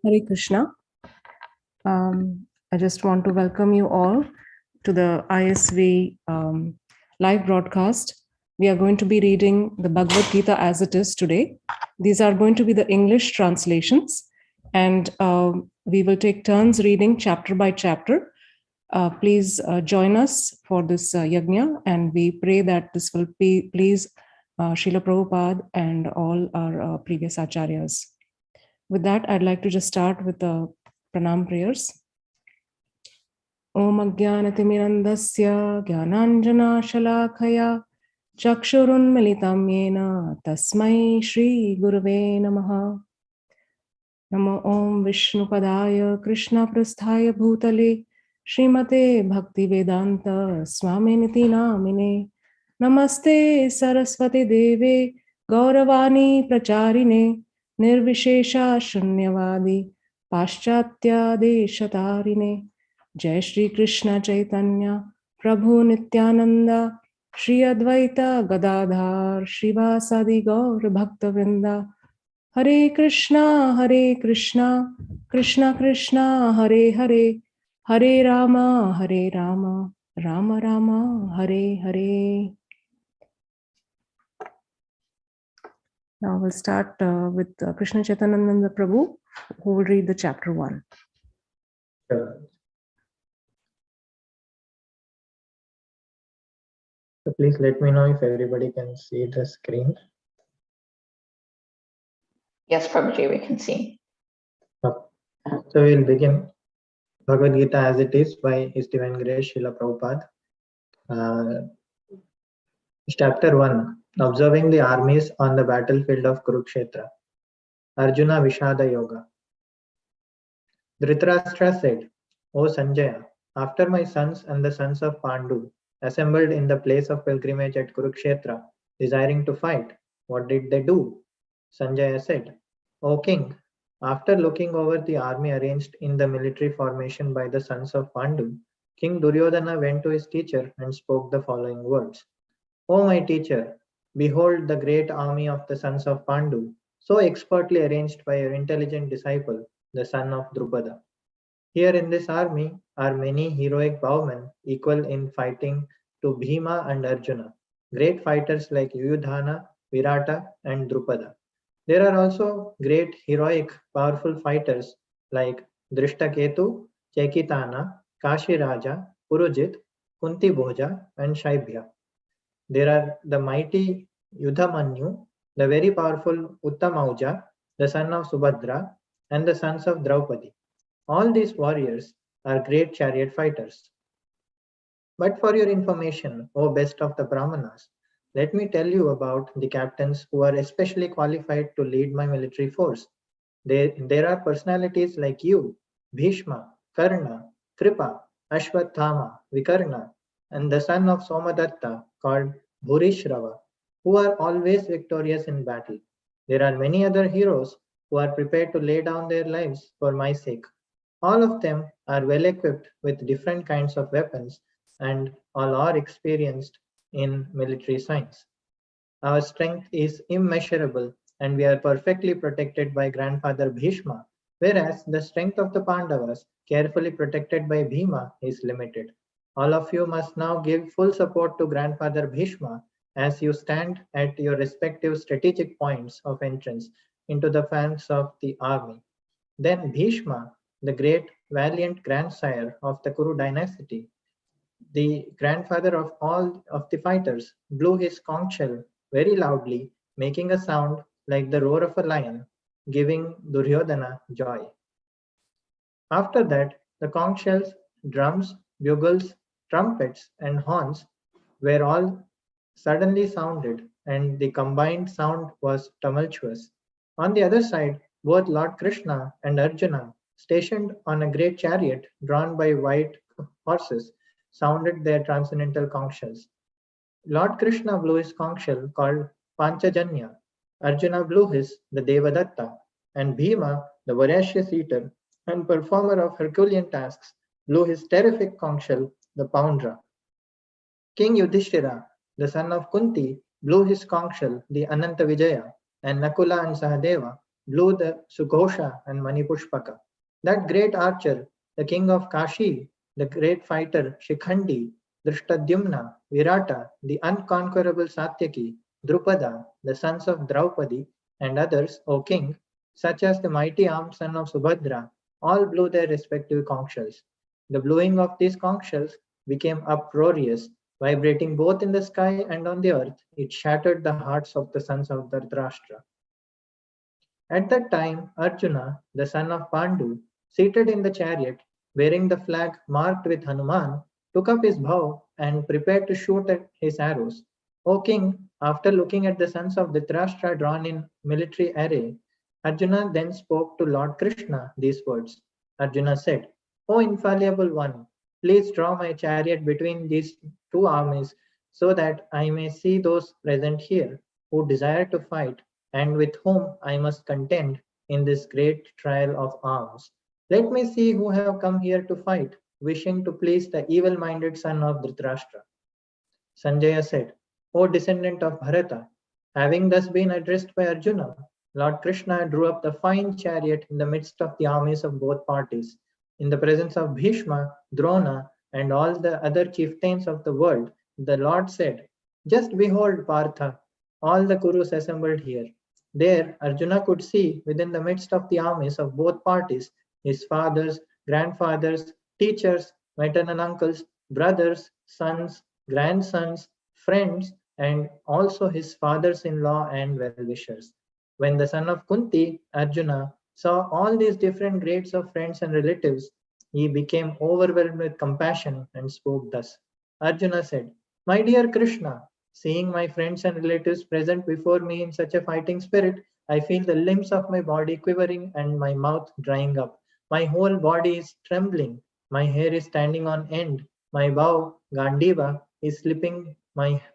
Hare Krishna. I just want to welcome you all to the ISV live broadcast. We are going to be reading the Bhagavad Gita as it is today. These are going to be the English translations, and we will take turns reading chapter by chapter. Please join us for this yajna, and we pray that this will please Srila Prabhupada and all our previous acharyas. With that, I'd like to just start with the pranam prayers. Om Ajnanatirmirandasya Jnananjana Shalakaya Chakshurunmilitam Yena Tasmai Shri Gurave Namaha. Namo Om Vishnupadaya Krishna Prasthaya Bhutale Srimate Bhaktivedanta Swaminiti Namine. Namaste Saraswati Deve Gauravani Pracharine Nirvishesha Shunyavadi Paschatya Deshatarine. Jai Shri Krishna Chaitanya Prabhu Nityananda Shri Advaita Gadadhar Shivasadi Gaur Bhaktavrinda. Hare Krishna Krishna Krishna Hare Hare, Hare Rama Rama Rama Hare Hare. Now we'll start with Krishna Chaitananda Prabhu, who will read the chapter 1. Sure. So please let me know if everybody can see the screen. Yes, Prabhuji, we can see. Okay. So we'll begin Bhagavad Gita as it is by His Divine Grace Srila Prabhupada. Chapter 1. Observing the armies on the battlefield of Kurukshetra. Arjuna Vishada Yoga. Dhritarashtra said, O Sanjaya, after my sons and the sons of Pandu assembled in the place of pilgrimage at Kurukshetra, desiring to fight, what did they do? Sanjaya said, O king, after looking over the army arranged in the military formation by the sons of Pandu, King Duryodhana went to his teacher and spoke the following words. O my teacher, behold the great army of the sons of Pandu, so expertly arranged by your intelligent disciple, the son of Drupada. Here in this army are many heroic bowmen equal in fighting to Bhima and Arjuna, great fighters like Yudhana, Virata, and Drupada. There are also great heroic powerful fighters like Drishtaketu, Chekitana, Kashiraja, Purujit, Kunti Bhoja, and Shaibhya. There are the mighty Yudhamanyu, the very powerful Uttamauja, the son of Subhadra, and the sons of Draupadi. All these warriors are great chariot fighters. But for your information, O best of the Brahmanas, let me tell you about the captains who are especially qualified to lead my military force. There are personalities like you, Bhishma, Karna, Kripa, Ashwathama, Vikarna, and the son of Somadatta called Bhurishrava, who are always victorious in battle. There are many other heroes who are prepared to lay down their lives for my sake. All of them are well equipped with different kinds of weapons and all are experienced in military science. Our strength is immeasurable and we are perfectly protected by grandfather Bhishma, whereas the strength of the Pandavas, carefully protected by Bhima, is limited. All of you must now give full support to grandfather Bhishma as you stand at your respective strategic points of entrance into the flanks of the army. Then Bhishma, the great valiant grandsire of the Kuru dynasty, the grandfather of all of the fighters, blew his conch shell very loudly, making a sound like the roar of a lion, giving Duryodhana joy. After that, the conch shells, drums, bugles, trumpets, and horns were all suddenly sounded, and the combined sound was tumultuous. On the other side, both Lord Krishna and Arjuna, stationed on a great chariot drawn by white horses, sounded their transcendental conch shells. Lord Krishna blew his conch shell called Panchajanya. Arjuna blew his, the Devadatta, and Bhima, the voracious eater and performer of Herculean tasks, blew his terrific conch shell, the Poundra. King Yudhishthira, the son of Kunti, blew his conch shell, the Ananta Vijaya, and Nakula and Sahadeva blew the Sughosha and Manipushpaka. That great archer, the king of Kashi, the great fighter Shikhandi, Drishtadyumna, Virata, the unconquerable Satyaki, Drupada, the sons of Draupadi, and others, O king, such as the mighty armed son of Subhadra, all blew their respective conch shells. The blowing of these conch shells became uproarious, vibrating both in the sky and on the earth. It shattered the hearts of the sons of Dhritarashtra. At that time, Arjuna, the son of Pandu, seated in the chariot, wearing the flag marked with Hanuman, took up his bow and prepared to shoot at his arrows. O king, after looking at the sons of Dhritarashtra drawn in military array, Arjuna then spoke to Lord Krishna these words. Arjuna said, O infallible one, please draw my chariot between these two armies so that I may see those present here who desire to fight and with whom I must contend in this great trial of arms. Let me see who have come here to fight, wishing to please the evil-minded son of Dhritarashtra. Sanjaya said, O descendant of Bharata, having thus been addressed by Arjuna, Lord Krishna drew up the fine chariot in the midst of the armies of both parties. In the presence of Bhishma, Drona, and all the other chieftains of the world, the Lord said, Just behold, Partha, all the Kurus assembled here. There, Arjuna could see within the midst of the armies of both parties his fathers, grandfathers, teachers, maternal uncles, brothers, sons, grandsons, friends, and also his fathers in law and well wishers. When the son of Kunti, Arjuna, saw all these different grades of friends and relatives, he became overwhelmed with compassion and spoke thus. Arjuna said, My dear Krishna, seeing my friends and relatives present before me in such a fighting spirit, I feel the limbs of my body quivering and my mouth drying up. My whole body is trembling. My hair is standing on end. My bow, Gandiva, is slipping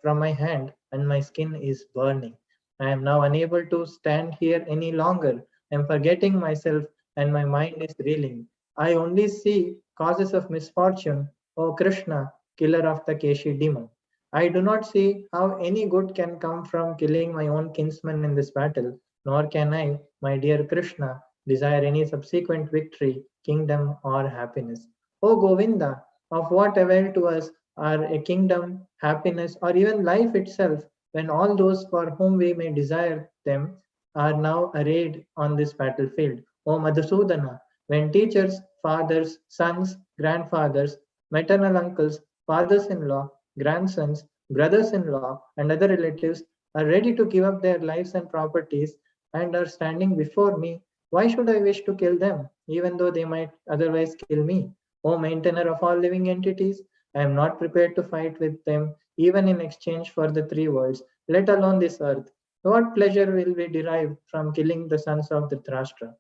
from my hand and my skin is burning. I am now unable to stand here any longer. I am forgetting myself and my mind is reeling. I only see causes of misfortune, O Krishna, killer of the Keshi demon. I do not see how any good can come from killing my own kinsman in this battle, nor can I, my dear Krishna, desire any subsequent victory, kingdom, or happiness. O Govinda, of what avail to us are a kingdom, happiness, or even life itself when all those for whom we may desire them are now arrayed on this battlefield? O Madhusudana, when teachers, fathers, sons, grandfathers, maternal uncles, fathers in law, grandsons, brothers in law, and other relatives are ready to give up their lives and properties and are standing before me, why should I wish to kill them, even though they might otherwise kill me? O maintainer of all living entities, I am not prepared to fight with them, even in exchange for the three worlds, let alone this earth. What pleasure will we derive from killing the sons of Dhritarashtra?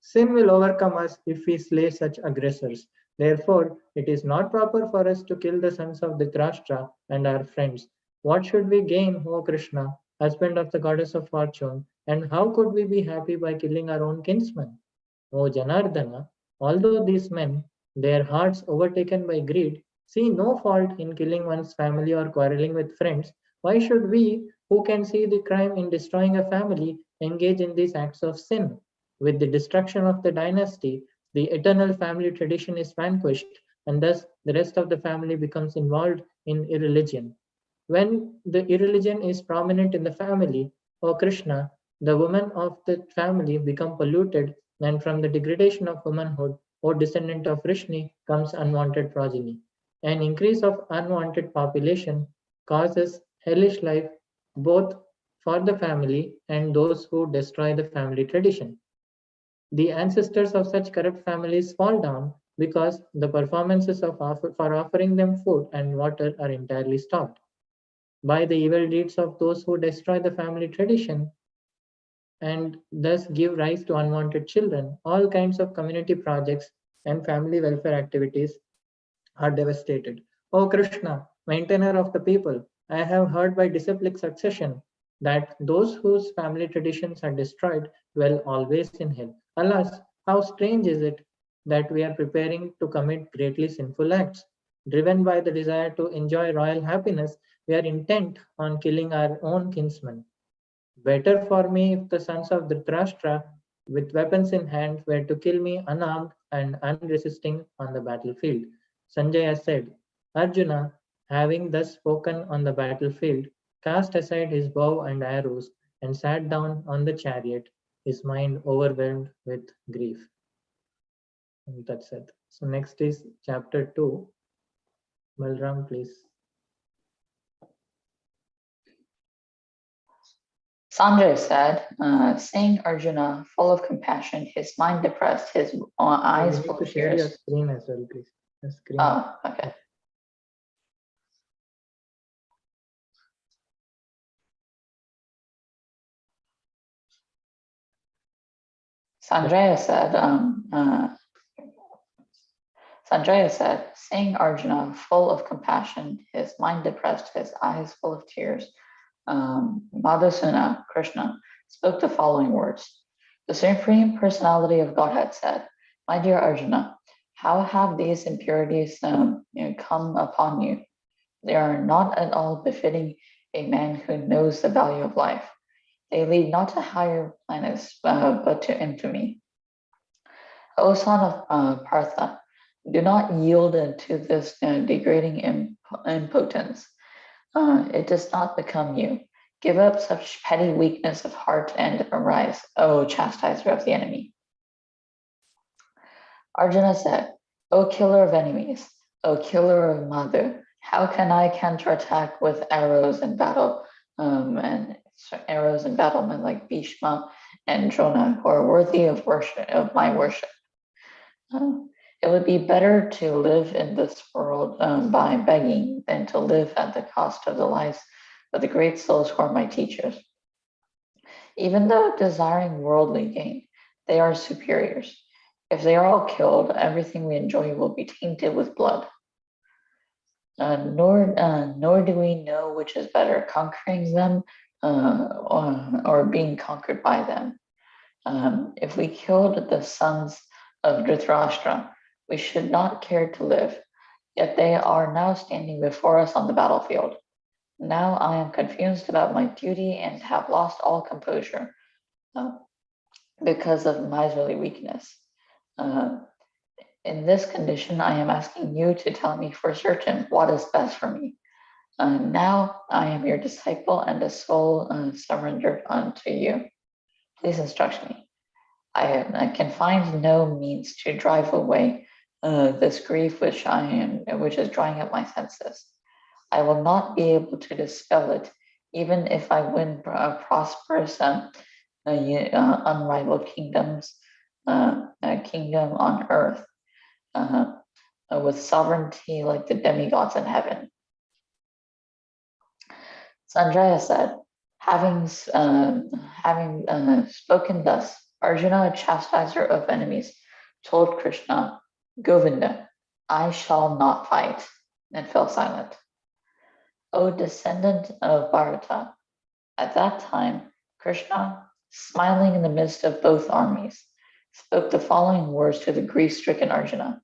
Sin will overcome us if we slay such aggressors. Therefore, it is not proper for us to kill the sons of Dhritarashtra and our friends. What should we gain, O Krishna, husband of the goddess of fortune, and how could we be happy by killing our own kinsmen? O Janardana, although these men, their hearts overtaken by greed, see no fault in killing one's family or quarreling with friends, why should we, who can see the crime in destroying a family, engage in these acts of sin? With the destruction of the dynasty, the eternal family tradition is vanquished, and thus the rest of the family becomes involved in irreligion. When the irreligion is prominent in the family, O Krishna, the women of the family become polluted, and from the degradation of womanhood, O descendant of Vrishni, comes unwanted progeny. An increase of unwanted population causes hellish life both for the family and those who destroy the family tradition. The ancestors of such corrupt families fall down because the performances for offering them food and water are entirely stopped. By the evil deeds of those who destroy the family tradition and thus give rise to unwanted children, all kinds of community projects and family welfare activities are devastated. O Krishna, maintainer of the people, I have heard by disciplic succession that those whose family traditions are destroyed dwell always in hell. Alas, how strange is it that we are preparing to commit greatly sinful acts. Driven by the desire to enjoy royal happiness, we are intent on killing our own kinsmen. Better for me if the sons of Dhritarashtra, with weapons in hand, were to kill me unarmed and unresisting on the battlefield. Sanjaya said, Arjuna, having thus spoken on the battlefield, cast aside his bow and arrows and sat down on the chariot, his mind overwhelmed with grief. And that's it. So next is chapter 2. Balram, please. Sanjay said, seeing Arjuna full of compassion, his mind depressed, his eyes You full need to of share your tears. screen as well, please. The screen. Oh, okay. Sanjaya said, seeing Arjuna full of compassion, his mind depressed, his eyes full of tears, Madhusuna, Krishna, spoke the following words. The Supreme Personality of Godhead said, my dear Arjuna, how have these impurities come upon you? They are not at all befitting a man who knows the value of life. They lead not to higher planets, but to infamy. O son of Partha, do not yield to this degrading impotence. It does not become you. Give up such petty weakness of heart and arise, O chastiser of the enemy. Arjuna said, O killer of enemies, O killer of mother, how can I counterattack with arrows in battle, men like Bhishma and Drona, who are worthy of worship, of my worship? It would be better to live in this world by begging than to live at the cost of the lives of the great souls who are my teachers. Even though desiring worldly gain, they are superiors. If they are all killed, everything we enjoy will be tainted with blood. Nor do we know which is better, conquering them or being conquered by them. If we killed the sons of Dhritarashtra, we should not care to live, yet they are now standing before us on the battlefield. Now I am confused about my duty and have lost all composure because of miserly weakness. In this condition, I am asking you to tell me for certain what is best for me. Now I am your disciple and a soul surrendered unto you. Please instruct me. I can find no means to drive away this grief which is drying up my senses. I will not be able to dispel it, even if I win prosperous, unrivaled kingdom on earth, with sovereignty like the demigods in heaven. Sanjaya said, having spoken thus, Arjuna, a chastiser of enemies, told Krishna, Govinda, I shall not fight, and fell silent. O descendant of Bharata, at that time, Krishna, smiling in the midst of both armies, spoke the following words to the grief-stricken Arjuna.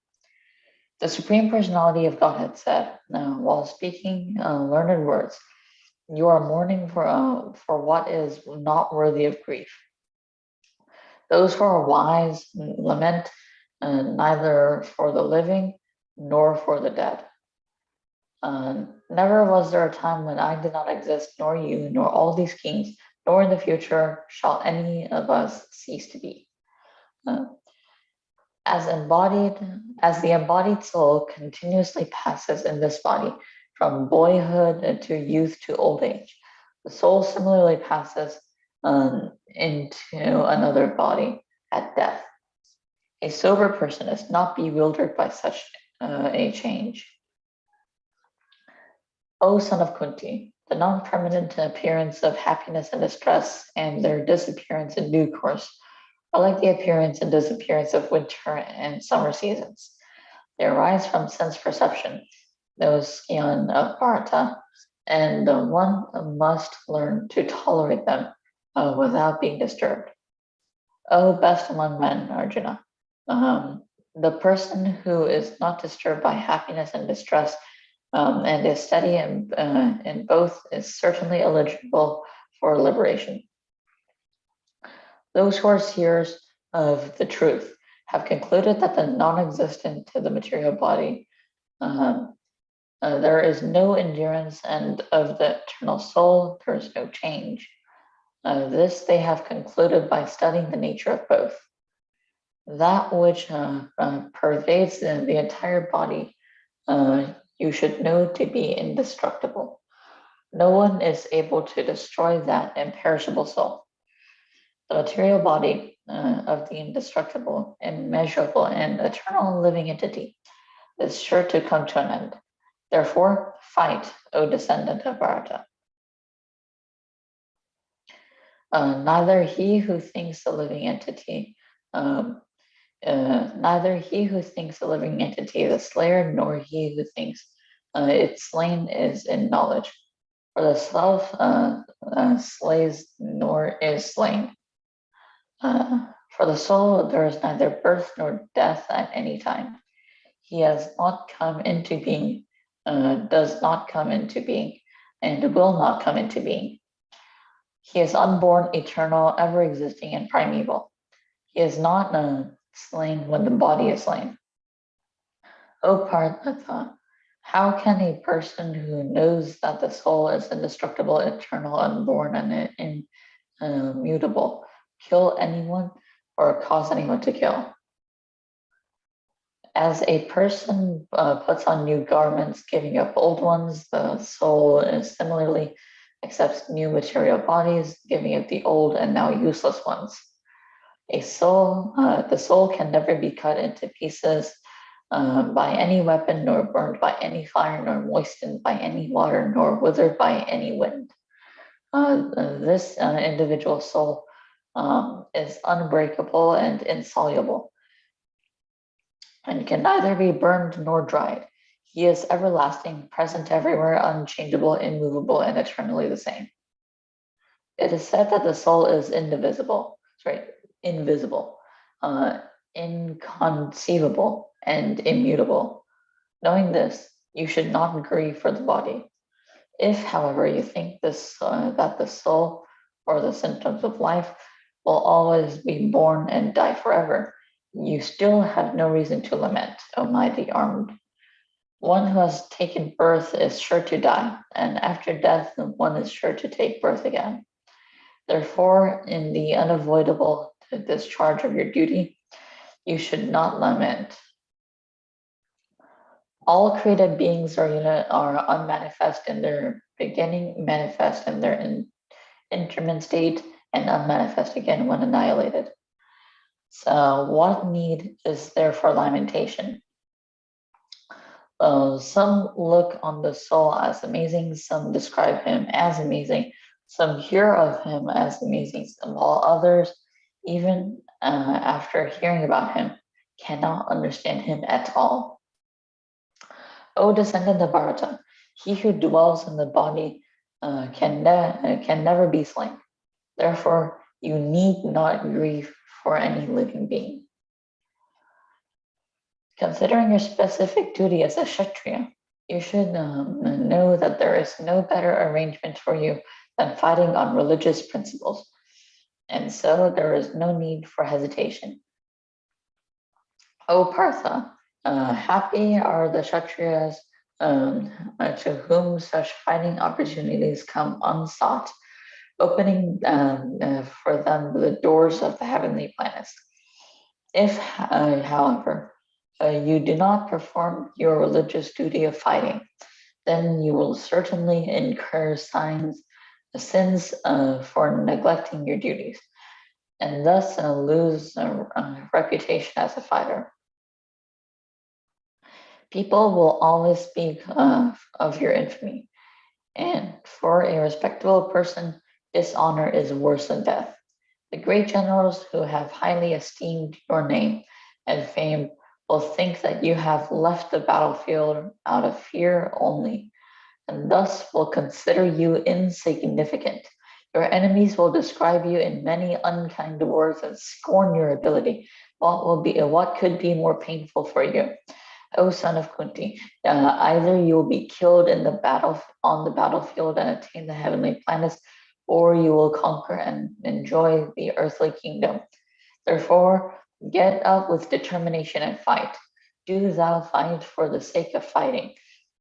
The Supreme Personality of Godhead said, while speaking learned words, you are mourning for what is not worthy of grief. Those who are wise lament neither for the living nor for the dead. Never was there a time when I did not exist, nor you, nor all these kings, nor in the future shall any of us cease to be. As the embodied soul continuously passes in this body from boyhood to youth to old age, the soul similarly passes into another body at death. A sober person is not bewildered by such a change. O son of Kunti, the non-permanent appearance of happiness and distress and their disappearance in due course are like the appearance and disappearance of winter and summer seasons. They arise from sense perception, those scion of Bharata, and one must learn to tolerate them without being disturbed. O best among men, Arjuna, the person who is not disturbed by happiness and distress and is steady in both is certainly eligible for liberation. Those who are seers of the truth have concluded that the non-existent to the material body, there is no endurance, and of the eternal soul, there is no change. This they have concluded by studying the nature of both. That which pervades the entire body, you should know to be indestructible. No one is able to destroy that imperishable soul. The material body of the indestructible, immeasurable, and eternal living entity is sure to come to an end. Therefore, fight, O descendant of Bharata. Neither he who thinks the living entity, the slayer, nor he who thinks it slain is in knowledge. For the self slays nor is slain. For the soul, there is neither birth nor death at any time. He has not come into being, does not come into being, and will not come into being. He is unborn, eternal, ever existing, and primeval. He is not slain when the body is slain. O Partha, how can a person who knows that the soul is indestructible, eternal, unborn, and immutable kill anyone or cause anyone to kill? As a person puts on new garments, giving up old ones, the soul is similarly accepts new material bodies, giving up the old and now useless ones. The soul can never be cut into pieces by any weapon, nor burned by any fire, nor moistened by any water, nor withered by any wind. This individual soul is unbreakable and insoluble, and can neither be burned nor dried. He is everlasting, present everywhere, unchangeable, immovable, and eternally the same. It is said that the soul is invisible, inconceivable, and immutable. Knowing this, you should not grieve for the body. If, however, you think that the soul or the symptoms of life will always be born and die forever, you still have no reason to lament, O mighty armed. One who has taken birth is sure to die, and after death, one is sure to take birth again. Therefore, in the unavoidable discharge of your duty, you should not lament. All created beings are unmanifest in their beginning, manifest in their interment state, and unmanifest again when annihilated. So what need is there for lamentation? Some look on the soul as amazing, some describe him as amazing, some hear of him as amazing, while others, even after hearing about him, cannot understand him at all. O descendant of Bharata, he who dwells in the body can never be slain. Therefore, you need not grieve for any living being. Considering your specific duty as a Kshatriya, you should know that there is no better arrangement for you than fighting on religious principles. And so there is no need for hesitation. O Partha, happy are the Kshatriyas to whom such fighting opportunities come unsought, opening for them the doors of the heavenly planets. If, however, you do not perform your religious duty of fighting, then you will certainly incur sins for neglecting your duties, and thus lose a reputation as a fighter. People will always speak of your infamy, and for a respectable person, dishonor is worse than death. The great generals who have highly esteemed your name and fame will think that you have left the battlefield out of fear only, and thus will consider you insignificant. Your enemies will describe you in many unkind words and scorn your ability. What could be more painful for you? O son of Kunti, either you will be killed on the battlefield and attain the heavenly planets, or you will conquer and enjoy the earthly kingdom. Therefore, get up with determination and fight. Do thou fight for the sake of fighting,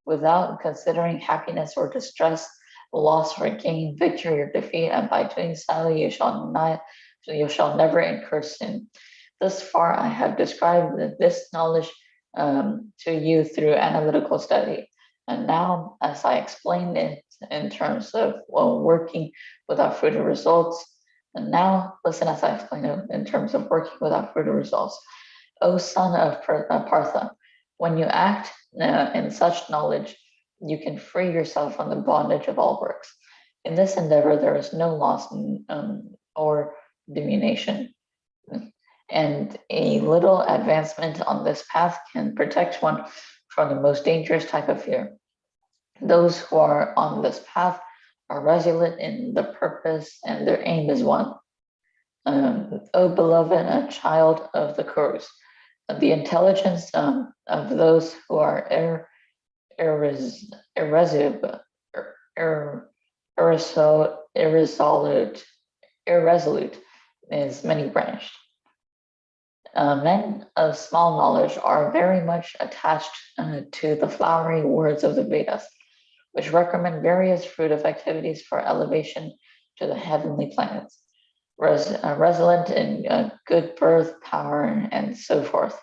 without considering happiness or distress, loss or gain, victory or defeat, and by doing so you shall never incur sin. Thus far, I have described this knowledge to you through analytical study. And now, as I explained it in terms of working without fruitive results, and now listen as I explain it in terms of working without fruitive results. O son of Partha, when you act in such knowledge, you can free yourself from the bondage of all works. In this endeavor, there is no loss or diminution. And a little advancement on this path can protect one from the most dangerous type of fear. Those who are on this path are resolute in the purpose and their aim is one. O beloved, a child of the Kurus, the intelligence of those who are irresolute is many branched. Men of small knowledge are very much attached to the flowery words of the Vedas, which recommend various fruitive activities for elevation to the heavenly planets, resolute in good birth, power, and so forth.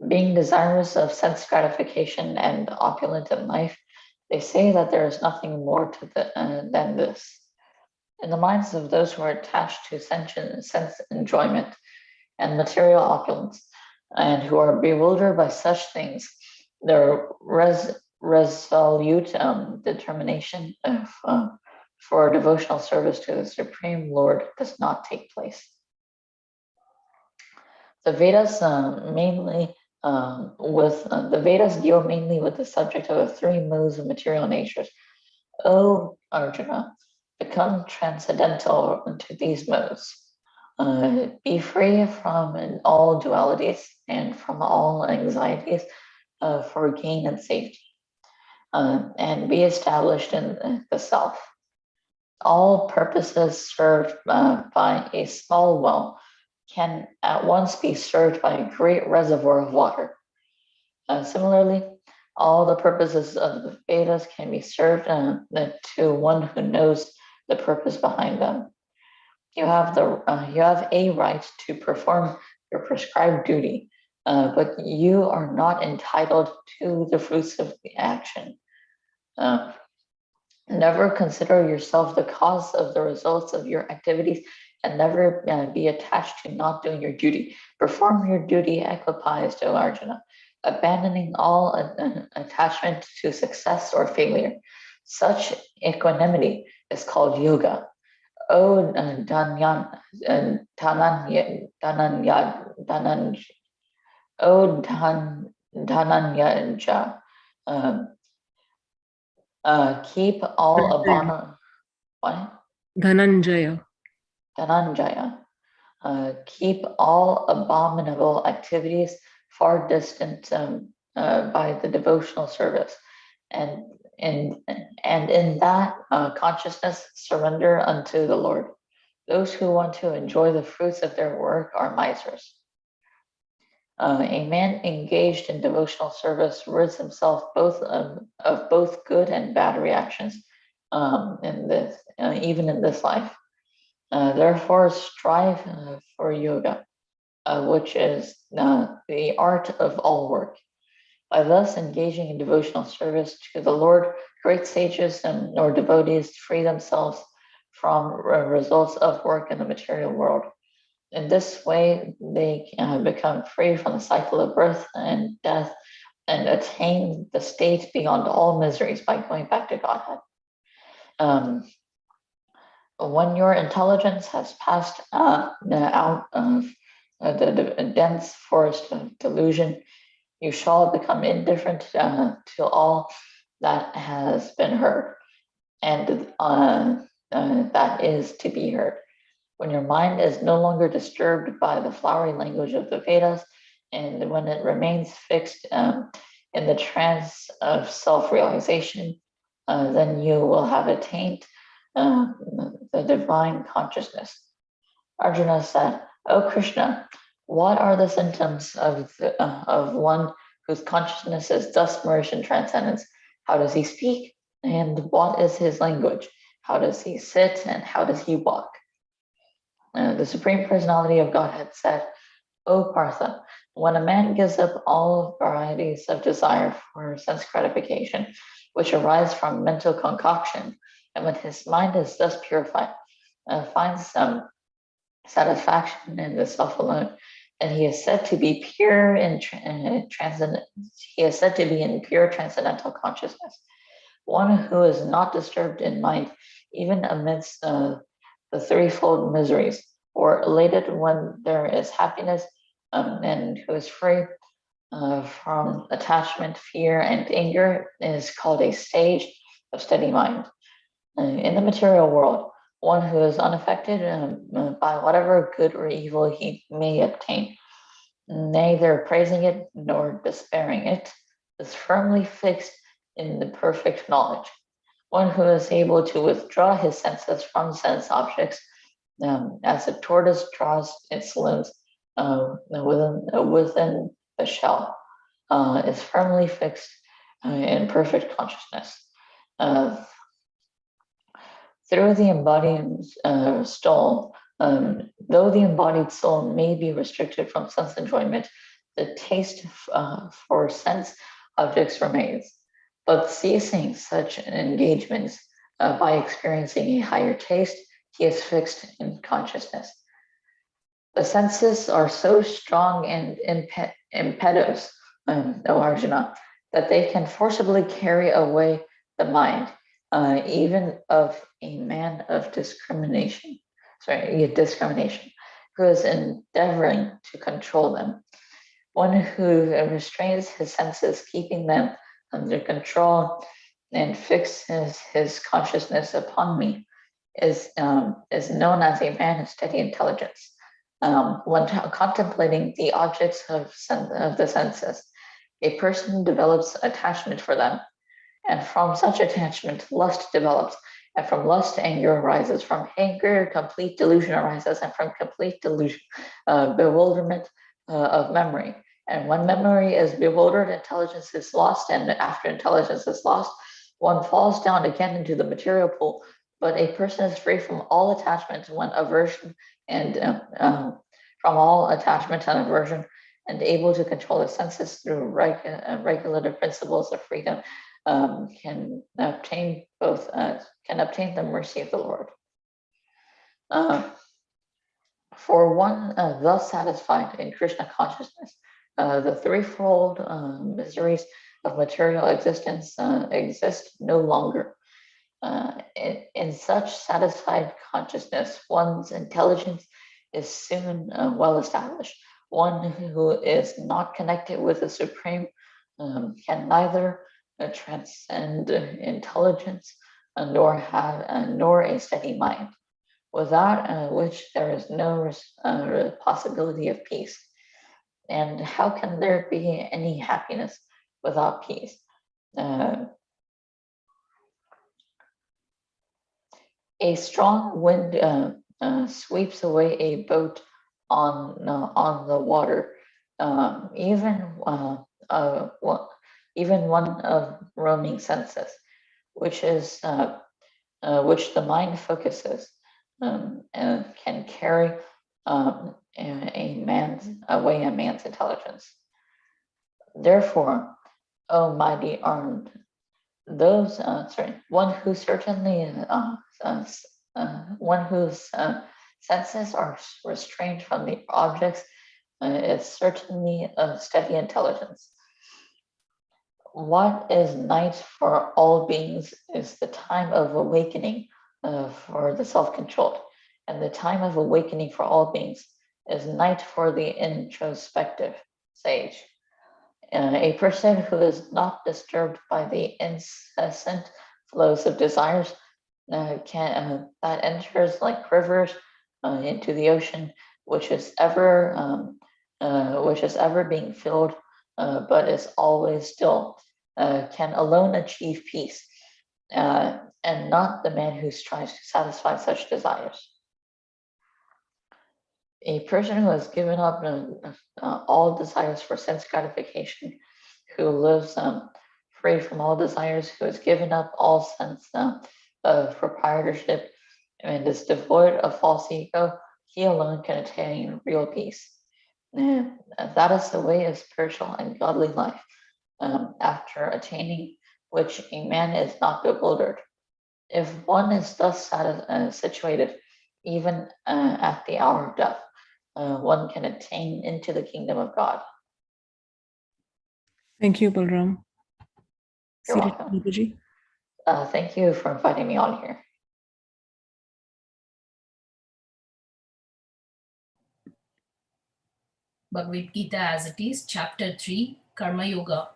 Being desirous of sense gratification and opulent in life, they say that there is nothing more than this. In the minds of those who are attached to sense enjoyment and material opulence, and who are bewildered by such things, their resolute determination for devotional service to the Supreme Lord does not take place. The Vedas the Vedas deal mainly with the subject of the three modes of material natures. O Arjuna, become transcendental to these modes. Be free from all dualities and from all anxieties for gain and safety, and be established in the self. All purposes served by a small well can at once be served by a great reservoir of water. Similarly, all the purposes of the Vedas can be served to one who knows the purpose behind them. You have a right to perform your prescribed duty, but you are not entitled to the fruits of the action. Never consider yourself the cause of the results of your activities, and never be attached to not doing your duty. Perform your duty equipoised, O Arjuna, abandoning all attachment to success or failure. Such equanimity is called yoga. O Dhananya, keep all abominable. What? Dhananjaya. Dhananjaya. Keep all abominable activities far distant by the devotional service, and in that consciousness surrender unto the Lord. Those who want to enjoy the fruits of their work are misers. A man engaged in devotional service rids himself of both good and bad reactions even in this life. Therefore, strive for yoga, which is the art of all work. By thus engaging in devotional service to the Lord, great sages or devotees free themselves from results of work in the material world. In this way, they become free from the cycle of birth and death and attain the state beyond all miseries by going back to Godhead. When your intelligence has passed out of the dense forest of delusion, you shall become indifferent to all that has been heard and that is to be heard. When your mind is no longer disturbed by the flowery language of the Vedas, and when it remains fixed in the trance of self-realization, then you will have attained the divine consciousness. Arjuna said, "O Krishna, what are the symptoms of one whose consciousness is thus merged in transcendence? How does he speak? And what is his language? How does he sit? And how does he walk?" The Supreme Personality of Godhead said, "O Partha, when a man gives up all varieties of desire for sense gratification, which arise from mental concoction, and when his mind is thus purified, finds some satisfaction in the self alone, and he is said to be pure in transcendent. He is said to be in pure transcendental consciousness. One who is not disturbed in mind, even amidst the threefold miseries, or elated when there is happiness, and who is free from attachment, fear, and anger, is called a sage of steady mind. In the material world, one who is unaffected by whatever good or evil he may obtain, neither praising it nor despairing it, is firmly fixed in the perfect knowledge. One who is able to withdraw his senses from sense objects, as a tortoise draws its limbs within the shell, is firmly fixed in perfect consciousness. Through the embodied soul, though the embodied soul may be restricted from sense enjoyment, the taste for sense objects remains. But ceasing such engagements by experiencing a higher taste, he is fixed in consciousness. The senses are so strong and impetus, O Arjuna, that they can forcibly carry away the mind, even of a man of discrimination, who is endeavoring to control them. One who restrains his senses, keeping them under control, and fixes his consciousness upon me, is known as a man of steady intelligence. When contemplating the objects of the senses, a person develops attachment for them, and from such attachment, lust develops, and from lust, anger arises. From anger, complete delusion arises, and from complete delusion, bewilderment of memory. And when memory is bewildered, intelligence is lost, and after intelligence is lost, one falls down again into the material pool. But a person is free from all attachment when aversion and from all attachment and aversion, and able to control the senses through regulative principles of freedom, can obtain the mercy of the Lord. For one thus satisfied in Krishna consciousness, the threefold miseries of material existence exist no longer. In such satisfied consciousness, one's intelligence is soon well established. One who is not connected with the Supreme can neither transcend intelligence nor a steady mind, without which there is no possibility of peace. And how can there be any happiness without peace? A strong wind sweeps away a boat on the water, even one of roaming senses, which the mind focuses, and can carry a man's intelligence. Therefore, O mighty armed, one who certainly one whose senses are restrained from the objects is certainly of steady intelligence. What is night for all beings is the time of awakening for the self-controlled, and the time of awakening for all beings is night for the introspective sage. A person who is not disturbed by the incessant flows of desires that enters like rivers into the ocean, which is ever being filled, but is always still, can alone achieve peace. and not the man who tries to satisfy such desires. A person who has given up all desires for sense gratification, who lives free from all desires, who has given up all sense of proprietorship, and is devoid of false ego, he alone can attain real peace. And that is the way of spiritual and godly life, after attaining which a man is not bewildered. If one is thus situated, even at the hour of death, one can attain into the kingdom of God. Thank you, Balram. You're welcome. Mataji. Thank you for inviting me on here. Bhagavad Gita as it is, Chapter 3, Karma Yoga.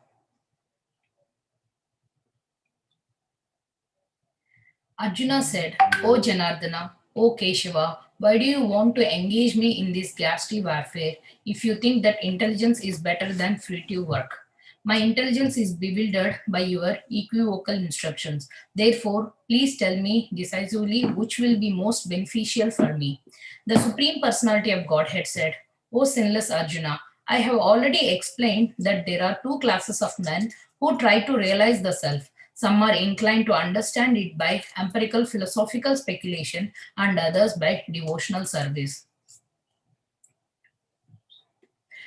Arjuna said, O Janardana, O Keshava, why do you want to engage me in this ghastly warfare if you think that intelligence is better than fruitive work? My intelligence is bewildered by your equivocal instructions. Therefore, please tell me decisively which will be most beneficial for me. The Supreme Personality of Godhead said, O sinless Arjuna, I have already explained that there are two classes of men who try to realize the self. Some are inclined to understand it by empirical philosophical speculation and others by devotional service.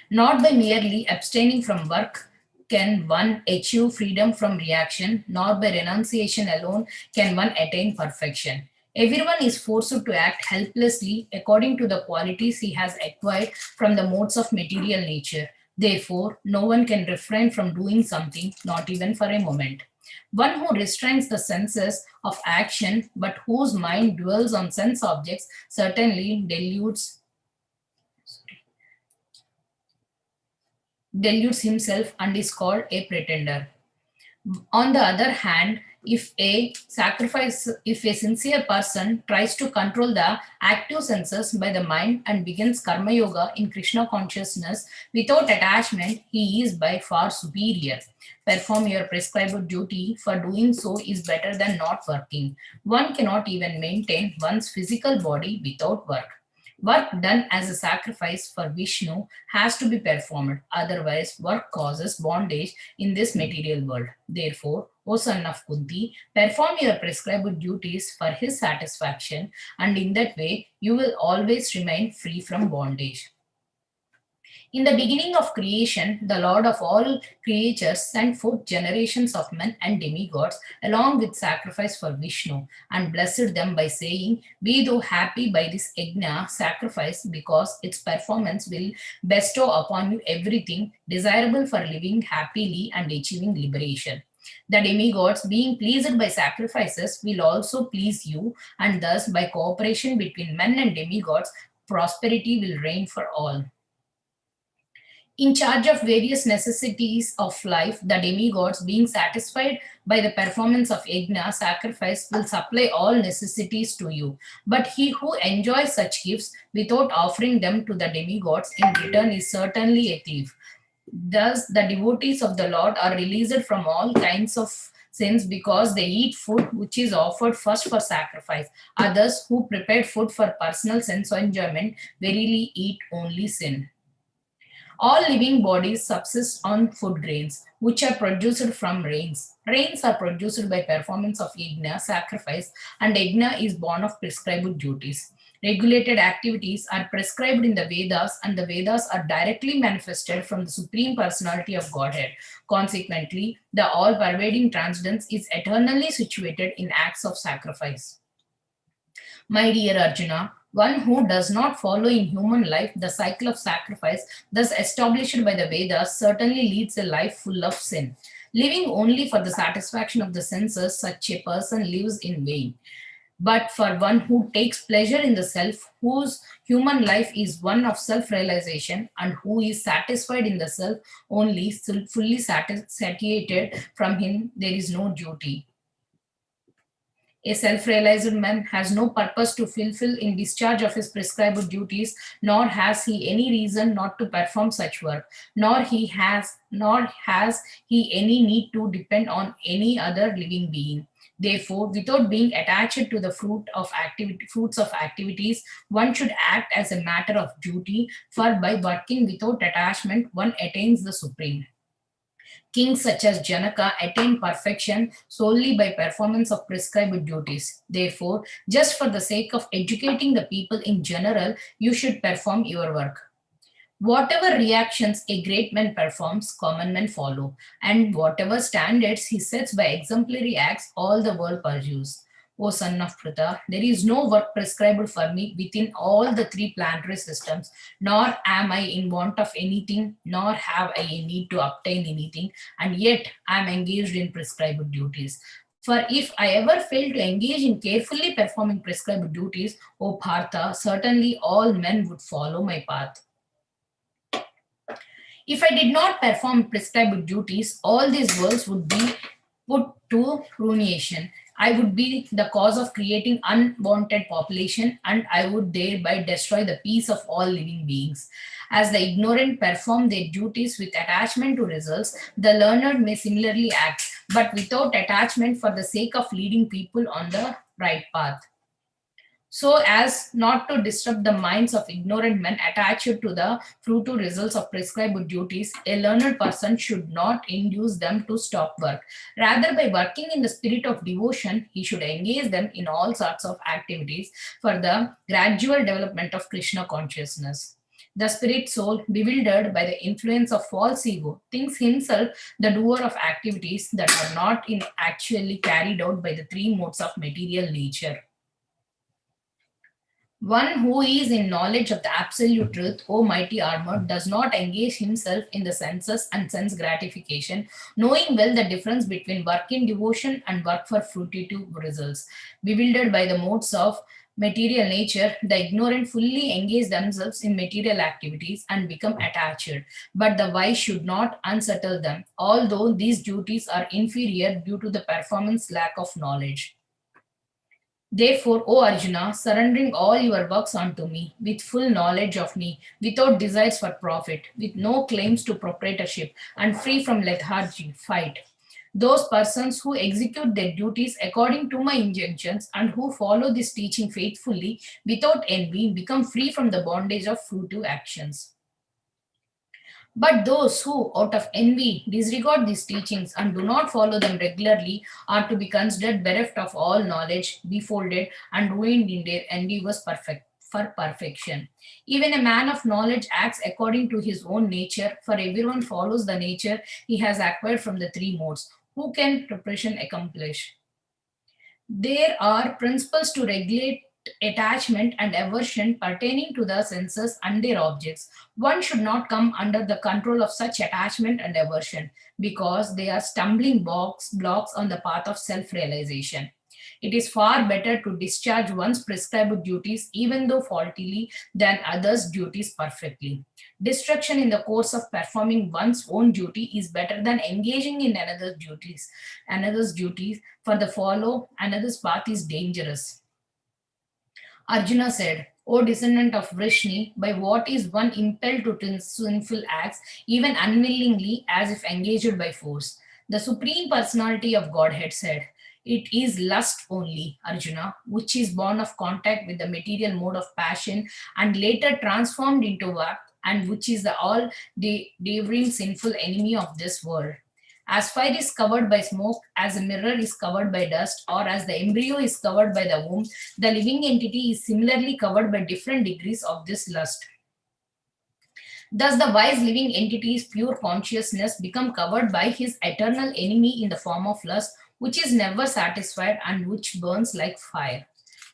Not by merely abstaining from work can one achieve freedom from reaction, nor by renunciation alone can one attain perfection. Everyone is forced to act helplessly according to the qualities he has acquired from the modes of material nature. Therefore, no one can refrain from doing something, not even for a moment. One who restrains the senses of action but whose mind dwells on sense objects certainly deludes himself and is called a pretender. On the other hand, if a sincere person tries to control the active senses by the mind and begins karma yoga in Krishna consciousness without attachment, he is by far superior. Perform your prescribed duty, for doing so is better than not working. One cannot even maintain one's physical body without work. Work done as a sacrifice for Vishnu has to be performed, otherwise, work causes bondage in this material world. Therefore, O son of Kunti, perform your prescribed duties for his satisfaction, and in that way, you will always remain free from bondage. In the beginning of creation, the Lord of all creatures sent forth generations of men and demigods along with sacrifice for Vishnu and blessed them by saying, Be thou happy by this yajna sacrifice because its performance will bestow upon you everything desirable for living happily and achieving liberation. The demigods, being pleased by sacrifices, will also please you, and thus, by cooperation between men and demigods, prosperity will reign for all. In charge of various necessities of life, the demigods, being satisfied by the performance of yajna, sacrifice, will supply all necessities to you. But he who enjoys such gifts without offering them to the demigods in return is certainly a thief. Thus, the devotees of the Lord are released from all kinds of sins because they eat food which is offered first for sacrifice. Others who prepared food for personal sense enjoyment verily eat only sin. All living bodies subsist on food grains, which are produced from rains. Rains are produced by performance of yajna, sacrifice, and yajna is born of prescribed duties. Regulated activities are prescribed in the Vedas, and the Vedas are directly manifested from the Supreme Personality of Godhead. Consequently, the all-pervading transcendence is eternally situated in acts of sacrifice. My dear Arjuna, one who does not follow in human life the cycle of sacrifice thus established by the Vedas certainly leads a life full of sin. Living only for the satisfaction of the senses, such a person lives in vain. But for one who takes pleasure in the self, whose human life is one of self-realization, and who is satisfied in the self only, fully satiated from him, there is no duty. A self-realized man has no purpose to fulfill in discharge of his prescribed duties, nor has he any reason not to perform such work, nor has he any need to depend on any other living being. Therefore, without being attached to the fruits of activities, one should act as a matter of duty, for by working without attachment, one attains the supreme. Kings such as Janaka attained perfection solely by performance of prescribed duties. Therefore, just for the sake of educating the people in general, you should perform your work. Whatever reactions a great man performs, common men follow, and whatever standards he sets by exemplary acts, all the world pursues. O son of Pritha, there is no work prescribed for me within all the three planetary systems, nor am I in want of anything, nor have I a need to obtain anything, and yet I am engaged in prescribed duties. For if I ever fail to engage in carefully performing prescribed duties, O Partha, certainly all men would follow my path. If I did not perform prescribed duties, all these worlds would be put to ruination. I would be the cause of creating unwanted population, and I would thereby destroy the peace of all living beings. As the ignorant perform their duties with attachment to results, the learned may similarly act, but without attachment for the sake of leading people on the right path, so as not to disturb the minds of ignorant men attached to the fruitive results of prescribed duties. A learned person should not induce them to stop work. Rather, by working in the spirit of devotion, he should engage them in all sorts of activities for the gradual development of Krishna consciousness. The spirit soul, bewildered by the influence of false ego, thinks himself the doer of activities that are not actually carried out by the three modes of material nature. One who is in knowledge of the absolute truth, O mighty armor, does not engage himself in the senses and sense gratification, knowing well the difference between work in devotion and work for fruitive results. Bewildered by the modes of material nature, the ignorant fully engage themselves in material activities and become attached. But the wise should not unsettle them, although these duties are inferior due to the performance lack of knowledge. Therefore, O Arjuna, surrendering all your works unto me, with full knowledge of me, without desires for profit, with no claims to proprietorship, and free from lethargy, fight. Those persons who execute their duties according to my injunctions and who follow this teaching faithfully without envy become free from the bondage of fruitive actions. But those who, out of envy, disregard these teachings and do not follow them regularly are to be considered bereft of all knowledge, befolded, and ruined in their endeavors for perfection. Even a man of knowledge acts according to his own nature, for everyone follows the nature he has acquired from the three modes. Who can preparation accomplish? There are principles to regulate attachment and aversion pertaining to the senses and their objects. One should not come under the control of such attachment and aversion because they are stumbling blocks on the path of self realization. It is far better to discharge one's prescribed duties, even though faultily, than others' duties perfectly. Destruction in the course of performing one's own duty is better than engaging in another's duties. For the follow another's path is dangerous. Arjuna said, O descendant of Vrishni, by what is one impelled to sinful acts, even unwillingly, as if engaged by force? The Supreme Personality of Godhead said, it is lust only, Arjuna, which is born of contact with the material mode of passion and later transformed into work, and which is the all-devouring sinful enemy of this world. As fire is covered by smoke, as a mirror is covered by dust, or as the embryo is covered by the womb, the living entity is similarly covered by different degrees of this lust. Thus, the wise living entity's pure consciousness become covered by his eternal enemy in the form of lust, which is never satisfied and which burns like fire.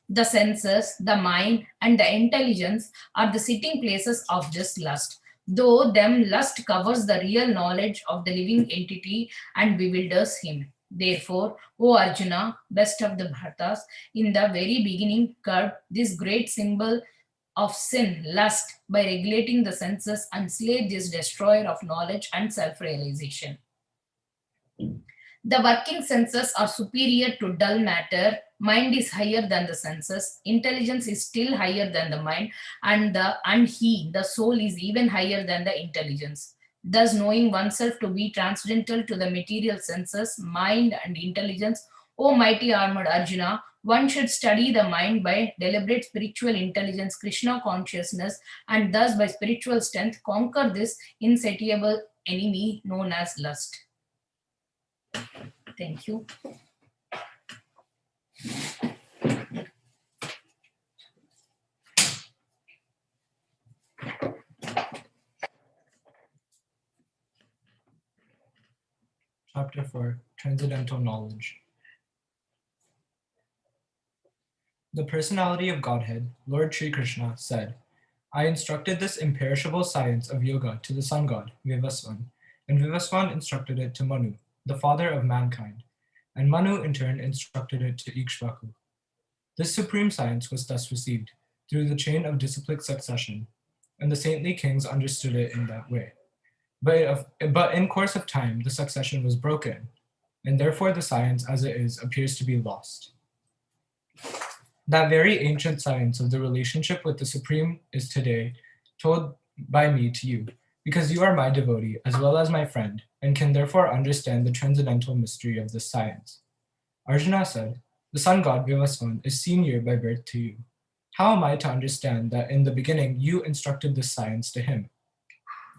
The senses, the mind, and the intelligence are the sitting places of this lust. Though them lust covers the real knowledge of the living entity and bewilders him. Therefore, O Arjuna, best of the Bhartas, in the very beginning curb this great symbol of sin, lust, by regulating the senses and slay this destroyer of knowledge and self-realization. The working senses are superior to dull matter. Mind is higher than the senses. Intelligence is still higher than the mind, and the soul, is even higher than the intelligence. Thus, knowing oneself to be transcendental to the material senses, mind, and intelligence, O mighty armored Arjuna, one should study the mind by deliberate spiritual intelligence, Krishna consciousness, and thus by spiritual strength conquer this insatiable enemy known as lust. Thank you. Chapter 4, Transcendental Knowledge. The personality of Godhead, Lord Sri Krishna, said, I instructed this imperishable science of yoga to the sun god, Vivasvan, and Vivasvan instructed it to Manu, the father of mankind, and Manu in turn instructed it to Ikshvaku. This supreme science was thus received through the chain of disciplic succession, and the saintly kings understood it in that way. But in course of time, the succession was broken, and therefore the science as it is appears to be lost. That very ancient science of the relationship with the Supreme is today told by me to you, because you are my devotee as well as my friend, and can therefore understand the transcendental mystery of this science. Arjuna said, the sun god Vivasvan is senior by birth to you. How am I to understand that in the beginning you instructed this science to him?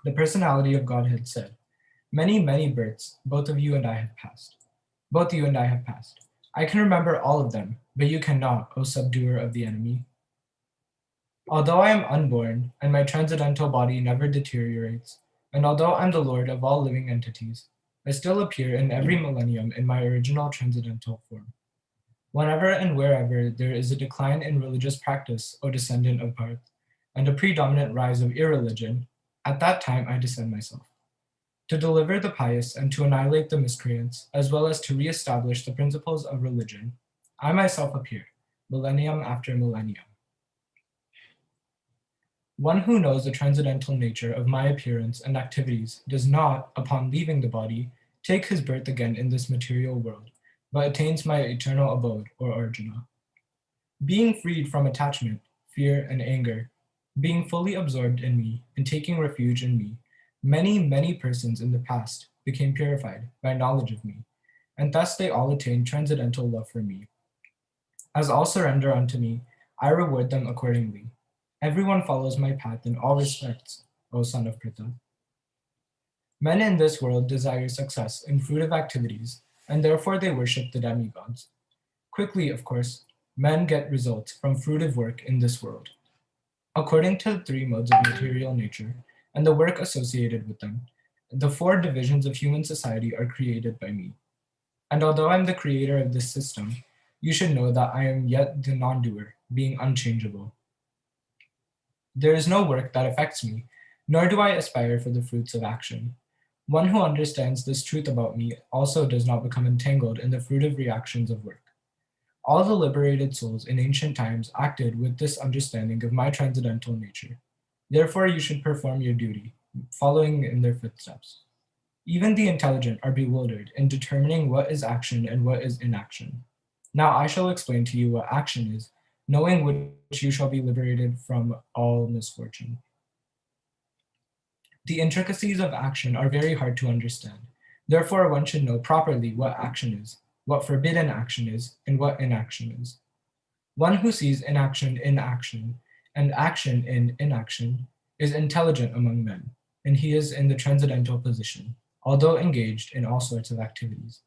The personality of Godhead said, many, many births, both you and I have passed. I can remember all of them, but you cannot, O subduer of the enemy. Although I am unborn, and my transcendental body never deteriorates, and although I'm the lord of all living entities, I still appear in every millennium in my original transcendental form. Whenever and wherever there is a decline in religious practice, O descendant of Bharata, and a predominant rise of irreligion, at that time I descend myself, to deliver the pious and to annihilate the miscreants, as well as to re-establish the principles of religion. I myself appear, millennium after millennium. One who knows the transcendental nature of my appearance and activities does not, upon leaving the body, take his birth again in this material world, but attains my eternal abode, or Arjuna. Being freed from attachment, fear, and anger, being fully absorbed in me and taking refuge in me, many, many persons in the past became purified by knowledge of me, and thus they all attained transcendental love for me. As all surrender unto me, I reward them accordingly. Everyone follows my path in all respects, O son of Pritha. Men in this world desire success in fruitive activities, and therefore they worship the demigods. Quickly, of course, men get results from fruitive work in this world. According to the three modes of material nature, and the work associated with them, the four divisions of human society are created by me. And although I'm the creator of this system, you should know that I am yet the non-doer, being unchangeable. There is no work that affects me, nor do I aspire for the fruits of action. One who understands this truth about me also does not become entangled in the fruitive reactions of work. All the liberated souls in ancient times acted with this understanding of my transcendental nature. Therefore, you should perform your duty, following in their footsteps. Even the intelligent are bewildered in determining what is action and what is inaction. Now I shall explain to you what action is, knowing which you shall be liberated from all misfortune. The intricacies of action are very hard to understand. Therefore, one should know properly what action is, what forbidden action is, and what inaction is. One who sees inaction in action and action in inaction is intelligent among men, and he is in the transcendental position, although engaged in all sorts of activities.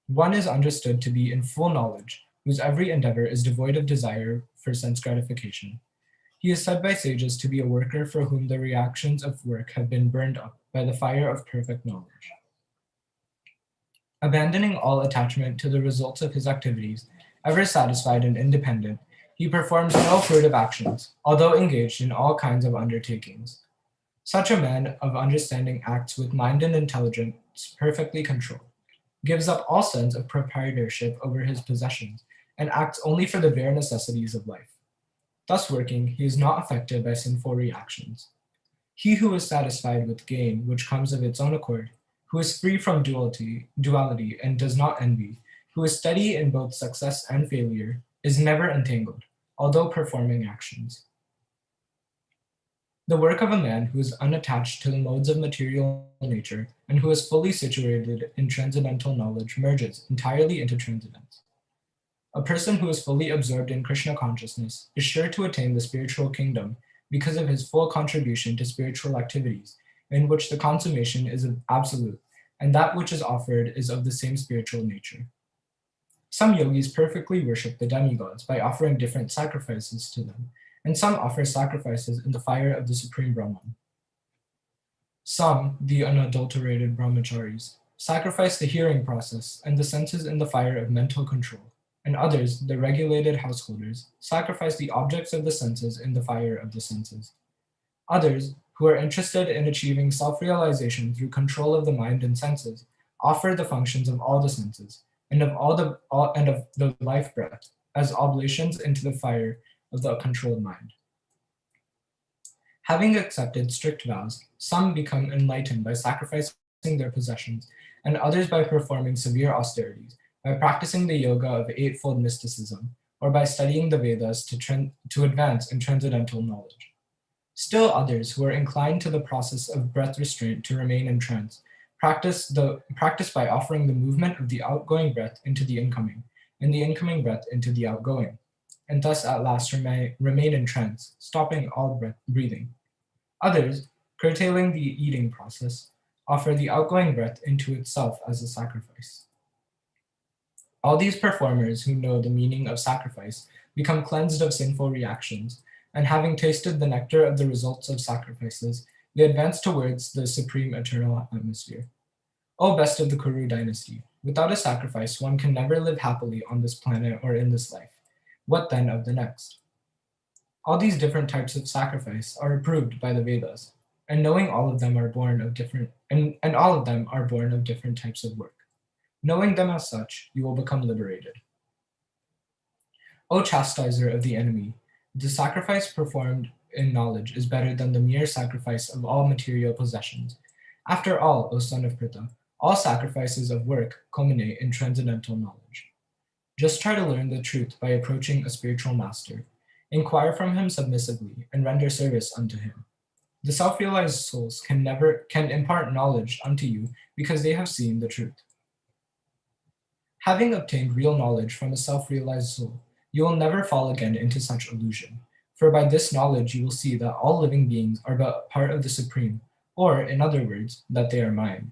One is understood to be in full knowledge, whose every endeavor is devoid of desire for sense gratification. He is said by sages to be a worker for whom the reactions of work have been burned up by the fire of perfect knowledge. Abandoning all attachment to the results of his activities, ever satisfied and independent, he performs no furtive actions, although engaged in all kinds of undertakings. Such a man of understanding acts with mind and intelligence perfectly controlled, gives up all sense of proprietorship over his possessions, and acts only for the bare necessities of life. Thus working, he is not affected by sinful reactions. He who is satisfied with gain which comes of its own accord, who is free from duality and does not envy, who is steady in both success and failure, is never entangled, although performing actions. The work of a man who is unattached to the modes of material nature and who is fully situated in transcendental knowledge merges entirely into transcendence. A person who is fully absorbed in Krishna consciousness is sure to attain the spiritual kingdom because of his full contribution to spiritual activities, in which the consummation is absolute, and that which is offered is of the same spiritual nature. Some yogis perfectly worship the demigods by offering different sacrifices to them, and some offer sacrifices in the fire of the Supreme Brahman. Some, the unadulterated brahmacharis, sacrifice the hearing process and the senses in the fire of mental control, and others, the regulated householders, sacrifice the objects of the senses in the fire of the senses. Others, who are interested in achieving self-realization through control of the mind and senses, offer the functions of all the senses and of the life breath as oblations into the fire of the controlled mind. Having accepted strict vows, some become enlightened by sacrificing their possessions, and others by performing severe austerities, by practicing the yoga of eightfold mysticism, or by studying the Vedas to advance in transcendental knowledge. Still others, who are inclined to the process of breath restraint to remain in trance, practice by offering the movement of the outgoing breath into the incoming, and the incoming breath into the outgoing, and thus at last remain in trance, stopping all breathing. Others, curtailing the eating process, offer the outgoing breath into itself as a sacrifice. All these performers who know the meaning of sacrifice become cleansed of sinful reactions, and having tasted the nectar of the results of sacrifices, they advance towards the supreme eternal atmosphere. O best of the Kuru dynasty, without a sacrifice one can never live happily on this planet or in this life. What then of the next? All these different types of sacrifice are approved by the Vedas, and knowing all of them are born of different types of work. Knowing them as such, you will become liberated. O chastiser of the enemy, the sacrifice performed in knowledge is better than the mere sacrifice of all material possessions. After all, O son of Pritha, all sacrifices of work culminate in transcendental knowledge. Just try to learn the truth by approaching a spiritual master. Inquire from him submissively and render service unto him. The self-realized souls can impart knowledge unto you because they have seen the truth. Having obtained real knowledge from a self-realized soul, you will never fall again into such illusion, for by this knowledge you will see that all living beings are but part of the Supreme, or, in other words, that they are mine.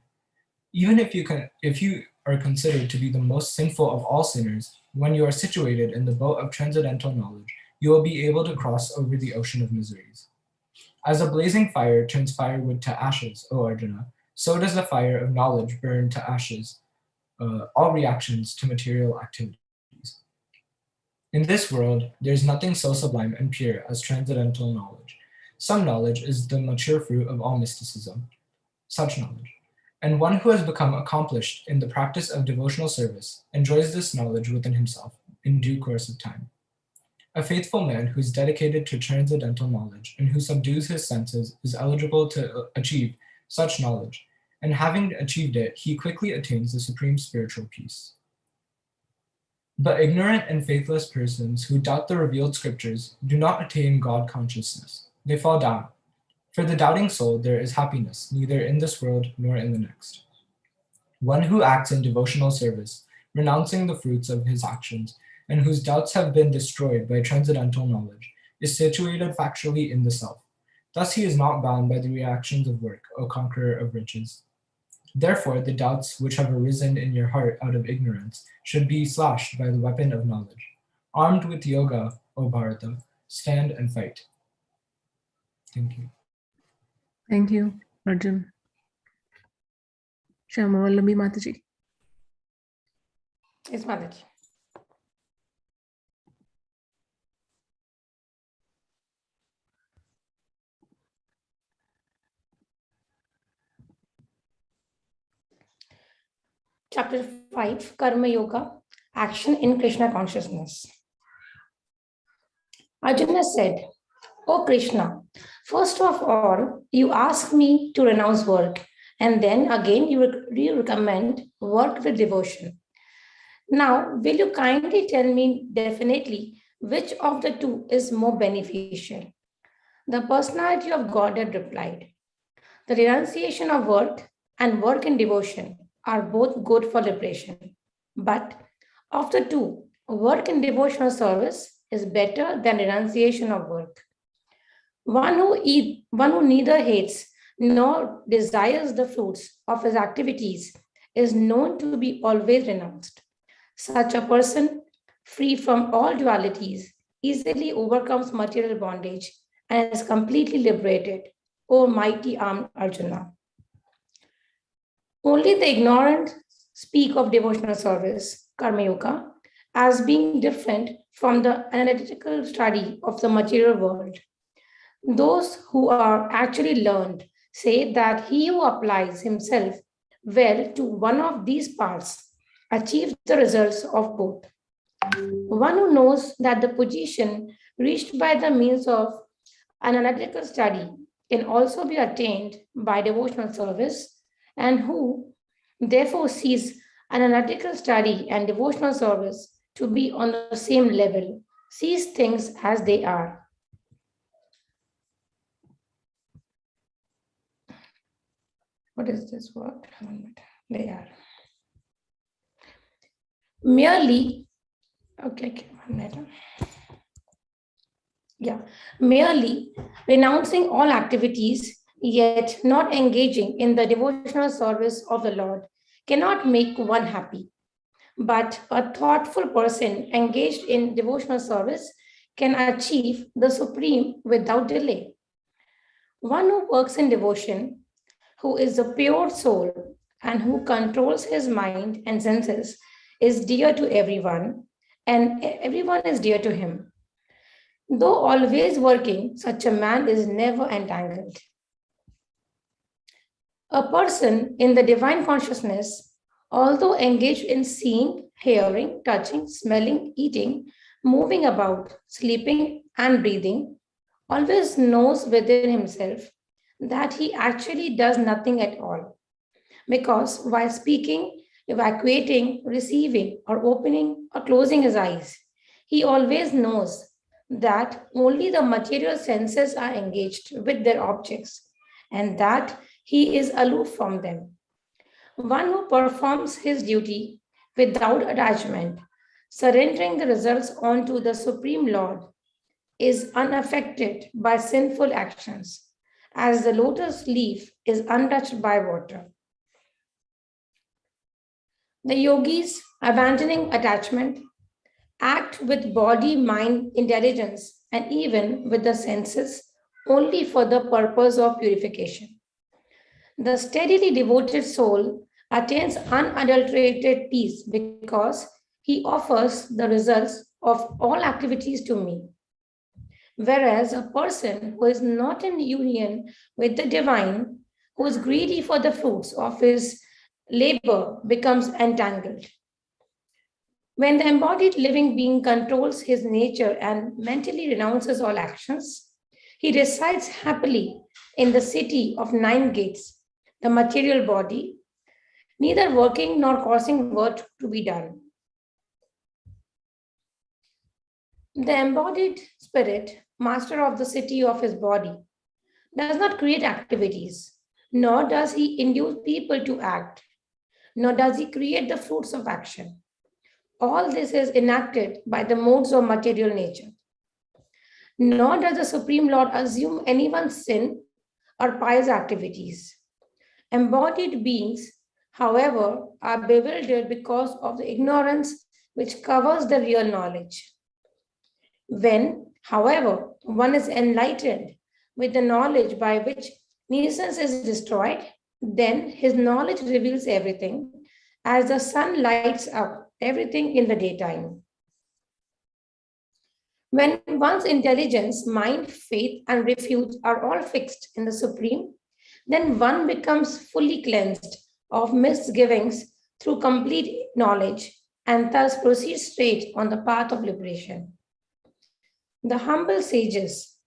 Even if you are considered to be the most sinful of all sinners, when you are situated in the boat of transcendental knowledge, you will be able to cross over the ocean of miseries. As a blazing fire turns firewood to ashes, O Arjuna, so does the fire of knowledge burn to ashes all reactions to material activities. In this world, there is nothing so sublime and pure as transcendental knowledge. Some knowledge is the mature fruit of all mysticism, such knowledge. And one who has become accomplished in the practice of devotional service enjoys this knowledge within himself in due course of time. A faithful man who is dedicated to transcendental knowledge and who subdues his senses is eligible to achieve such knowledge, and having achieved it, he quickly attains the supreme spiritual peace. But ignorant and faithless persons who doubt the revealed scriptures do not attain God consciousness. They fall down. For the doubting soul, there is happiness, neither in this world nor in the next. One who acts in devotional service, renouncing the fruits of his actions, and whose doubts have been destroyed by transcendental knowledge, is situated factually in the self. Thus he is not bound by the reactions of work, O conqueror of riches. Therefore, the doubts which have arisen in your heart out of ignorance should be slashed by the weapon of knowledge. Armed with yoga, O Bharata, stand and fight. Thank you. Thank you, Arjun. Shyama Vallabhi Mataji. Yes, Mataji. Chapter 5, Karma Yoga, Action in Krishna Consciousness. Arjuna said, O Krishna, first of all, you ask me to renounce work, and then again you recommend work with devotion. Now, will you kindly tell me definitely which of the two is more beneficial? The personality of Godhead replied, the renunciation of work and work in devotion are both good for liberation. But of the two, work in devotional service is better than renunciation of work. One who neither hates nor desires the fruits of his activities is known to be always renounced. Such a person, free from all dualities, easily overcomes material bondage and is completely liberated, O mighty armed Arjuna. Only the ignorant speak of devotional service, Karma Yoga, as being different from the analytical study of the material world. Those who are actually learned say that he who applies himself well to one of these paths achieves the results of both. One who knows that the position reached by the means of an analytical study can also be attained by devotional service, and who therefore sees an analytical study and devotional service to be on the same level, sees things as they are. What is this word? They are. Merely, merely renouncing all activities, yet not engaging in the devotional service of the Lord cannot make one happy. But a thoughtful person engaged in devotional service can achieve the supreme without delay. One who works in devotion, who is a pure soul and who controls his mind and senses, is dear to everyone, and everyone is dear to him. Though always working, such a man is never entangled. A person in the divine consciousness, although engaged in seeing, hearing, touching, smelling, eating, moving about, sleeping, and breathing, always knows within himself that he actually does nothing at all. Because while speaking, evacuating, receiving, or opening or closing his eyes, he always knows that only the material senses are engaged with their objects and that he is aloof from them. One who performs his duty without attachment, surrendering the results onto the Supreme Lord, is unaffected by sinful actions, as the lotus leaf is untouched by water. The yogis, abandoning attachment, act with body, mind, intelligence, and even with the senses only for the purpose of purification. The steadily devoted soul attains unadulterated peace because he offers the results of all activities to me. Whereas a person who is not in union with the divine, who is greedy for the fruits of his labor, becomes entangled. When the embodied living being controls his nature and mentally renounces all actions, he resides happily in the city of 9 gates, the material body, neither working nor causing work to be done. The embodied spirit, master of the city of his body, does not create activities, nor does he induce people to act, nor does he create the fruits of action. All this is enacted by the modes of material nature. Nor does the Supreme Lord assume anyone's sin or pious activities. Embodied beings, however, are bewildered because of the ignorance which covers the real knowledge. When, however, one is enlightened with the knowledge by which nuisance is destroyed, then his knowledge reveals everything, as the sun lights up everything in the daytime. When one's intelligence, mind, faith, and refuge are all fixed in the Supreme, then one becomes fully cleansed of misgivings through complete knowledge and thus proceeds straight on the path of liberation. The humble sages,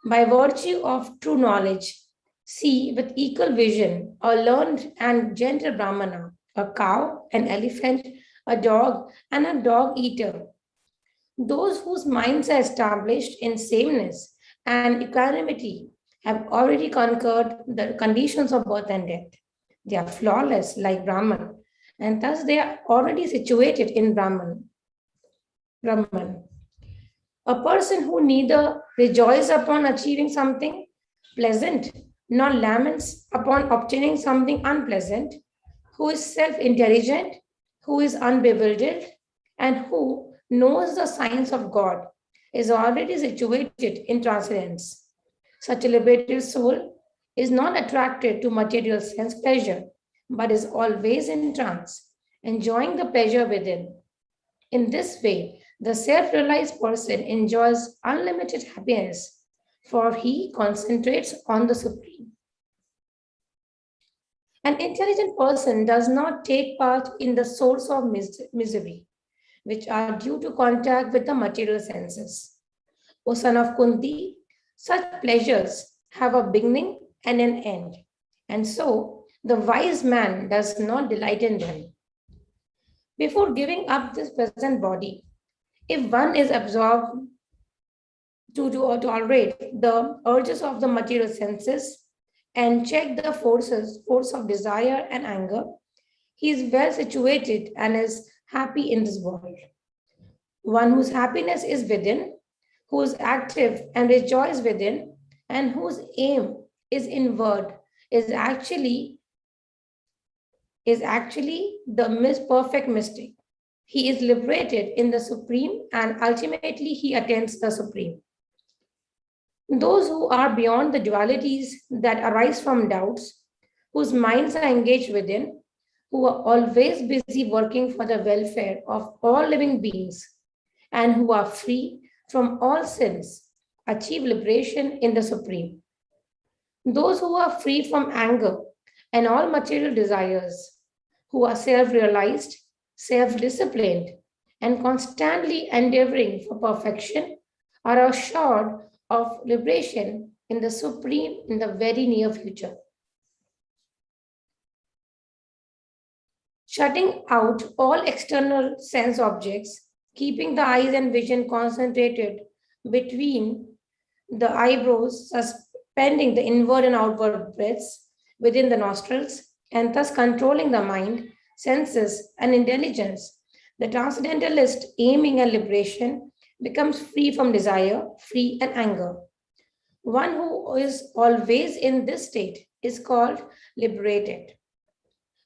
by virtue of true knowledge, see with equal vision a learned and gentle Brahmana, a cow, an elephant, a dog, and a dog eater. Those whose minds are established in sameness and equanimity have already conquered the conditions of birth and death. They are flawless like Brahman, and thus they are already situated in Brahman. A person who neither rejoices upon achieving something pleasant nor laments upon obtaining something unpleasant, who is self-intelligent, who is unbewildered, and who knows the signs of God, is already situated in transcendence. Such a liberated soul is not attracted to material sense pleasure, but is always in trance, enjoying the pleasure within. In this way, the self-realized person enjoys unlimited happiness, for he concentrates on the Supreme. An intelligent person does not take part in the source of misery, which are due to contact with the material senses. O son of Kunti, such pleasures have a beginning and an end, and so the wise man does not delight in them. Before giving up this present body, if one is absorbed to tolerate the urges of the material senses and check the force of desire and anger, he is well situated and is happy in this world. One whose happiness is within, who is active and rejoices within, and whose aim is inward, is actually the perfect mystic. He is liberated in the Supreme, and ultimately he attains the Supreme. Those who are beyond the dualities that arise from doubts, whose minds are engaged within, who are always busy working for the welfare of all living beings, and who are free from all sins, achieve liberation in the Supreme. Those who are free from anger and all material desires, who are self-realized, self-disciplined, and constantly endeavoring for perfection, are assured of liberation in the Supreme in the very near future. Shutting out all external sense objects, keeping the eyes and vision concentrated between the eyebrows, suspending the inward and outward breaths within the nostrils, and thus controlling the mind, senses, and intelligence, the transcendentalist aiming at liberation becomes free from desire, free and anger. One who is always in this state is called liberated.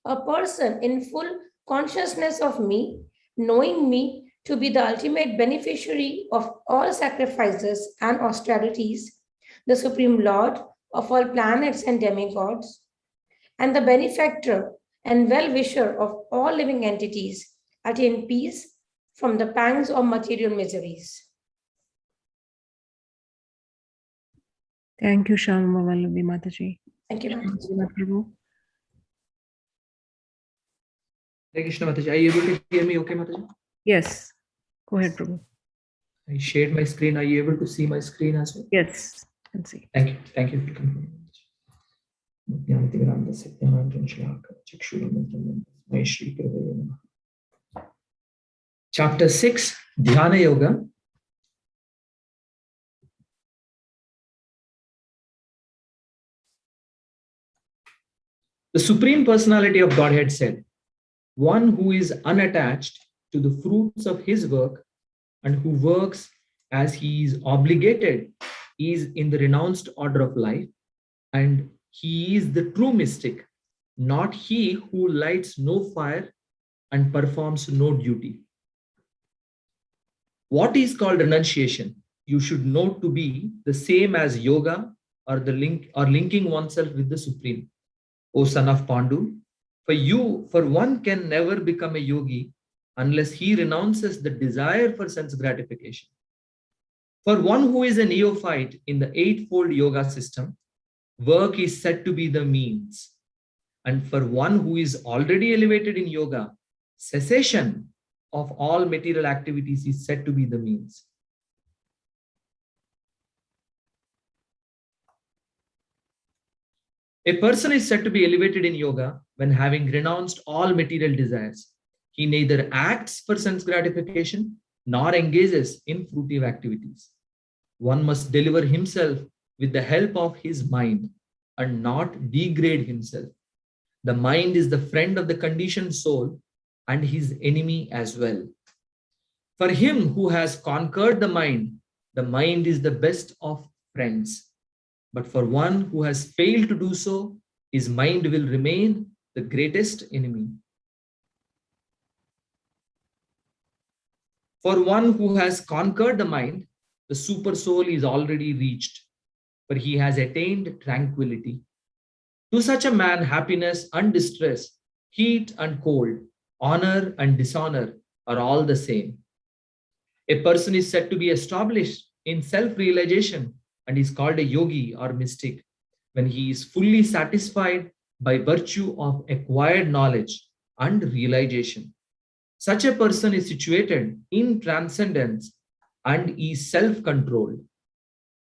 A person in full consciousness of me, knowing me to be the ultimate beneficiary of all sacrifices and austerities, the Supreme Lord of all planets and demigods, and the benefactor and well-wisher of all living entities, attain peace from the pangs of material miseries. Thank you, Shyama Vallavi Mataji. Thank you, Mataji. Prabhu. Hare Krishna Mataji. Are you able to hear me okay, Mataji? Yes, go ahead, Prabhu. I shared my screen. Are you able to see my screen as well? Yes, can see. Thank you. Thank you for confirming. Chapter 6, Dhyana Yoga. The Supreme Personality of Godhead said, "One who is unattached to the fruits of his work and who works as he is obligated is in the renounced order of life, and he is the true mystic, not he who lights no fire and performs no duty." What is called renunciation, you should know to be the same as yoga or linking oneself with the Supreme. O son of Pandu, for one can never become a yogi unless he renounces the desire for sense gratification. For one who is a neophyte in the eightfold yoga system, work is said to be the means. And for one who is already elevated in yoga, cessation of all material activities is said to be the means. A person is said to be elevated in yoga when, having renounced all material desires, he neither acts for sense gratification nor engages in fruitive activities. One must deliver himself with the help of his mind and not degrade himself. The mind is the friend of the conditioned soul and his enemy as well. For him who has conquered the mind is the best of friends. But for one who has failed to do so, his mind will remain the greatest enemy. For one who has conquered the mind, the super soul is already reached, for he has attained tranquility. To such a man, happiness and distress, heat and cold, honor and dishonor are all the same. A person is said to be established in self-realization and is called a yogi or mystic when he is fully satisfied by virtue of acquired knowledge and realization. Such a person is situated in transcendence and is self-controlled.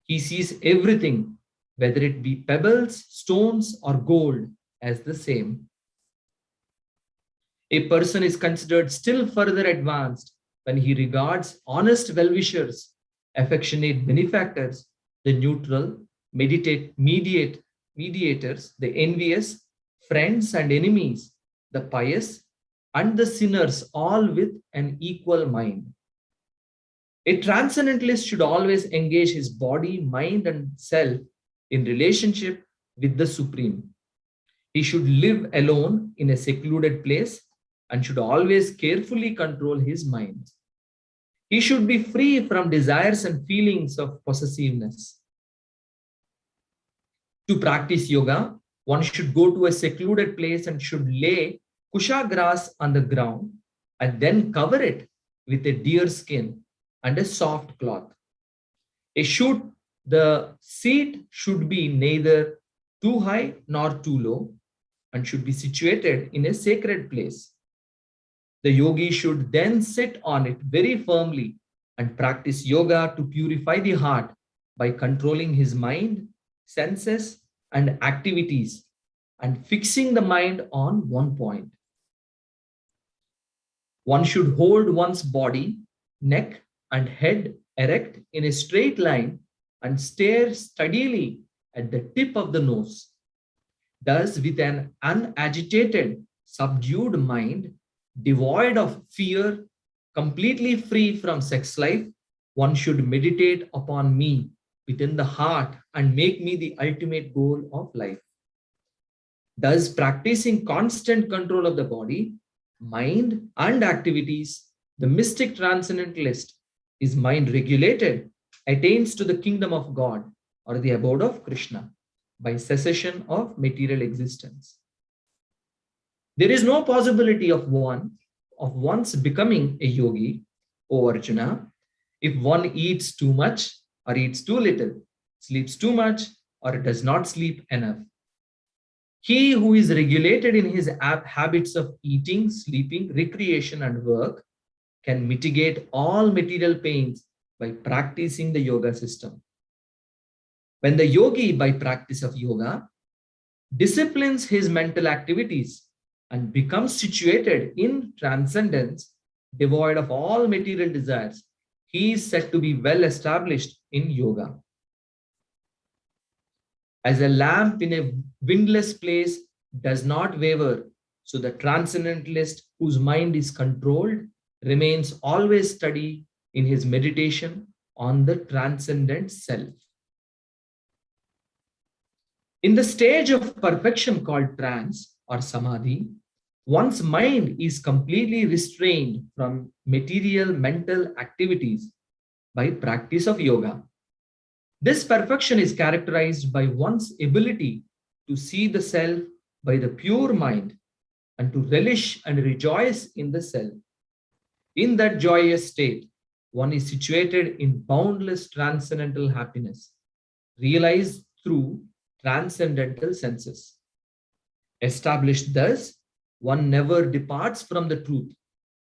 He sees everything, whether it be pebbles, stones, or gold, as the same. A person is considered still further advanced when he regards honest well-wishers, affectionate benefactors, the neutral, mediators, the envious, friends and enemies, the pious, and the sinners, all with an equal mind. A transcendentalist should always engage his body, mind, and self in relationship with the Supreme. He should live alone in a secluded place and should always carefully control his mind. He should be free from desires and feelings of possessiveness. To practice yoga, one should go to a secluded place and should lay kusha grass on the ground and then cover it with a deer skin and a soft cloth. The seat should be neither too high nor too low and should be situated in a sacred place. The yogi should then sit on it very firmly and practice yoga to purify the heart by controlling his mind, senses, and activities and fixing the mind on one point. One should hold one's body, neck, and head erect in a straight line and stare steadily at the tip of the nose. Thus, with an unagitated, subdued mind, devoid of fear, completely free from sex life, one should meditate upon me within the heart and make me the ultimate goal of life. Thus, practicing constant control of the body, mind, and activities, the mystic transcendentalist, his mind regulated, attains to the kingdom of God or the abode of Krishna by cessation of material existence. There is no possibility of once becoming a yogi, O Arjuna, if one eats too much or eats too little, sleeps too much or does not sleep enough. He who is regulated in his habits of eating, sleeping, recreation, and work can mitigate all material pains by practicing the yoga system. When the yogi, by practice of yoga, disciplines his mental activities and becomes situated in transcendence, devoid of all material desires, he is said to be well established in yoga. As a lamp in a windless place does not waver, so the transcendentalist whose mind is controlled remains always steady in his meditation on the transcendent self. In the stage of perfection called trance or samadhi, one's mind is completely restrained from material mental activities by practice of yoga. This perfection is characterized by one's ability to see the self by the pure mind and to relish and rejoice in the self. In that joyous state, one is situated in boundless transcendental happiness, realized through transcendental senses. Established thus, one never departs from the truth,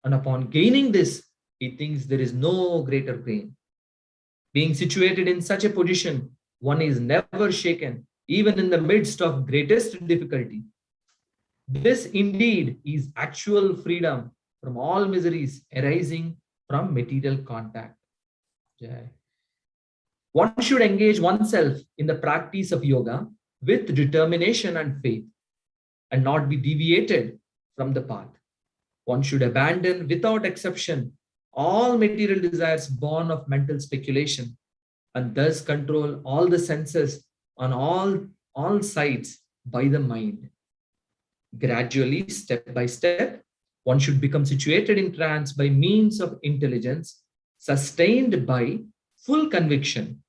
and upon gaining this, he thinks there is no greater gain. Being situated in such a position, one is never shaken, even in the midst of greatest difficulty. This indeed is actual freedom from all miseries arising from material contact. Jai. One should engage oneself in the practice of yoga with determination and faith and not be deviated from the path. One should abandon without exception all material desires born of mental speculation and thus control all the senses on all sides by the mind. Gradually, step by step, one should become situated in trance by means of intelligence, sustained by full conviction.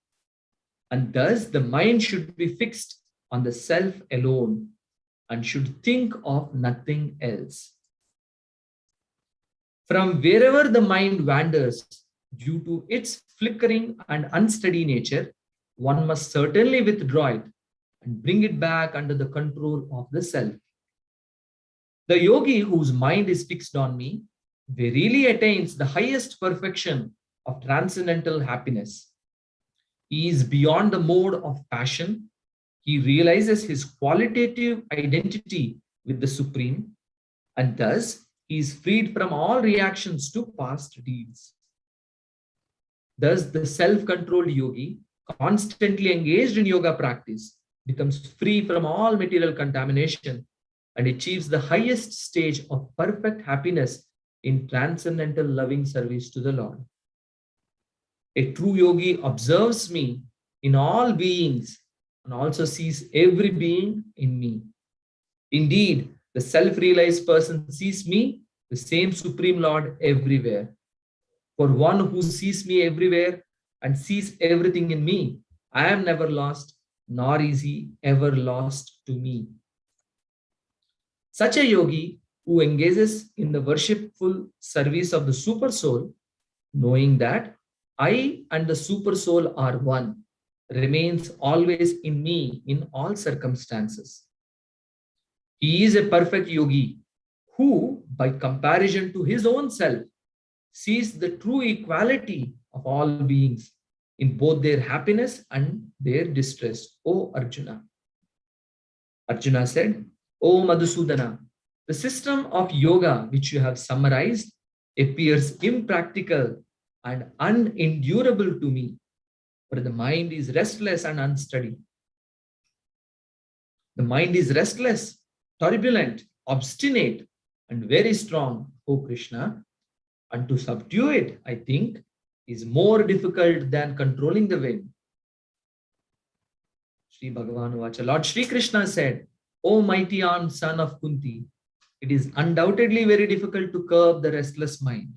And thus the mind should be fixed on the self alone and should think of nothing else. From wherever the mind wanders due to its flickering and unsteady nature, one must certainly withdraw it and bring it back under the control of the self. The yogi whose mind is fixed on me verily attains the highest perfection of transcendental happiness. He is beyond the mode of passion. He realizes his qualitative identity with the Supreme, and thus he is freed from all reactions to past deeds. Thus, the self-controlled yogi, constantly engaged in yoga practice, becomes free from all material contamination and achieves the highest stage of perfect happiness in transcendental loving service to the Lord. A true yogi observes me in all beings and also sees every being in me. Indeed, the self-realized person sees me, the same Supreme Lord, everywhere. For one who sees me everywhere and sees everything in me, I am never lost, nor is he ever lost to me. Such a yogi who engages in the worshipful service of the Super Soul, knowing that I and the Super Soul are one, remains always in me in all circumstances. He is a perfect yogi who, by comparison to his own self, sees the true equality of all beings in both their happiness and their distress. O Arjuna. Arjuna said, O Madhusudana, the system of yoga which you have summarized appears impractical and unendurable to me, for the mind is restless and unsteady. The mind is restless, turbulent, obstinate, and very strong, O Krishna. And to subdue it, I think, is more difficult than controlling the wind. Sri Bhagavan Vacha. Lord Sri Krishna said, O mighty armed son of Kunti, it is undoubtedly very difficult to curb the restless mind,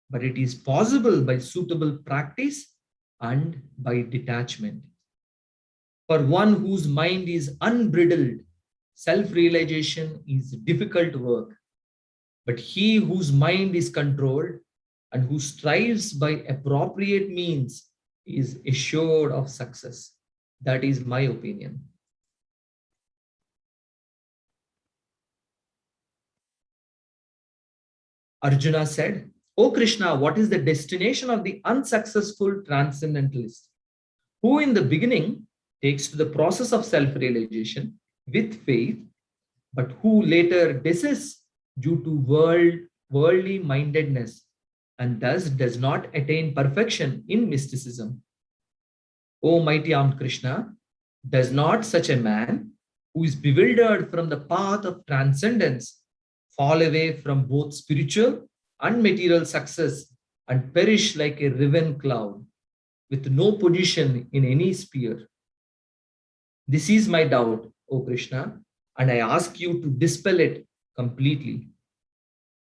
but it is possible by suitable practice and by detachment. For one whose mind is unbridled, self-realization is difficult work. But he whose mind is controlled and who strives by appropriate means is assured of success. That is my opinion. Arjuna said, O Krishna, what is the destination of the unsuccessful transcendentalist, who in the beginning takes to the process of self-realization with faith, but who later desists due to worldly mindedness and thus does not attain perfection in mysticism? O mighty armed Krishna, does not such a man who is bewildered from the path of transcendence fall away from both spiritual and material success and perish like a riven cloud with no position in any sphere? This is my doubt, O Krishna, and I ask you to dispel it completely.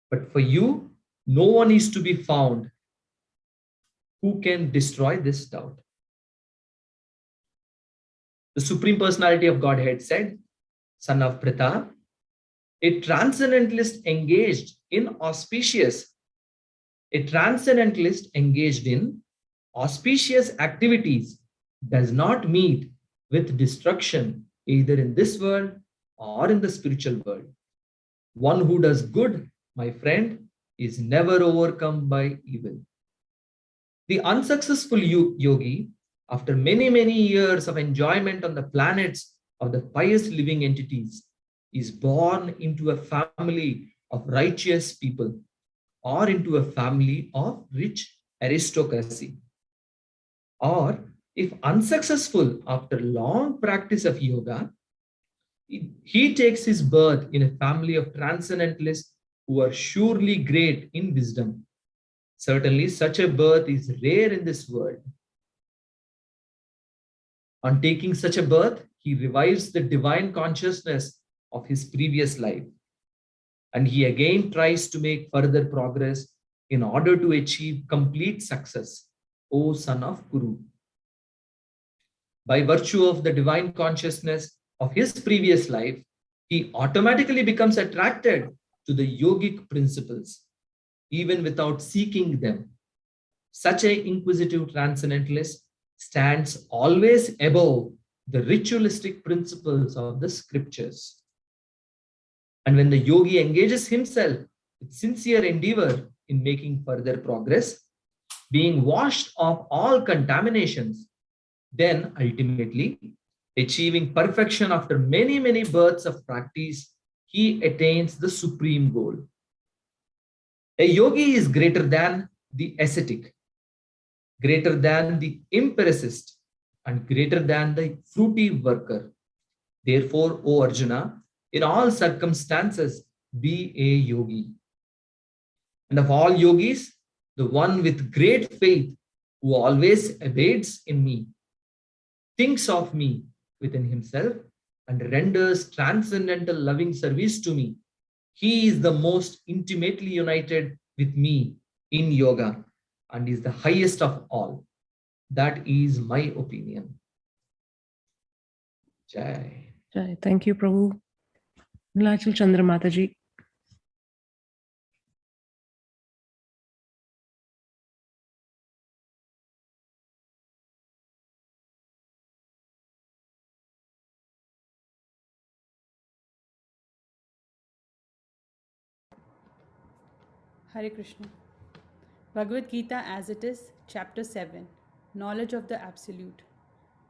But for you, no one is to be found who can destroy this doubt. The Supreme Personality of Godhead said, Son of Pritha, a transcendentalist engaged in auspicious activities does not meet with destruction either in this world or in the spiritual world. One who does good, my friend, is never overcome by evil. The unsuccessful yogi, after many years of enjoyment on the planets of the pious living entities, is born into a family of righteous people or into a family of rich aristocracy or If unsuccessful after long practice of yoga, he takes his birth in a family of transcendentalists who are surely great in wisdom. Certainly, such a birth is rare in this world. On taking such a birth, he revives the divine consciousness of his previous life. And he again tries to make further progress in order to achieve complete success, O son of Kuru. By virtue of the divine consciousness of his previous life, he automatically becomes attracted to the yogic principles, even without seeking them. Such an inquisitive transcendentalist stands always above the ritualistic principles of the scriptures. And when the yogi engages himself with sincere endeavor in making further progress, being washed of all contaminations, then ultimately achieving perfection after many, many births of practice, he attains the supreme goal. A yogi is greater than the ascetic, greater than the empiricist, and greater than the fruity worker. Therefore, O Arjuna, in all circumstances, be a yogi. And of all yogis, the one with great faith who always abides in me, thinks of me within himself, and renders transcendental loving service to me. He is the most intimately united with me in yoga and is the highest of all. That is my opinion. Jai. Jai. Thank you, Prabhu. Nilachal Chandra Mataji. Hare Krishna. Bhagavad Gita as it is, Chapter 7, Knowledge of the Absolute,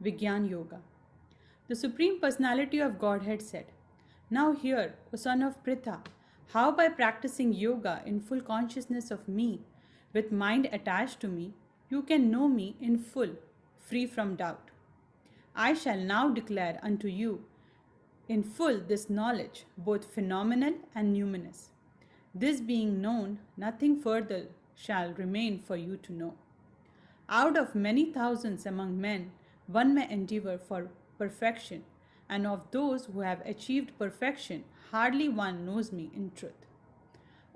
Vigyan Yoga. The Supreme Personality of Godhead said, "Now hear, O son of Pritha, how by practicing yoga in full consciousness of me, with mind attached to me, you can know me in full, free from doubt. I shall now declare unto you in full this knowledge, both phenomenal and numinous. This being known, nothing further shall remain for you to know. Out of many thousands among men, one may endeavor for perfection, and of those who have achieved perfection, hardly one knows me in truth.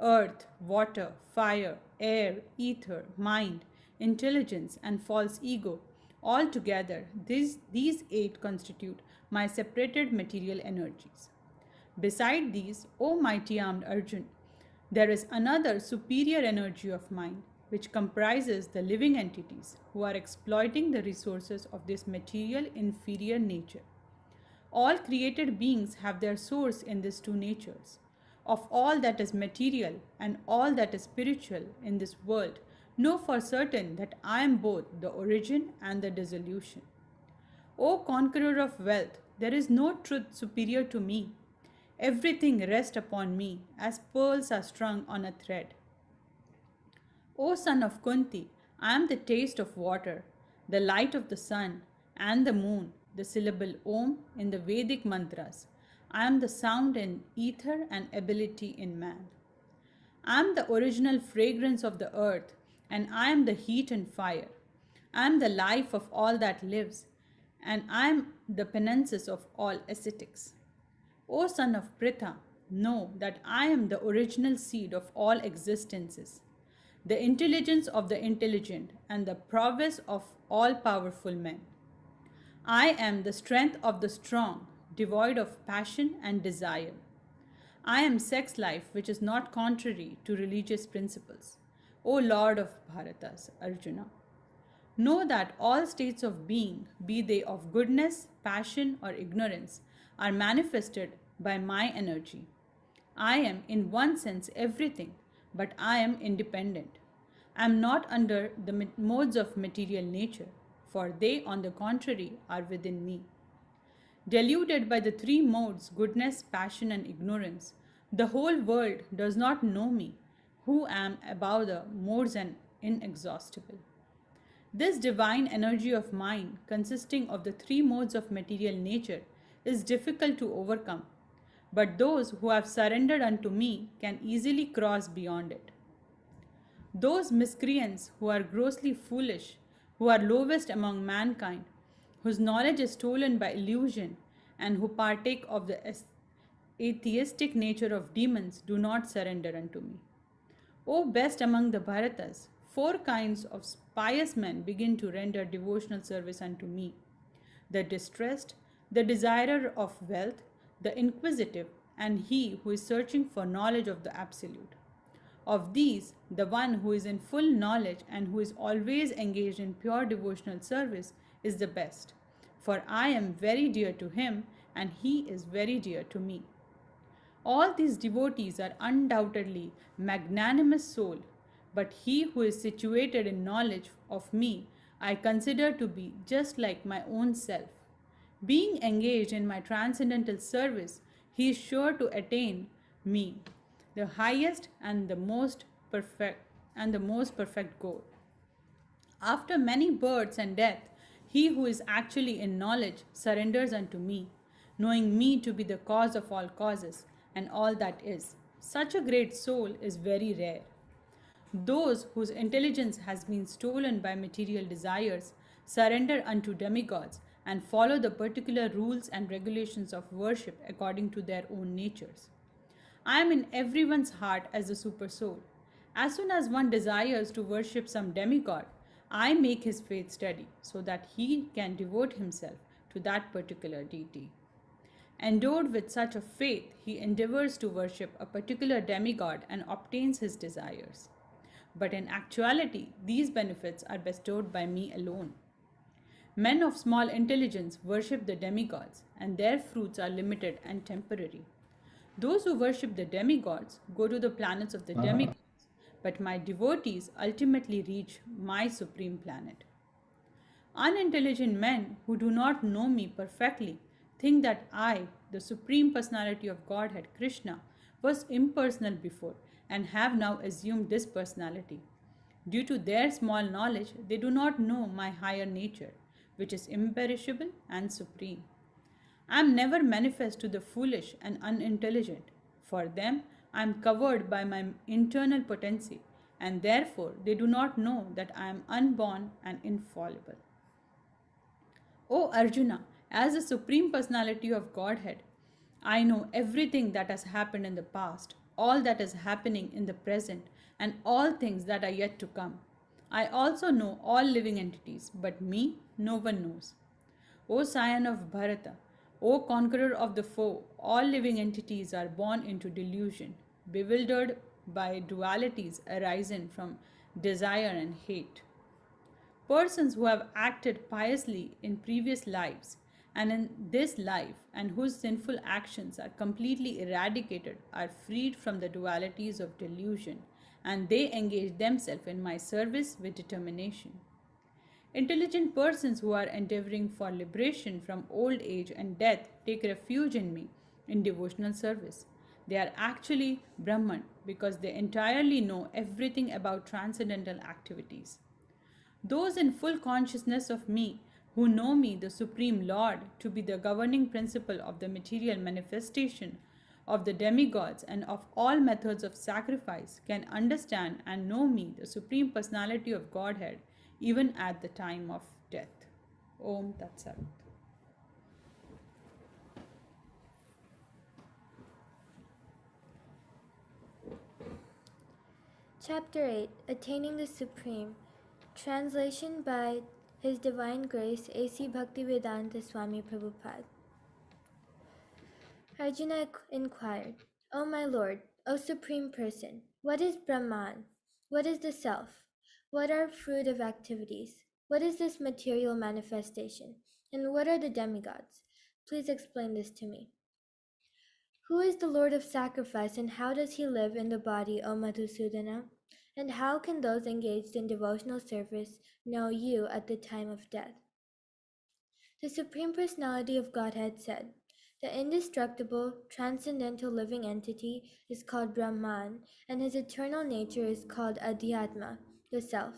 Earth, water, fire, air, ether, mind, intelligence, and false ego, all together, these eight constitute my separated material energies. Beside these, O mighty armed Arjuna, there is another superior energy of mine, which comprises the living entities who are exploiting the resources of this material inferior nature. All created beings have their source in these two natures. Of all that is material and all that is spiritual in this world, know for certain that I am both the origin and the dissolution. O conqueror of wealth, there is no truth superior to me. Everything rests upon me as pearls are strung on a thread. O son of Kunti, I am the taste of water, the light of the sun and the moon, the syllable Om in the Vedic mantras. I am the sound in ether and ability in man. I am the original fragrance of the earth, and I am the heat and fire. I am the life of all that lives, and I am the penances of all ascetics. O son of Pritha, know that I am the original seed of all existences, the intelligence of the intelligent, and the prowess of all powerful men. I am the strength of the strong, devoid of passion and desire. I am sex life which is not contrary to religious principles. O Lord of Bharatas, Arjuna, know that all states of being, be they of goodness, passion, or ignorance, are manifested by my energy. I am in one sense everything, but I am independent. I am not under the modes of material nature, for they, on the contrary, are within me. Deluded by the three modes, goodness, passion, and ignorance, the whole world does not know me, who am above the modes and inexhaustible. This divine energy of mine, consisting of the three modes of material nature, is difficult to overcome, but those who have surrendered unto me can easily cross beyond it. Those miscreants who are grossly foolish, who are lowest among mankind, whose knowledge is stolen by illusion, and who partake of the atheistic nature of demons, do not surrender unto me. O best among the Bharatas, four kinds of pious men begin to render devotional service unto me: the distressed, the desirer of wealth, the inquisitive, and he who is searching for knowledge of the Absolute. Of these, the one who is in full knowledge and who is always engaged in pure devotional service is the best, for I am very dear to him and he is very dear to me. All these devotees are undoubtedly magnanimous soul, but he who is situated in knowledge of me I consider to be just like my own self. Being engaged in my transcendental service, he is sure to attain me, the highest and the most perfect goal. After many births and death, he who is actually in knowledge surrenders unto me, knowing me to be the cause of all causes and all that is. Such a great soul is very rare. Those whose intelligence has been stolen by material desires surrender unto demigods and follow the particular rules and regulations of worship according to their own natures. I am in everyone's heart as the super soul. As soon as one desires to worship some demigod, I make his faith steady so that he can devote himself to that particular deity. Endowed with such a faith, he endeavors to worship a particular demigod and obtains his desires. But in actuality, these benefits are bestowed by me alone. Men of small intelligence worship the demigods, and their fruits are limited and temporary. Those who worship the demigods go to the planets of the demigods, but my devotees ultimately reach my supreme planet. Unintelligent men who do not know me perfectly think that I, the Supreme Personality of Godhead, Krishna, was impersonal before and have now assumed this personality. Due to their small knowledge, they do not know my higher nature, which is imperishable and supreme. I am never manifest to the foolish and unintelligent. For them, I am covered by my internal potency, and therefore they do not know that I am unborn and infallible. O Arjuna, as the Supreme Personality of Godhead, I know everything that has happened in the past, all that is happening in the present, and all things that are yet to come. I also know all living entities, but me no one knows. O scion of Bharata, O conqueror of the foe, all living entities are born into delusion, bewildered by dualities arising from desire and hate. Persons who have acted piously in previous lives and in this life and whose sinful actions are completely eradicated are freed from the dualities of delusion, and they engage themselves in my service with determination. Intelligent persons who are endeavoring for liberation from old age and death take refuge in me in devotional service. They are actually Brahman because they entirely know everything about transcendental activities. Those in full consciousness of me, who know me, the Supreme Lord, to be the governing principle of the material manifestation of the demigods and of all methods of sacrifice, can understand and know me, the Supreme Personality of Godhead, even at the time of death. Om Tat Sat. Chapter 8 Attaining the Supreme. Translation by His Divine Grace A.C. Bhaktivedanta Swami Prabhupada. Arjuna inquired, O my Lord, O Supreme Person, what is Brahman? What is the Self? What are fruit of activities? What is this material manifestation? And what are the demigods? Please explain this to me. Who is the Lord of Sacrifice and how does he live in the body, O Madhusudana? And how can those engaged in devotional service know you at the time of death? The Supreme Personality of Godhead said, the indestructible, transcendental living entity is called Brahman, and his eternal nature is called Adhyatma, the Self.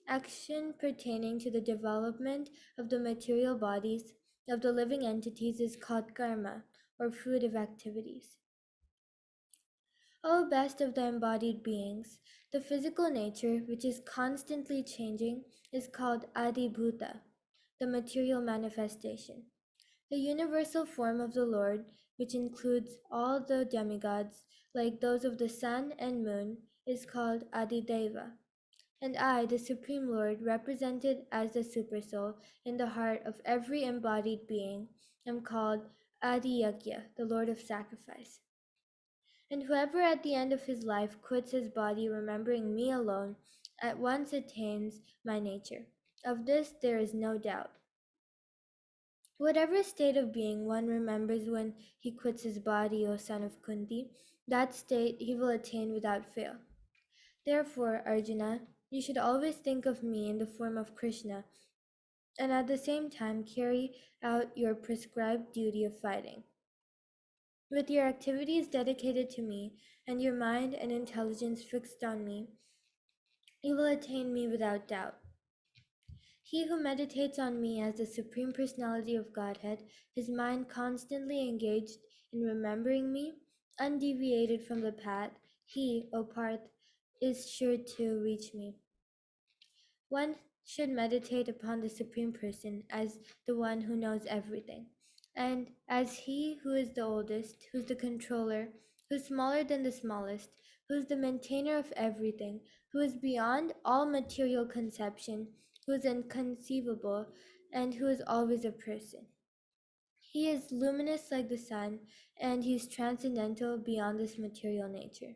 Action pertaining to the development of the material bodies of the living entities is called karma, or fruitive activities. O best of the embodied beings, the physical nature, which is constantly changing, is called adibhuta, the material manifestation. The universal form of the Lord, which includes all the demigods, like those of the sun and moon, is called Adideva. And I, the Supreme Lord, represented as the Supersoul in the heart of every embodied being, am called Adiyagya, the Lord of Sacrifice. And whoever at the end of his life quits his body remembering me alone, at once attains my nature. Of this there is no doubt. Whatever state of being one remembers when he quits his body, O son of Kunti, that state he will attain without fail. Therefore, Arjuna, you should always think of me in the form of Krishna, and at the same time carry out your prescribed duty of fighting. With your activities dedicated to me, and your mind and intelligence fixed on me, you will attain me without doubt. He who meditates on me as the Supreme Personality of Godhead, his mind constantly engaged in remembering me, undeviated from the path, he, O Parth, is sure to reach me. One should meditate upon the Supreme Person as the one who knows everything, and as he who is the oldest, who's the controller, who's smaller than the smallest, who's the maintainer of everything, who is beyond all material conception, who is inconceivable, and who is always a person. He is luminous like the sun, and he is transcendental beyond this material nature.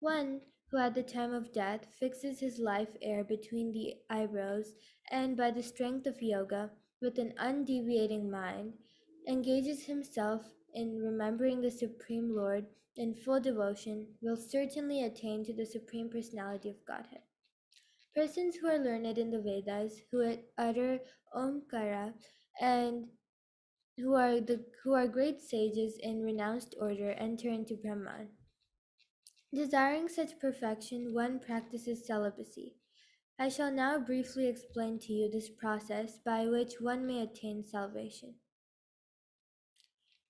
One who at the time of death fixes his life air between the eyebrows, and by the strength of yoga, with an undeviating mind, engages himself in remembering the Supreme Lord in full devotion, will certainly attain to the Supreme Personality of Godhead. Persons who are learned in the Vedas, who utter Omkara, and who are great sages in renounced order, enter into Brahman. Desiring such perfection, one practices celibacy. I shall now briefly explain to you this process by which one may attain salvation.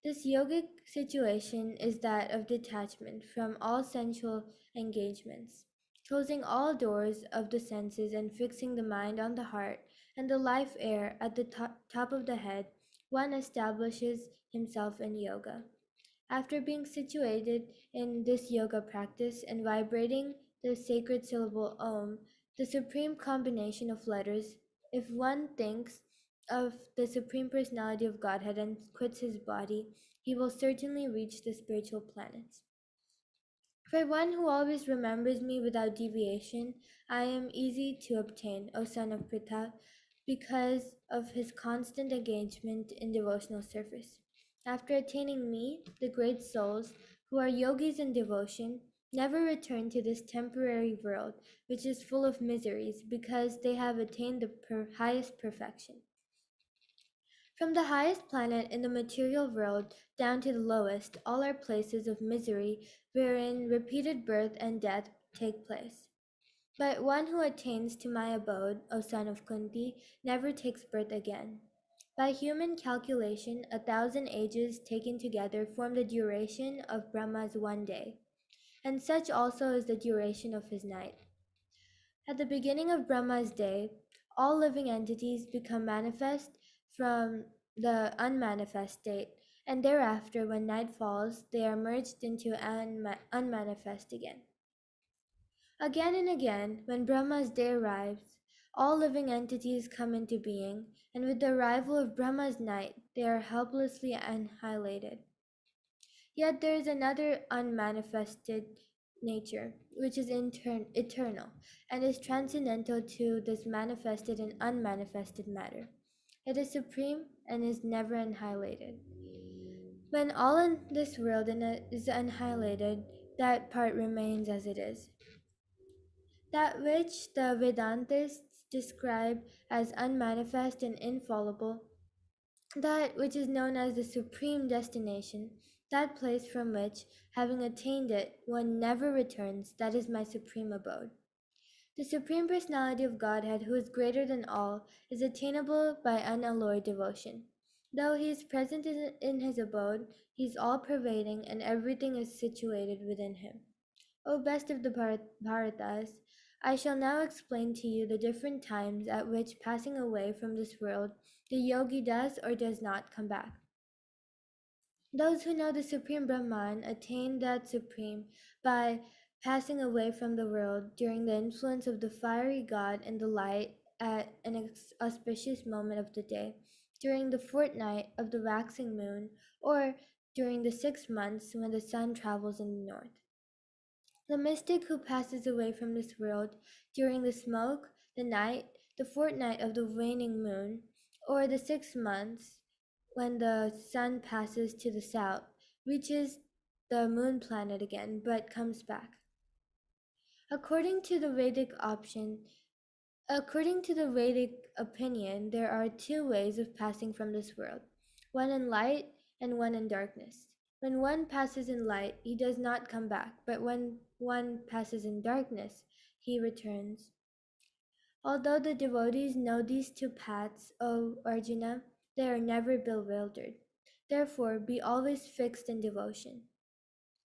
This yogic situation is that of detachment from all sensual engagements, closing all doors of the senses and fixing the mind on the heart and the life air at the top of the head. One establishes himself in yoga. After being situated in this yoga practice and vibrating the sacred syllable Om, the supreme combination of letters, if one thinks of the Supreme Personality of Godhead and quits his body, he will certainly reach the spiritual planets. For one who always remembers me without deviation, I am easy to obtain, O son of Pritha, because of his constant engagement in devotional service. After attaining me, the great souls, who are yogis in devotion, never return to this temporary world, which is full of miseries, because they have attained the highest perfection. From the highest planet in the material world down to the lowest, all are places of misery, wherein repeated birth and death take place. But one who attains to my abode, O son of Kunti, never takes birth again. By human calculation, 1,000 ages taken together form the duration of Brahma's one day, and such also is the duration of his night. At the beginning of Brahma's day, all living entities become manifest from the unmanifest state, and thereafter, when night falls, they are merged into unmanifest again. Again and again, when Brahma's day arrives, all living entities come into being, and with the arrival of Brahma's night, they are helplessly annihilated. Yet there is another unmanifested nature, which is eternal, and is transcendental to this manifested and unmanifested matter. It is supreme and is never annihilated. When all in this world is annihilated, that part remains as it is. That which the Vedantists describe as unmanifest and infallible, that which is known as the supreme destination, that place from which, having attained it, one never returns, that is my supreme abode. The Supreme Personality of Godhead, who is greater than all, is attainable by unalloyed devotion. Though he is present in his abode, he is all-pervading and everything is situated within him. O best of the Bharatas, I shall now explain to you the different times at which, passing away from this world, the yogi does or does not come back. Those who know the Supreme Brahman attain that Supreme by passing away from the world during the influence of the fiery god and the light at an auspicious moment of the day, during the fortnight of the waxing moon, or during the 6 months when the sun travels in the north. The mystic who passes away from this world during the smoke, the night, the fortnight of the waning moon, or the 6 months when the sun passes to the south, reaches the moon planet again, but comes back. According to the Vedic opinion, there are 2 ways of passing from this world, one in light and one in darkness. When one passes in light, he does not come back, but when one passes in darkness, he returns. Although the devotees know these 2 paths, O Arjuna, they are never bewildered. Therefore, be always fixed in devotion.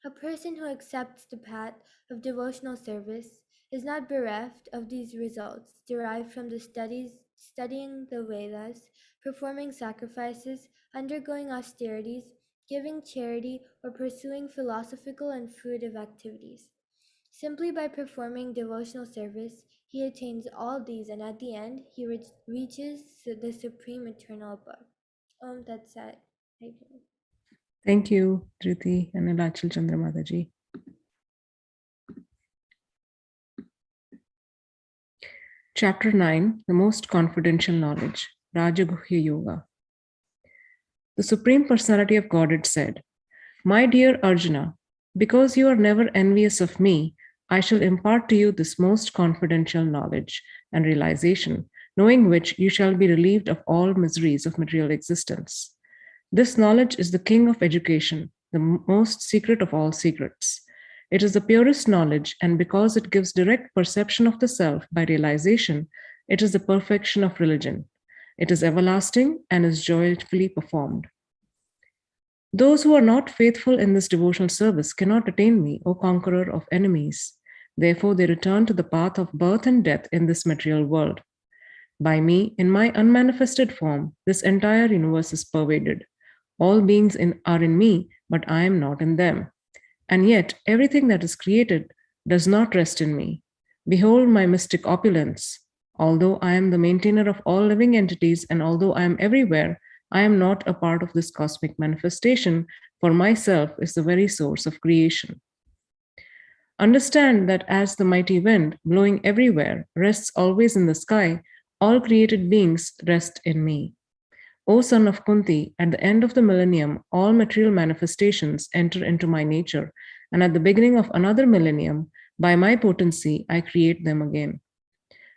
A person who accepts the path of devotional service is not bereft of these results derived from the studying the Vedas, performing sacrifices, undergoing austerities, giving charity, or pursuing philosophical and fruitive activities. Simply by performing devotional service, he attains all these, and at the end, he reaches the supreme eternal abode. That's it. Thank you. Thank you, Dhriti and Nilachal Chandra Mataji. Chapter 9, the most confidential knowledge, Rajaguhya Yoga. The Supreme Personality of Godhead said, "My dear Arjuna, because you are never envious of me, I shall impart to you this most confidential knowledge and realization, knowing which you shall be relieved of all miseries of material existence. This knowledge is the king of education, the most secret of all secrets. It is the purest knowledge, and because it gives direct perception of the self by realization, it is the perfection of religion. It is everlasting and is joyfully performed. Those who are not faithful in this devotional service cannot attain me, O conqueror of enemies. Therefore, they return to the path of birth and death in this material world. By me, in my unmanifested form, this entire universe is pervaded. All beings are in me, but I am not in them. And yet, everything that is created does not rest in me. Behold my mystic opulence. Although I am the maintainer of all living entities, and although I am everywhere, I am not a part of this cosmic manifestation, for myself is the very source of creation. Understand that as the mighty wind, blowing everywhere, rests always in the sky, all created beings rest in me. O son of Kunti, at the end of the millennium, all material manifestations enter into my nature, and at the beginning of another millennium, by my potency, I create them again.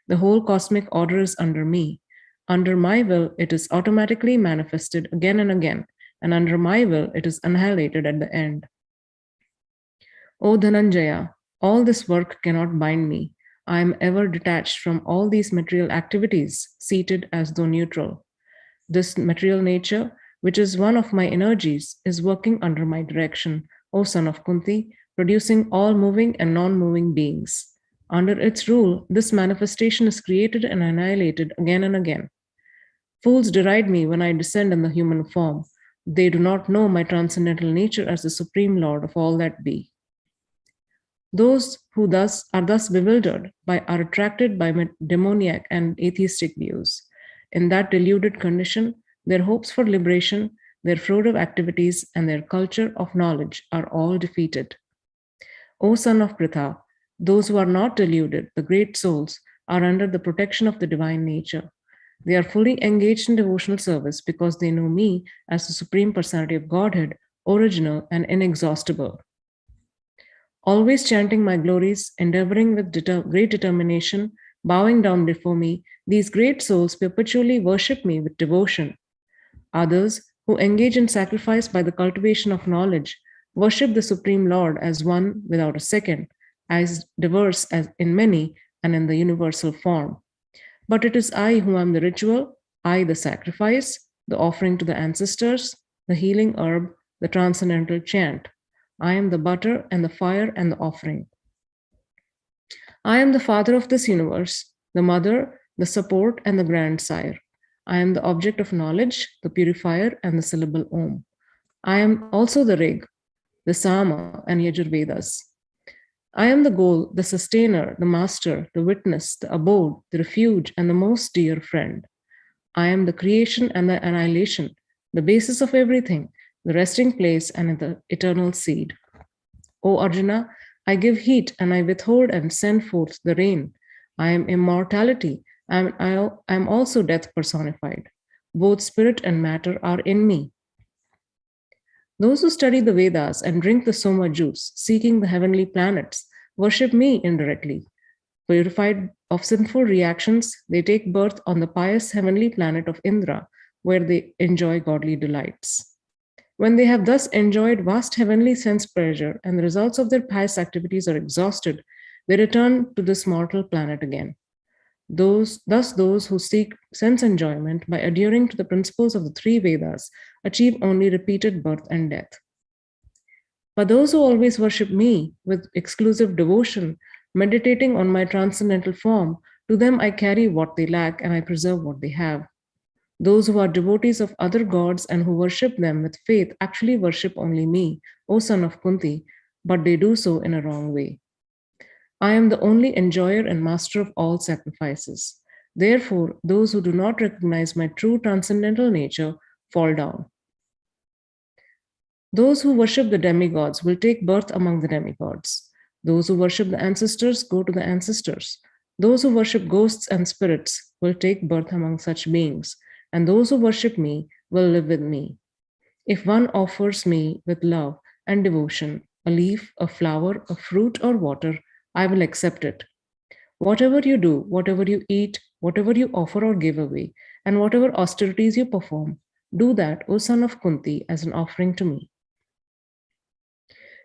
The whole cosmic order is under me. Under my will, it is automatically manifested again and again, and under my will, it is annihilated at the end. O Dhananjaya, all this work cannot bind me. I am ever detached from all these material activities, seated as though neutral. This material nature, which is one of my energies, is working under my direction, O son of Kunti, producing all moving and non-moving beings. Under its rule, this manifestation is created and annihilated again and again. Fools deride me when I descend in the human form. They do not know my transcendental nature as the supreme lord of all that be. Those who are thus bewildered are attracted by demoniac and atheistic views. In that deluded condition, their hopes for liberation, their fruitive activities, and their culture of knowledge are all defeated. O son of Pritha, those who are not deluded, the great souls, are under the protection of the divine nature. They are fully engaged in devotional service because they know me as the Supreme Personality of Godhead, original and inexhaustible. Always chanting my glories, endeavoring with great determination, bowing down before me, these great souls perpetually worship me with devotion. Others, who engage in sacrifice by the cultivation of knowledge, worship the Supreme Lord as one without a second, as diverse as in many, and in the universal form. But it is I who am the ritual, I the sacrifice, the offering to the ancestors, the healing herb, the transcendental chant. I am the butter and the fire and the offering. I am the father of this universe, the mother, the support, and the grandsire. I am the object of knowledge, the purifier, and the syllable Om. I am also the Rig, the Sama, and Yajurvedas. I am the goal, the sustainer, the master, the witness, the abode, the refuge, and the most dear friend. I am the creation and the annihilation, the basis of everything, the resting place, and the eternal seed. O Arjuna, I give heat and I withhold and send forth the rain. I am immortality. I am also death personified. Both spirit and matter are in me. Those who study the Vedas and drink the Soma juice, seeking the heavenly planets, worship me indirectly. Purified of sinful reactions, they take birth on the pious heavenly planet of Indra, where they enjoy godly delights. When they have thus enjoyed vast heavenly sense pleasure and the results of their pious activities are exhausted, they return to this mortal planet again. Thus, those who seek sense enjoyment by adhering to the principles of the three Vedas achieve only repeated birth and death. But those who always worship me with exclusive devotion, meditating on my transcendental form, to them I carry what they lack and I preserve what they have. Those who are devotees of other gods and who worship them with faith actually worship only me, O son of Kunti, but they do so in a wrong way. I am the only enjoyer and master of all sacrifices. Therefore, those who do not recognize my true transcendental nature fall down. Those who worship the demigods will take birth among the demigods. Those who worship the ancestors go to the ancestors. Those who worship ghosts and spirits will take birth among such beings, and those who worship me will live with me. If one offers me with love and devotion a leaf, a flower, a fruit, or water, I will accept it. Whatever you do, whatever you eat, whatever you offer or give away, and whatever austerities you perform, do that, O son of Kunti, as an offering to me.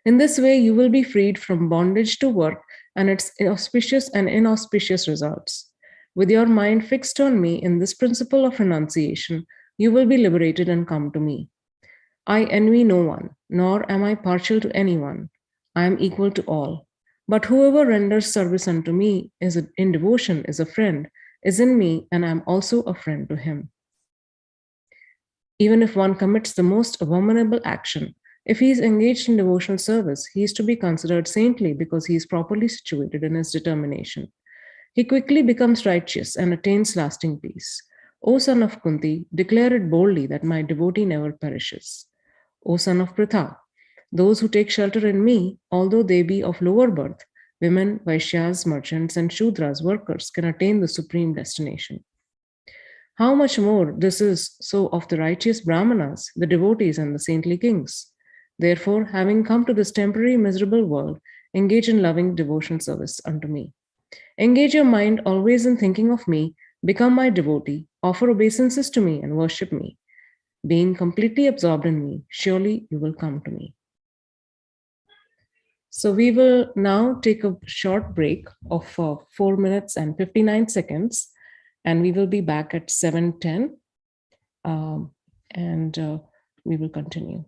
In this way, you will be freed from bondage to work and its auspicious and inauspicious results. With your mind fixed on me in this principle of renunciation, you will be liberated and come to me. I envy no one, nor am I partial to anyone. I am equal to all. But whoever renders service unto me in devotion is a friend, is in me, and I am also a friend to him. Even if one commits the most abominable action, if he is engaged in devotional service, he is to be considered saintly because he is properly situated in his determination. He quickly becomes righteous and attains lasting peace. O son of Kunti, declare it boldly that my devotee never perishes. O son of Pritha, those who take shelter in me, although they be of lower birth, women, Vaishyas, merchants, and Shudras, workers, can attain the supreme destination. How much more this is so of the righteous Brahmanas, the devotees, and the saintly kings. Therefore, having come to this temporary miserable world, engage in loving devotion service unto me. Engage your mind always in thinking of me, become my devotee, offer obeisances to me, and worship me. Being completely absorbed in me, surely you will come to me. So we will now take a short break of 4 minutes and 59 seconds, and we will be back at 7:10, and we will continue.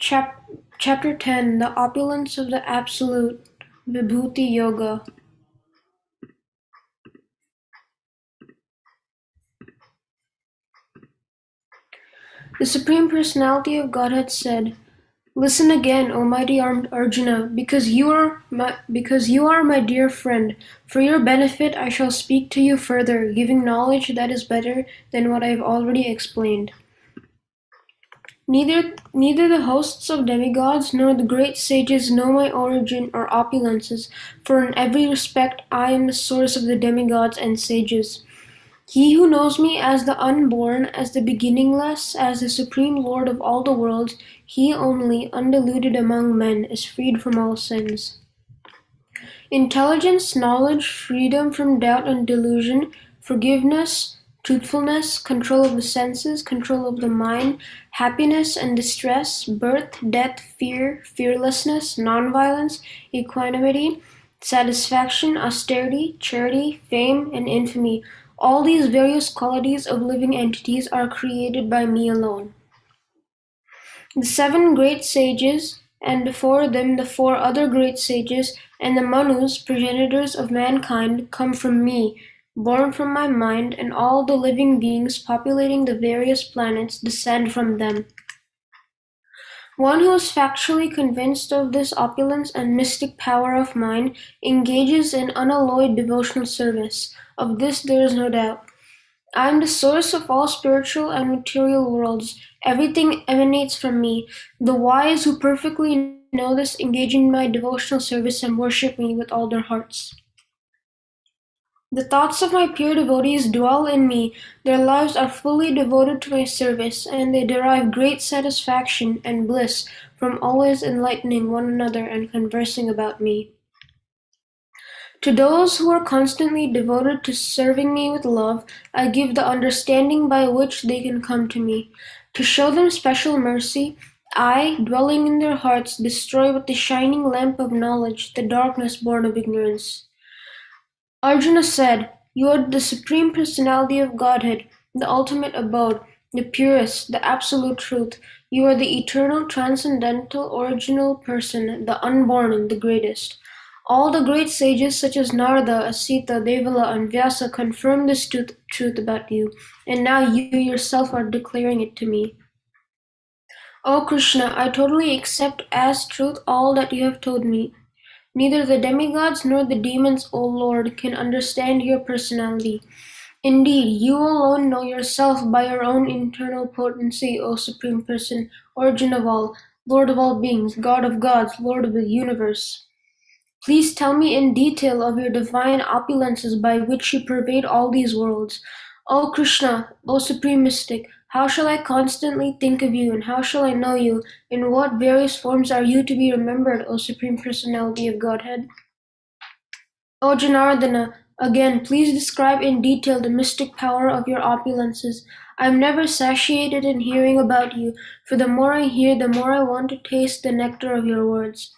Chapter 10, The Opulence of the Absolute, Vibhuti Yoga. The Supreme Personality of Godhead said, "Listen again, O mighty armed Arjuna, because you are my dear friend. For your benefit I shall speak to you further, giving knowledge that is better than what I have already explained. Neither the hosts of demigods nor the great sages know my origin or opulences, for in every respect I am the source of the demigods and sages. He who knows me as the unborn, as the beginningless, as the supreme lord of all the worlds, he only, undiluted among men, is freed from all sins. Intelligence, knowledge, freedom from doubt and delusion, forgiveness, truthfulness, control of the senses, control of the mind, happiness and distress, birth, death, fear, fearlessness, nonviolence, equanimity, satisfaction, austerity, charity, fame, and infamy. All these various qualities of living entities are created by me alone. The 7 great sages, and before them the 4 other great sages, and the Manus, progenitors of mankind, come from me, born from my mind, and all the living beings populating the various planets descend from them. One who is factually convinced of this opulence and mystic power of mine engages in unalloyed devotional service. Of this there is no doubt. I am the source of all spiritual and material worlds. Everything emanates from me. The wise who perfectly know this engage in my devotional service and worship me with all their hearts. The thoughts of my pure devotees dwell in me. Their lives are fully devoted to my service, and they derive great satisfaction and bliss from always enlightening one another and conversing about me. To those who are constantly devoted to serving me with love, I give the understanding by which they can come to me. To show them special mercy, I, dwelling in their hearts, destroy with the shining lamp of knowledge the darkness born of ignorance. Arjuna said, "You are the Supreme Personality of Godhead, the ultimate abode, the purest, the absolute truth. You are the eternal, transcendental, original person, the unborn and the greatest." All the great sages such as Narada, Asita, Devala, and Vyasa confirm this truth about you, and now you yourself are declaring it to me. O Krishna, I totally accept as truth all that you have told me. Neither the demigods nor the demons, O Lord, can understand your personality. Indeed, you alone know yourself by your own internal potency, O Supreme Person, origin of all, Lord of all beings, God of gods, Lord of the universe. Please tell me in detail of your divine opulences by which you pervade all these worlds. O Krishna, O Supreme Mystic, how shall I constantly think of you, and how shall I know you? In what various forms are you to be remembered, O Supreme Personality of Godhead? O Janardana, again, please describe in detail the mystic power of your opulences. I am never satiated in hearing about you, for the more I hear, the more I want to taste the nectar of your words.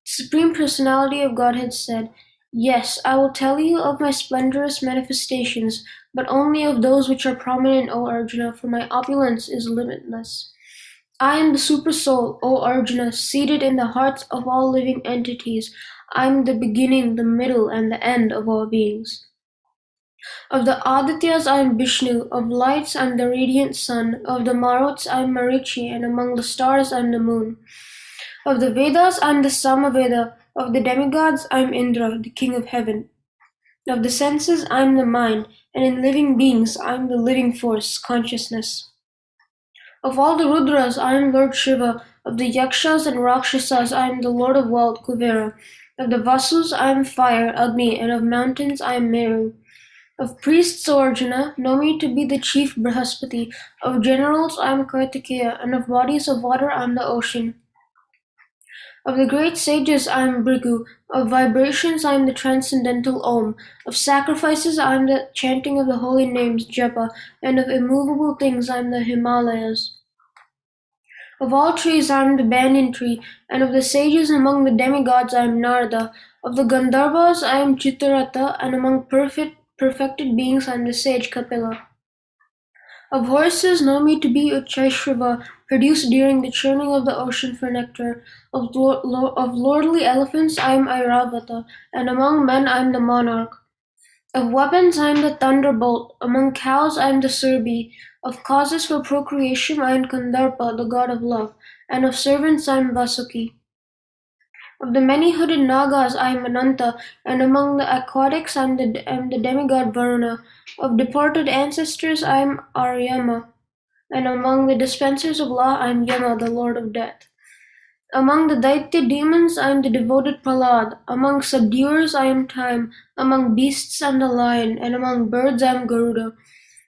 Supreme Personality of Godhead said, "Yes, I will tell you of my splendorous manifestations, but only of those which are prominent, O Arjuna, for my opulence is limitless. I am the Supersoul, O Arjuna, seated in the hearts of all living entities. I am the beginning, the middle, and the end of all beings. Of the Adityas I am Vishnu, of lights I am the radiant sun, of the Maruts I am Marichi, and among the stars I am the moon. Of the Vedas I am the Samaveda, of the demigods I am Indra, the king of heaven. Of the senses I am the mind, and in living beings I am the living force, consciousness. Of all the Rudras I am Lord Shiva, of the Yakshas and Rakshasas I am the Lord of wealth, Kuvera. Of the Vasus I am fire, Agni, and of mountains I am Meru. Of priests, O Arjuna, know me to be the chief Brihaspati. Of generals I am Kartikeya, and of bodies of water I am the ocean. Of the great sages I am Bhrigu, of vibrations I am the transcendental Om, of sacrifices I am the chanting of the holy names Japa, and of immovable things I am the Himalayas. Of all trees I am the banyan tree, and of the sages among the demigods I am Narada. Of the Gandharvas I am Chitarata, and among perfected beings I am the sage Kapila. Of horses, know me to be Ucheshriva, produced during the churning of the ocean for nectar. Of lordly elephants, I am Airavata, and among men I am the monarch. Of weapons, I am the thunderbolt. Among cows, I am the Surbi. Of causes for procreation, I am Kandarpa, the god of love. And of servants, I am Vasuki. Of the many-hooded Nagas, I am Ananta, and among the aquatics, I am the demigod Varuna. Of departed ancestors, I am Aryama, and among the dispensers of law, I am Yama, the lord of death. Among the Daitya demons, I am the devoted Prahlad. Among subduers, I am Time. Among beasts, I am the lion, and among birds, I am Garuda.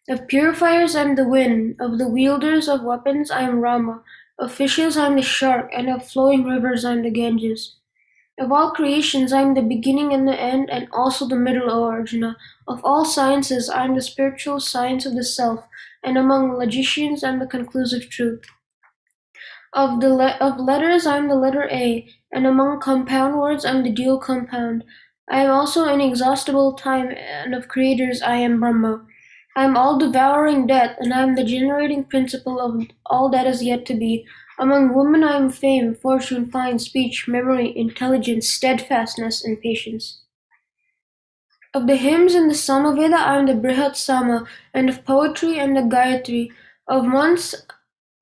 Of purifiers, I am the wind. Of the wielders of weapons, I am Rama. Of fishes, I am the shark, and of flowing rivers, I am the Ganges. Of all creations, I am the beginning and the end, and also the middle, O Arjuna. Of all sciences, I am the spiritual science of the self, and among logicians, I am the conclusive truth. Of letters, I am the letter A, and among compound words, I am the dual compound. I am also inexhaustible time, and of creators, I am Brahma. I am all-devouring death, and I am the generating principle of all that is yet to be. Among women, I am fame, fortune, fine speech, memory, intelligence, steadfastness, and patience. Of the hymns in the Samaveda, I am the Brihat Sama, and of poetry, I am the Gayatri. Of months,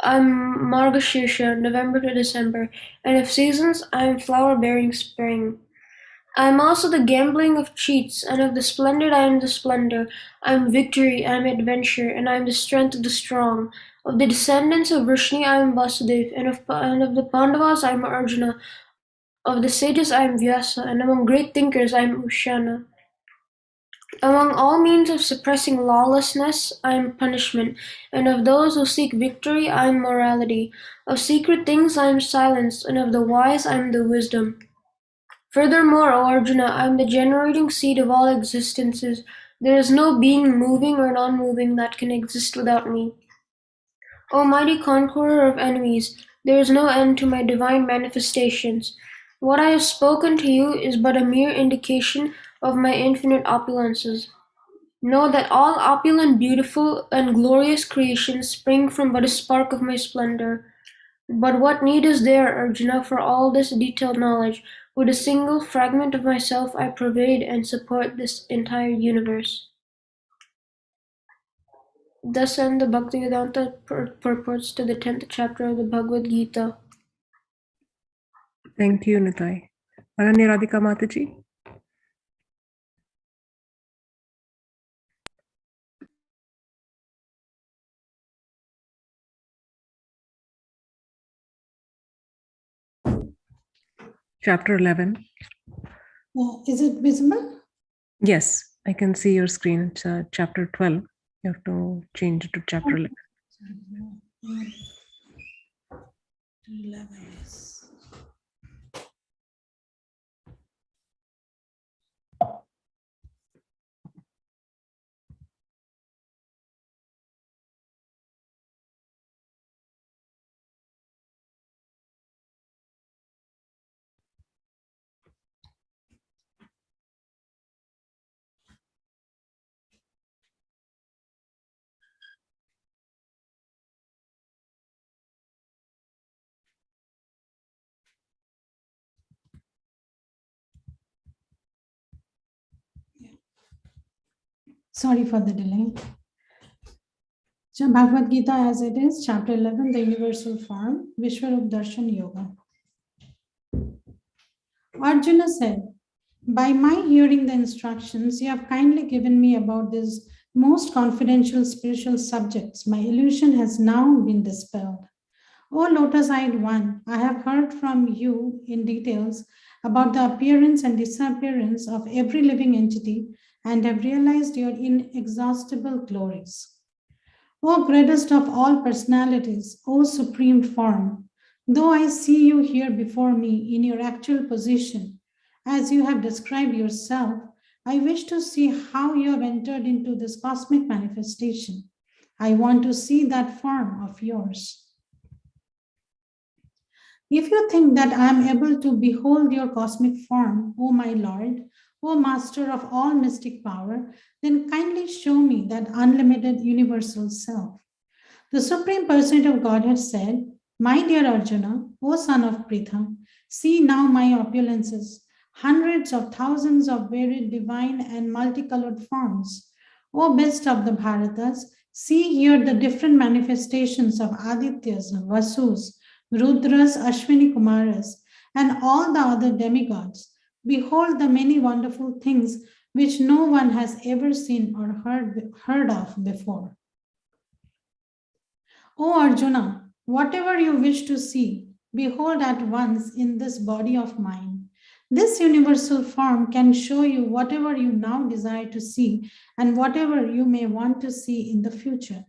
I am Margashirsha, November to December, and of seasons, I am flower-bearing spring. I am also the gambling of cheats, and of the splendid I am the splendor. I am victory, I am adventure, and I am the strength of the strong. Of the descendants of Vrishni I am Vasudev, and of the Pandavas I am Arjuna. Of the sages I am Vyasa, and among great thinkers I am Ushana. Among all means of suppressing lawlessness I am punishment, and of those who seek victory I am morality. Of secret things I am silence, and of the wise I am the wisdom. Furthermore, O Arjuna, I am the generating seed of all existences. There is no being moving or non-moving that can exist without me. O mighty conqueror of enemies, there is no end to my divine manifestations. What I have spoken to you is but a mere indication of my infinite opulences. Know that all opulent, beautiful, and glorious creations spring from but a spark of my splendor. But what need is there, Arjuna, for all this detailed knowledge? With a single fragment of myself, I pervade and support this entire universe. Thus end the Bhaktivedanta purports to the 10th chapter of the Bhagavad Gita. Thank you, Nitai. Ananya Radhika Mataji. Chapter 11. Is it visible? Yes, I can see your screen. It's chapter 12. You have to change it to chapter 11. 11 is. Sorry for the delay. So Bhagavad Gita as it is, chapter 11, the universal form, Vishwarup Darshan Yoga. Arjuna said, by my hearing the instructions you have kindly given me about these most confidential spiritual subjects, my illusion has now been dispelled. O lotus-eyed one, I have heard from you in details about the appearance and disappearance of every living entity and have realized your inexhaustible glories. O greatest of all personalities, O supreme form, though I see you here before me in your actual position, as you have described yourself, I wish to see how you have entered into this cosmic manifestation. I want to see that form of yours. If you think that I am able to behold your cosmic form, O my Lord, O Master of all mystic power, then kindly show me that unlimited universal self. The Supreme Personality of Godhead said, My dear Arjuna, O son of Pritha, see now my opulences, hundreds of thousands of varied divine and multicolored forms. O best of the Bharatas, see here the different manifestations of Adityas, Vasus, Rudras, Ashwini Kumaras, and all the other demigods. Behold the many wonderful things which no one has ever seen or heard of before. O Arjuna, whatever you wish to see, behold at once in this body of mine. This universal form can show you whatever you now desire to see and whatever you may want to see in the future.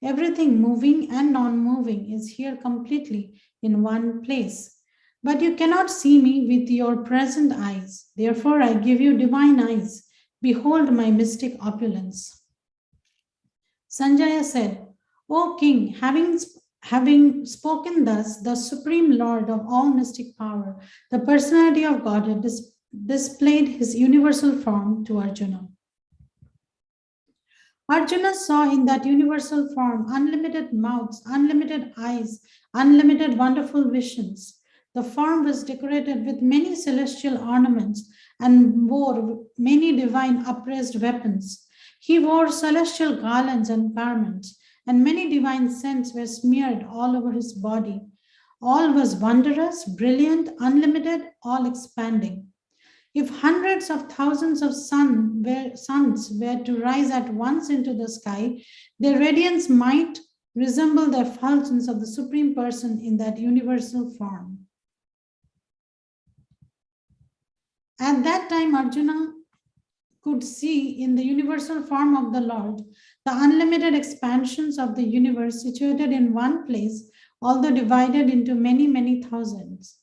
Everything moving and non-moving is here completely in one place. But you cannot see me with your present eyes. Therefore, I give you divine eyes. Behold my mystic opulence. Sanjaya said, O king, having spoken thus, the supreme lord of all mystic power, the personality of God, displayed his universal form to Arjuna. Arjuna saw in that universal form unlimited mouths, unlimited eyes, unlimited wonderful visions. The form was decorated with many celestial ornaments and wore many divine upraised weapons. He wore celestial garlands and garments, and many divine scents were smeared all over his body. All was wondrous, brilliant, unlimited, all expanding. If hundreds of thousands of suns were to rise at once into the sky, their radiance might resemble the effulgence of the Supreme Person in that universal form. At that time, Arjuna could see in the universal form of the Lord the unlimited expansions of the universe situated in one place, although divided into many, many thousands.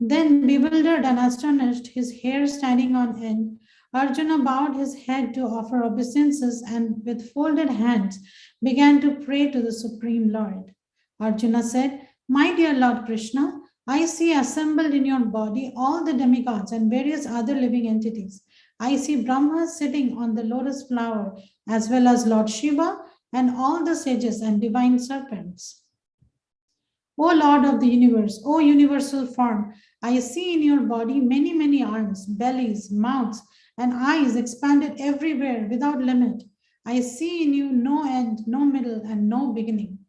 Then, bewildered and astonished, his hair standing on end, Arjuna bowed his head to offer obeisances and with folded hands began to pray to the Supreme Lord. Arjuna said, My dear Lord Krishna, I see assembled in your body all the demigods and various other living entities. I see Brahma sitting on the lotus flower, as well as Lord Shiva and all the sages and divine serpents. O Lord of the universe, O universal form, I see in your body many, many arms, bellies, mouths, and eyes expanded everywhere without limit. I see in you no end, no middle, and no beginning.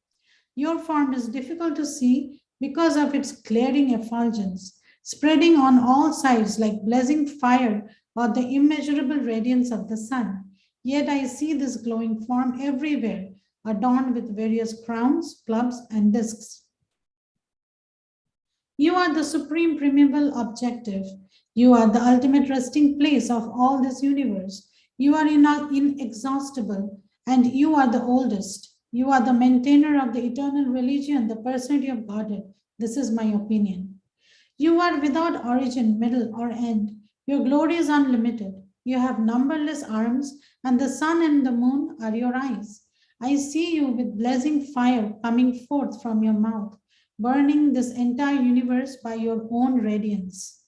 Your form is difficult to see because of its glaring effulgence, spreading on all sides like blazing fire or the immeasurable radiance of the sun. Yet I see this glowing form everywhere, adorned with various crowns, clubs, and discs. You are the supreme primeval objective. You are the ultimate resting place of all this universe. You are inexhaustible, and you are the oldest. You are the maintainer of the eternal religion, the personality of Godhead. This is my opinion. You are without origin, middle, or end. Your glory is unlimited. You have numberless arms, and the sun and the moon are your eyes. I see you with blazing fire coming forth from your mouth, burning this entire universe by your own radiance.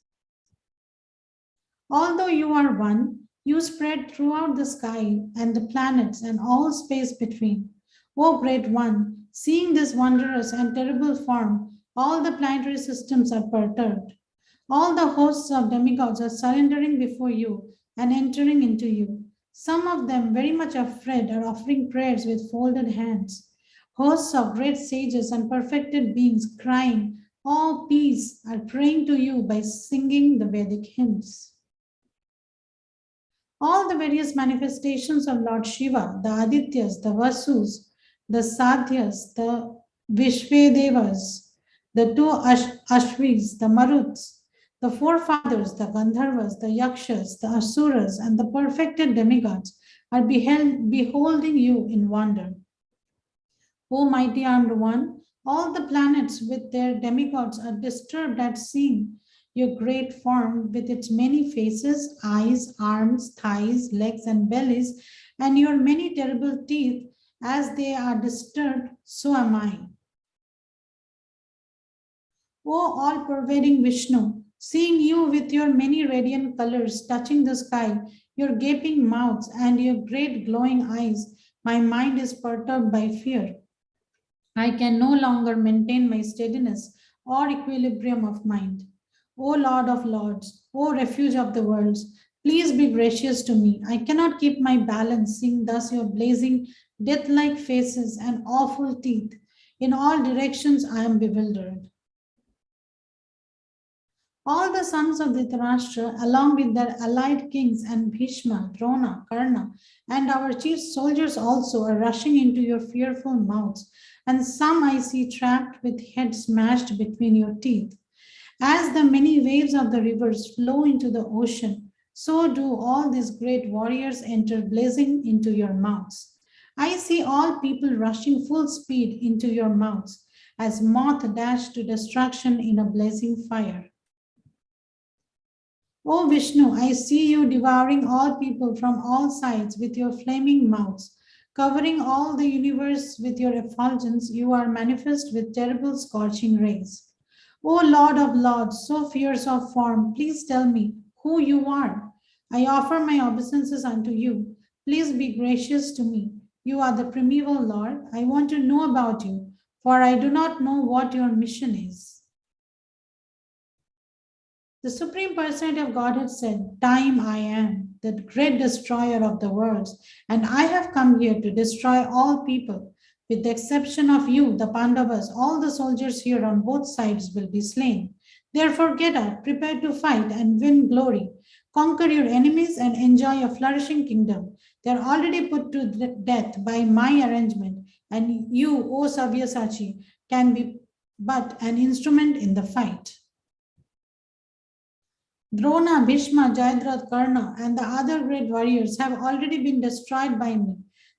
Although you are one, you spread throughout the sky and the planets and all space between. O great one, seeing this wondrous and terrible form, all the planetary systems are perturbed. All the hosts of demigods are surrendering before you and entering into you. Some of them, very much afraid, are offering prayers with folded hands. Hosts of great sages and perfected beings crying, "Oh, peace," are praying to you by singing the Vedic hymns. All the various manifestations of Lord Shiva, the Adityas, the Vasus, the Sadhyas, the Vishvedevas, the two Ashvis, the Maruts, the forefathers, the Gandharvas, the Yakshas, the Asuras, and the perfected demigods are beholding you in wonder. O mighty armed one, all the planets with their demigods are disturbed at seeing your great form with its many faces, eyes, arms, thighs, legs, and bellies, and your many terrible teeth. As they are disturbed, so am I. O all-pervading Vishnu, seeing you with your many radiant colors touching the sky, your gaping mouths, and your great glowing eyes, my mind is perturbed by fear. I can no longer maintain my steadiness or equilibrium of mind. O Lord of Lords, O refuge of the worlds, please be gracious to me. I cannot keep my balance, seeing thus your blazing, death like faces and awful teeth. In all directions, I am bewildered. All the sons of Dhritarashtra, along with their allied kings and Bhishma, Drona, Karna, and our chief soldiers also are rushing into your fearful mouths, and some I see trapped with heads smashed between your teeth. As the many waves of the rivers flow into the ocean, so do all these great warriors enter blazing into your mouths. I see all people rushing full speed into your mouths, as moth dash to destruction in a blazing fire. O Vishnu, I see you devouring all people from all sides with your flaming mouths. Covering all the universe with your effulgence, you are manifest with terrible scorching rays. O Lord of Lords, so fierce of form, please tell me who you are. I offer my obeisances unto you. Please be gracious to me. You are the primeval Lord. I want to know about you, for I do not know what your mission is. The Supreme Personality of Godhead said, Time I am, the great destroyer of the worlds, and I have come here to destroy all people. With the exception of you, the Pandavas, all the soldiers here on both sides will be slain. Therefore, get up, prepare to fight and win glory. Conquer your enemies and enjoy a flourishing kingdom. They are already put to death by my arrangement, and you, O Sabyasachi, can be but an instrument in the fight. Drona, Bhishma, Jayadratha, Karna, and the other great warriors have already been destroyed by me.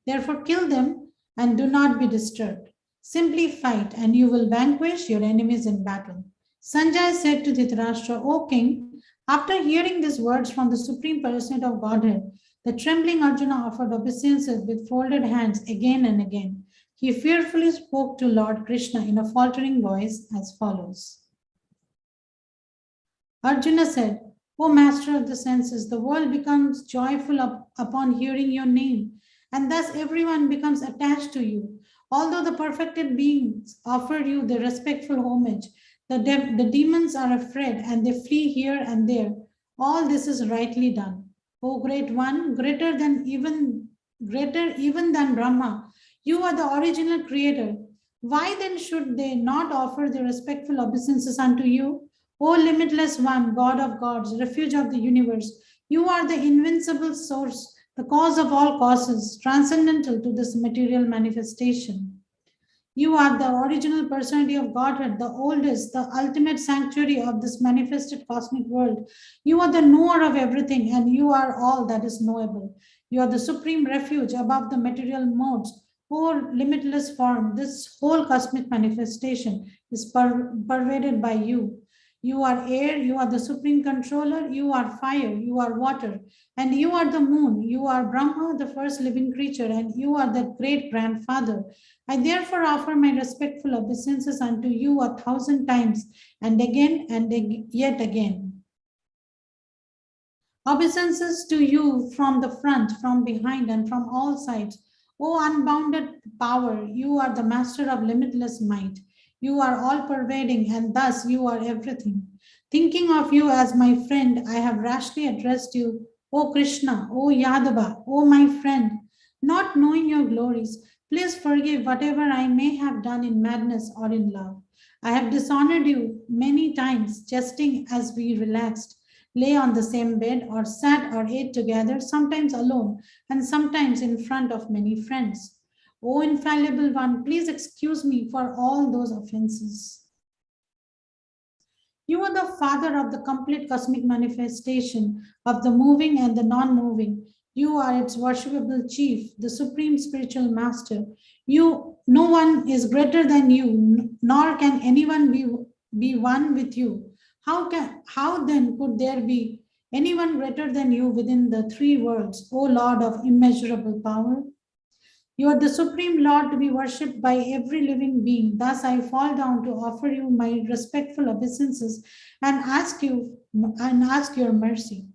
Therefore, kill them and do not be disturbed. Simply fight, and you will vanquish your enemies in battle. Sanjay said to Dhritarashtra, O king, after hearing these words from the Supreme Personality of Godhead, the trembling Arjuna offered obeisances with folded hands again and again. He fearfully spoke to Lord Krishna in a faltering voice as follows. Arjuna said, O master of the senses, the world becomes joyful upon hearing your name, and thus everyone becomes attached to you. Although the perfected beings offer you the respectful homage, the demons are afraid and they flee here and there. All this is rightly done. O great one, greater even than Brahma, you are the original creator. Why then should they not offer the respectful obeisances unto you? O limitless one, God of gods, refuge of the universe, you are the invincible source, the cause of all causes, transcendental to this material manifestation. You are the original personality of Godhead, the oldest, the ultimate sanctuary of this manifested cosmic world. You are the knower of everything, and you are all that is knowable. You are the supreme refuge above the material modes. O limitless form, this whole cosmic manifestation is pervaded by you. You are air, you are the supreme controller, you are fire, you are water, and you are the moon, you are Brahma, the first living creature, and you are the great grandfather. I therefore offer my respectful obeisances unto you 1,000 times, and again and yet again. Obeisances to you from the front, from behind, and from all sides. O unbounded power, you are the master of limitless might. You are all pervading, and thus you are everything. Thinking of you as my friend, I have rashly addressed you, O Krishna, O Yadava, O my friend. Not knowing your glories, please forgive whatever I may have done in madness or in love. I have dishonored you many times, jesting as we relaxed, lay on the same bed, or sat or ate together, sometimes alone, and sometimes in front of many friends. O infallible one, please excuse me for all those offenses. You are the father of the complete cosmic manifestation of the moving and the non-moving. You are its worshipable chief, the supreme spiritual master. No one is greater than you, nor can anyone be one with you. How then could there be anyone greater than you within the three worlds, O Lord of immeasurable power? You are the supreme Lord to be worshipped by every living being. Thus I fall down to offer you my respectful obeisances and ask your mercy.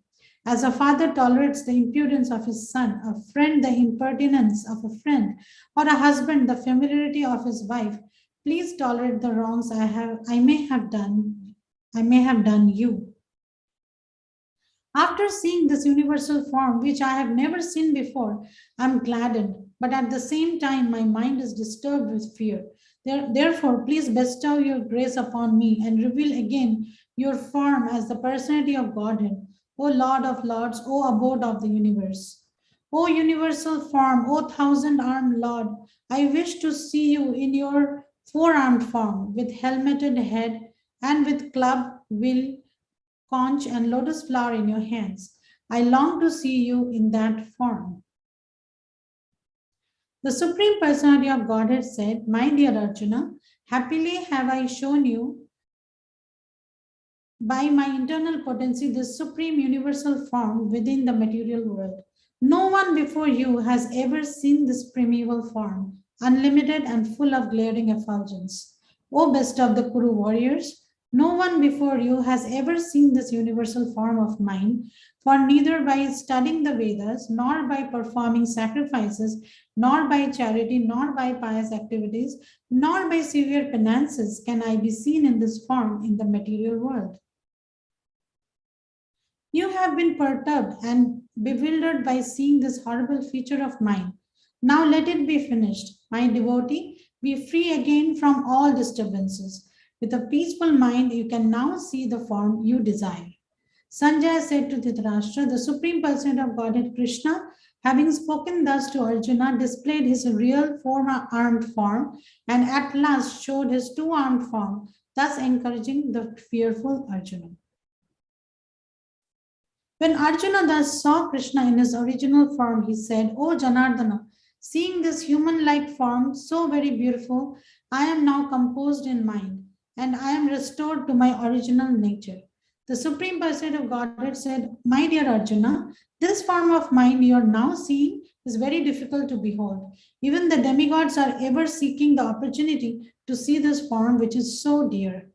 As a father tolerates the impudence of his son, a friend the impertinence of a friend, or a husband the familiarity of his wife, Please tolerate the wrongs I may have done you. After seeing this universal form, which I have never seen before, I am gladdened, but at the same time, my mind is disturbed with fear. Therefore, please bestow your grace upon me and reveal again your form as the personality of Godhead, O Lord of Lords, O abode of the universe. O universal form, O thousand-armed Lord, I wish to see you in your four-armed form, with helmeted head and with club, will, conch, and lotus flower in your hands. I long to see you in that form. The Supreme Personality of Godhead said, My dear Arjuna, happily have I shown you by my internal potency this supreme universal form within the material world. No one before you has ever seen this primeval form, unlimited and full of glaring effulgence. O best of the Kuru warriors, no one before you has ever seen this universal form of mine, for neither by studying the Vedas, nor by performing sacrifices, nor by charity, nor by pious activities, nor by severe penances can I be seen in this form in the material world. You have been perturbed and bewildered by seeing this horrible feature of mine. Now let it be finished. My devotee, be free again from all disturbances. With a peaceful mind, you can now see the form you desire. Sanjaya said to Dhritarashtra, the Supreme Personality of Godhead Krishna, having spoken thus to Arjuna, displayed his real four-armed form and at last showed his two-armed form, thus encouraging the fearful Arjuna. When Arjuna thus saw Krishna in his original form, he said, O Janardana, seeing this human-like form so very beautiful, I am now composed in mind, and I am restored to my original nature. The Supreme Personality of Godhead said, My dear Arjuna, this form of mind you are now seeing is very difficult to behold. Even the demigods are ever seeking the opportunity to see this form which is so dear.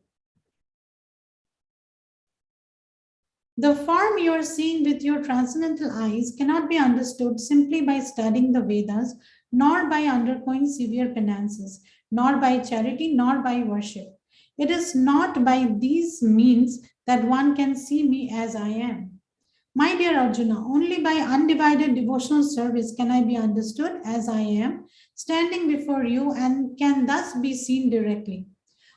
The form you are seeing with your transcendental eyes cannot be understood simply by studying the Vedas, nor by undergoing severe penances, nor by charity, nor by worship. It is not by these means that one can see me as I am. My dear Arjuna, only by undivided devotional service can I be understood as I am, standing before you, and can thus be seen directly.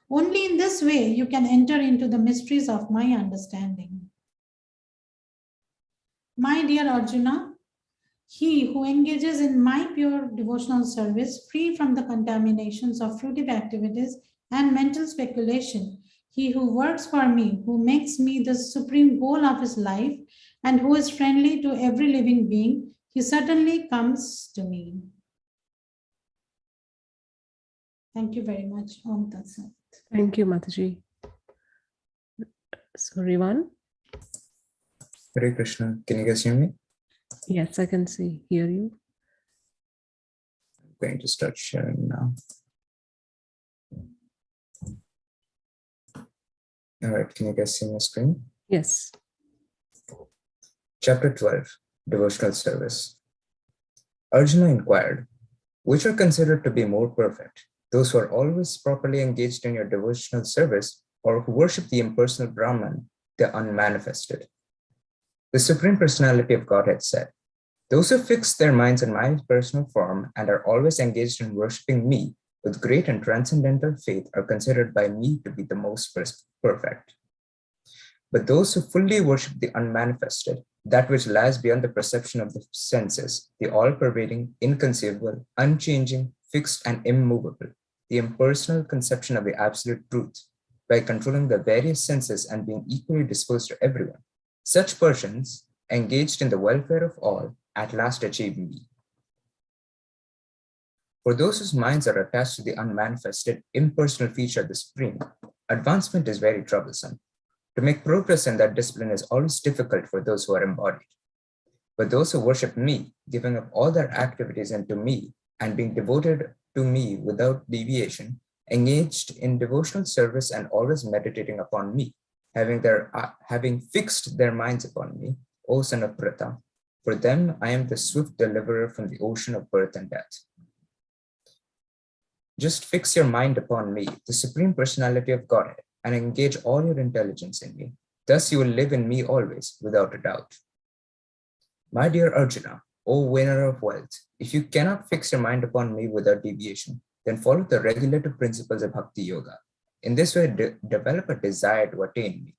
Only in this way you can enter into the mysteries of my understanding. My dear Arjuna, he who engages in my pure devotional service, free from the contaminations of fruitive activities and mental speculation, he who works for me, who makes me the supreme goal of his life, and who is friendly to every living being, he certainly comes to me. Thank you very much. Om Tat Sat. Thank you, Mataji. So, Rivan? Hare Krishna. Can you guys hear me? Yes, I can hear you. I'm going to start sharing now. All right, can you guys see my screen? Yes. Chapter 12, Devotional Service. Arjuna inquired, which are considered to be more perfect, those who are always properly engaged in your devotional service, or who worship the impersonal Brahman, the unmanifested? The Supreme Personality of Godhead said, those who fix their minds on my personal form and are always engaged in worshipping me with great and transcendental faith are considered by me to be the most perfect. But those who fully worship the unmanifested, that which lies beyond the perception of the senses, the all-pervading, inconceivable, unchanging, fixed and immovable, the impersonal conception of the absolute truth, by controlling the various senses and being equally disposed to everyone, such persons, engaged in the welfare of all, at last achieve me. For those whose minds are attached to the unmanifested, impersonal feature of the Supreme, advancement is very troublesome. To make progress in that discipline is always difficult for those who are embodied. But those who worship me, giving up all their activities into me, and being devoted to me without deviation, engaged in devotional service and always meditating upon me, having fixed their minds upon me, O son of Pratha, for them I am the swift deliverer from the ocean of birth and death. Just fix your mind upon me, the Supreme Personality of Godhead, and engage all your intelligence in me. Thus you will live in me always, without a doubt. My dear Arjuna, O winner of wealth, if you cannot fix your mind upon me without deviation, then follow the regulative principles of Bhakti Yoga. In this way, develop a desire to attain me.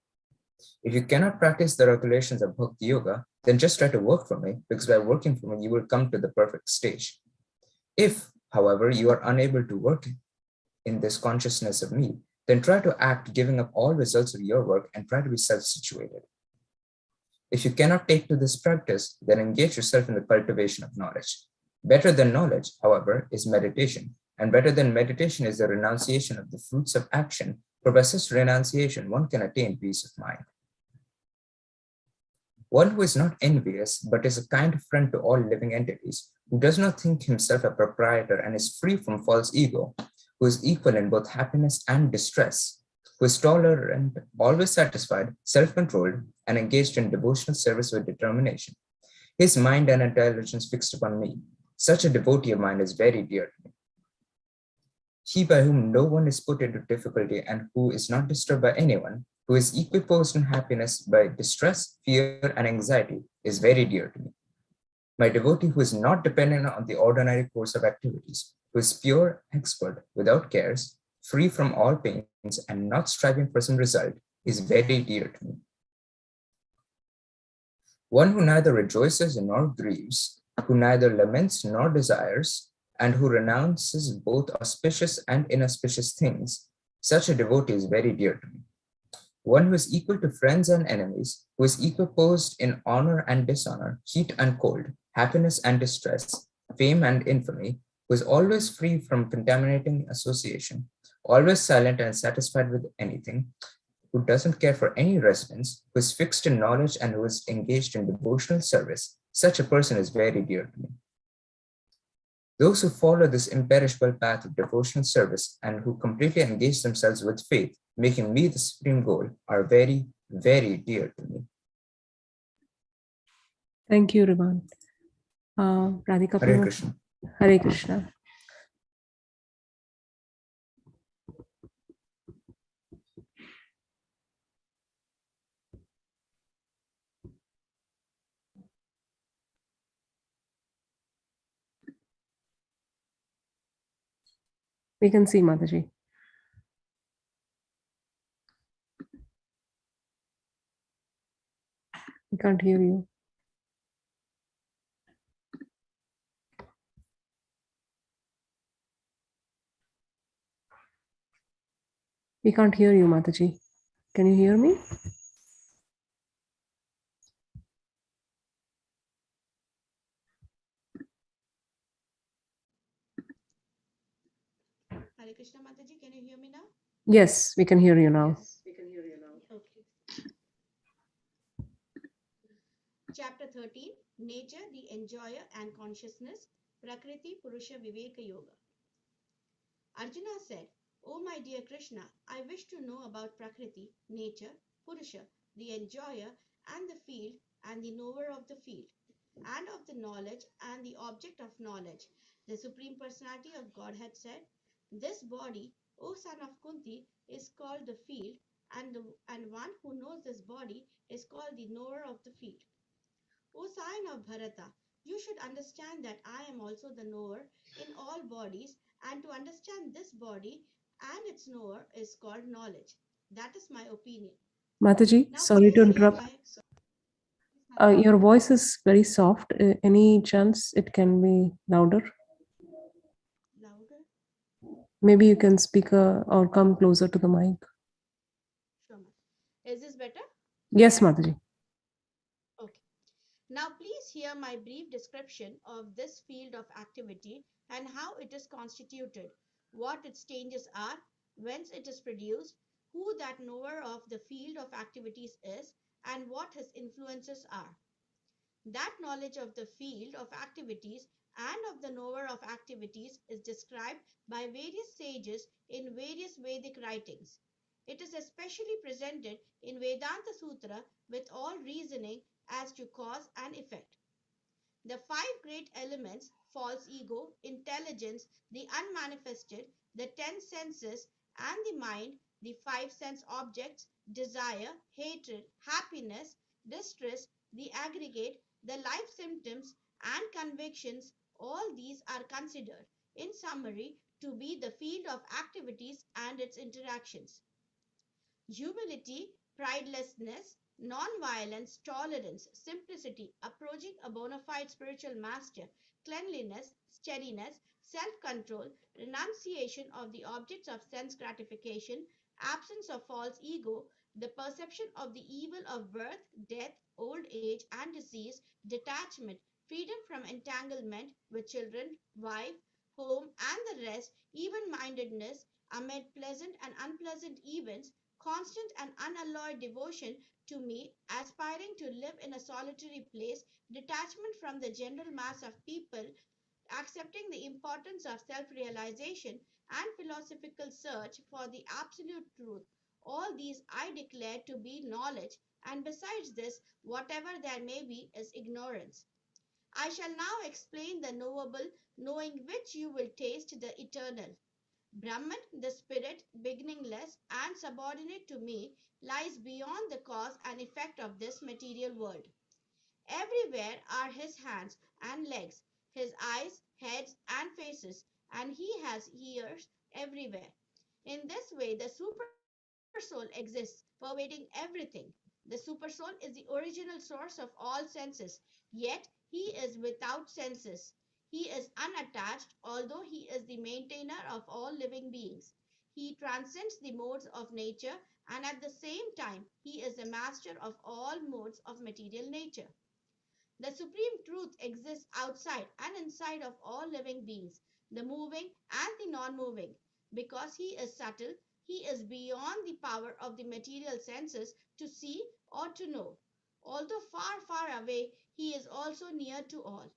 If you cannot practice the regulations of Bhakti Yoga, then just try to work for me, because by working for me, you will come to the perfect stage. If, however, you are unable to work in this consciousness of me, then try to act giving up all results of your work and try to be self-situated. If you cannot take to this practice, then engage yourself in the cultivation of knowledge. Better than knowledge, however, is meditation, and better than meditation is the renunciation of the fruits of action, for by such renunciation, one can attain peace of mind. One who is not envious, but is a kind friend to all living entities, who does not think himself a proprietor and is free from false ego, who is equal in both happiness and distress, who is tolerant, always satisfied, self-controlled, and engaged in devotional service with determination. His mind and intelligence fixed upon me. Such a devotee of mine is very dear to me. He by whom no one is put into difficulty and who is not disturbed by anyone, who is equiposed in happiness by distress, fear, and anxiety, is very dear to me. My devotee who is not dependent on the ordinary course of activities, who is pure, expert, without cares, free from all pains, and not striving for some result, is very dear to me. One who neither rejoices nor grieves, who neither laments nor desires, and who renounces both auspicious and inauspicious things, such a devotee is very dear to me. One who is equal to friends and enemies, who is equiposed in honor and dishonor, heat and cold, happiness and distress, fame and infamy, who is always free from contaminating association, always silent and satisfied with anything, who doesn't care for any residence, who is fixed in knowledge and who is engaged in devotional service, such a person is very dear to me. Those who follow this imperishable path of devotional service and who completely engage themselves with faith, making me the supreme goal, are very, very dear to me. Thank you, Rivan. Radhika, Hare Krishna. Hare Krishna. We can see Mataji. We can't hear you. We can't hear you, Mataji. Can you hear me? Hare Krishna Mataji, can you hear me now? Yes, we can hear you now. Yes, we can hear you now. Okay. Chapter 13, Nature, the Enjoyer and Consciousness, Prakriti Purusha Viveka Yoga. Arjuna said, "O my dear Krishna, I wish to know about Prakriti, nature, Purusha, the enjoyer, and the field, and the knower of the field, and of the knowledge, and the object of knowledge." The Supreme Personality of Godhead said, "This body, O son of Kunti, is called the field, and one who knows this body is called the knower of the field. O sign of Bharata, you should understand that I am also the knower in all bodies, and to understand this body and its knower is called knowledge. That is my opinion." Mataji, Now, sorry to please hear interrupt. my... Your voice is very soft. Any chance it can be louder? Louder? Maybe you can speak or come closer to the mic. Sure. Is this better? Yes, Mataji. Okay. Now, please hear my brief description of this field of activity and how it is constituted, what its stages are, whence it is produced, who that knower of the field of activities is, and what his influences are. That knowledge of the field of activities and of the knower of activities is described by various sages in various Vedic writings. It is especially presented in Vedanta Sutra with all reasoning as to cause and effect. The five great elements, false ego, intelligence, the unmanifested, the 10 senses, and the mind, the 5 sense objects, desire, hatred, happiness, distress, the aggregate, the life symptoms, and convictions, all these are considered, in summary, to be the field of activities and its interactions. Humility, pridelessness, non-violence, tolerance, simplicity, approaching a bona fide spiritual master, cleanliness, steadiness, self-control, renunciation of the objects of sense gratification, absence of false ego, the perception of the evil of birth, death, old age, and disease, detachment, freedom from entanglement with children, wife, home, and the rest, even-mindedness amid pleasant and unpleasant events, constant and unalloyed devotion to me, aspiring to live in a solitary place, detachment from the general mass of people, accepting the importance of self realization, and philosophical search for the absolute truth. All these I declare to be knowledge, and besides this, whatever there may be is ignorance. I shall now explain the knowable, knowing which you will taste the eternal. Brahman, the spirit, beginningless and subordinate to me, lies beyond the cause and effect of this material world. Everywhere are his hands and legs, his eyes, heads, and faces, and he has ears everywhere. In this way, the Supersoul exists, pervading everything. The Supersoul is the original source of all senses, yet he is without senses. He is unattached, although he is the maintainer of all living beings. He transcends the modes of nature, and at the same time, he is the master of all modes of material nature. The supreme truth exists outside and inside of all living beings, the moving and the non moving. Because he is subtle, he is beyond the power of the material senses to see or to know. Although far, far away, he is also near to all.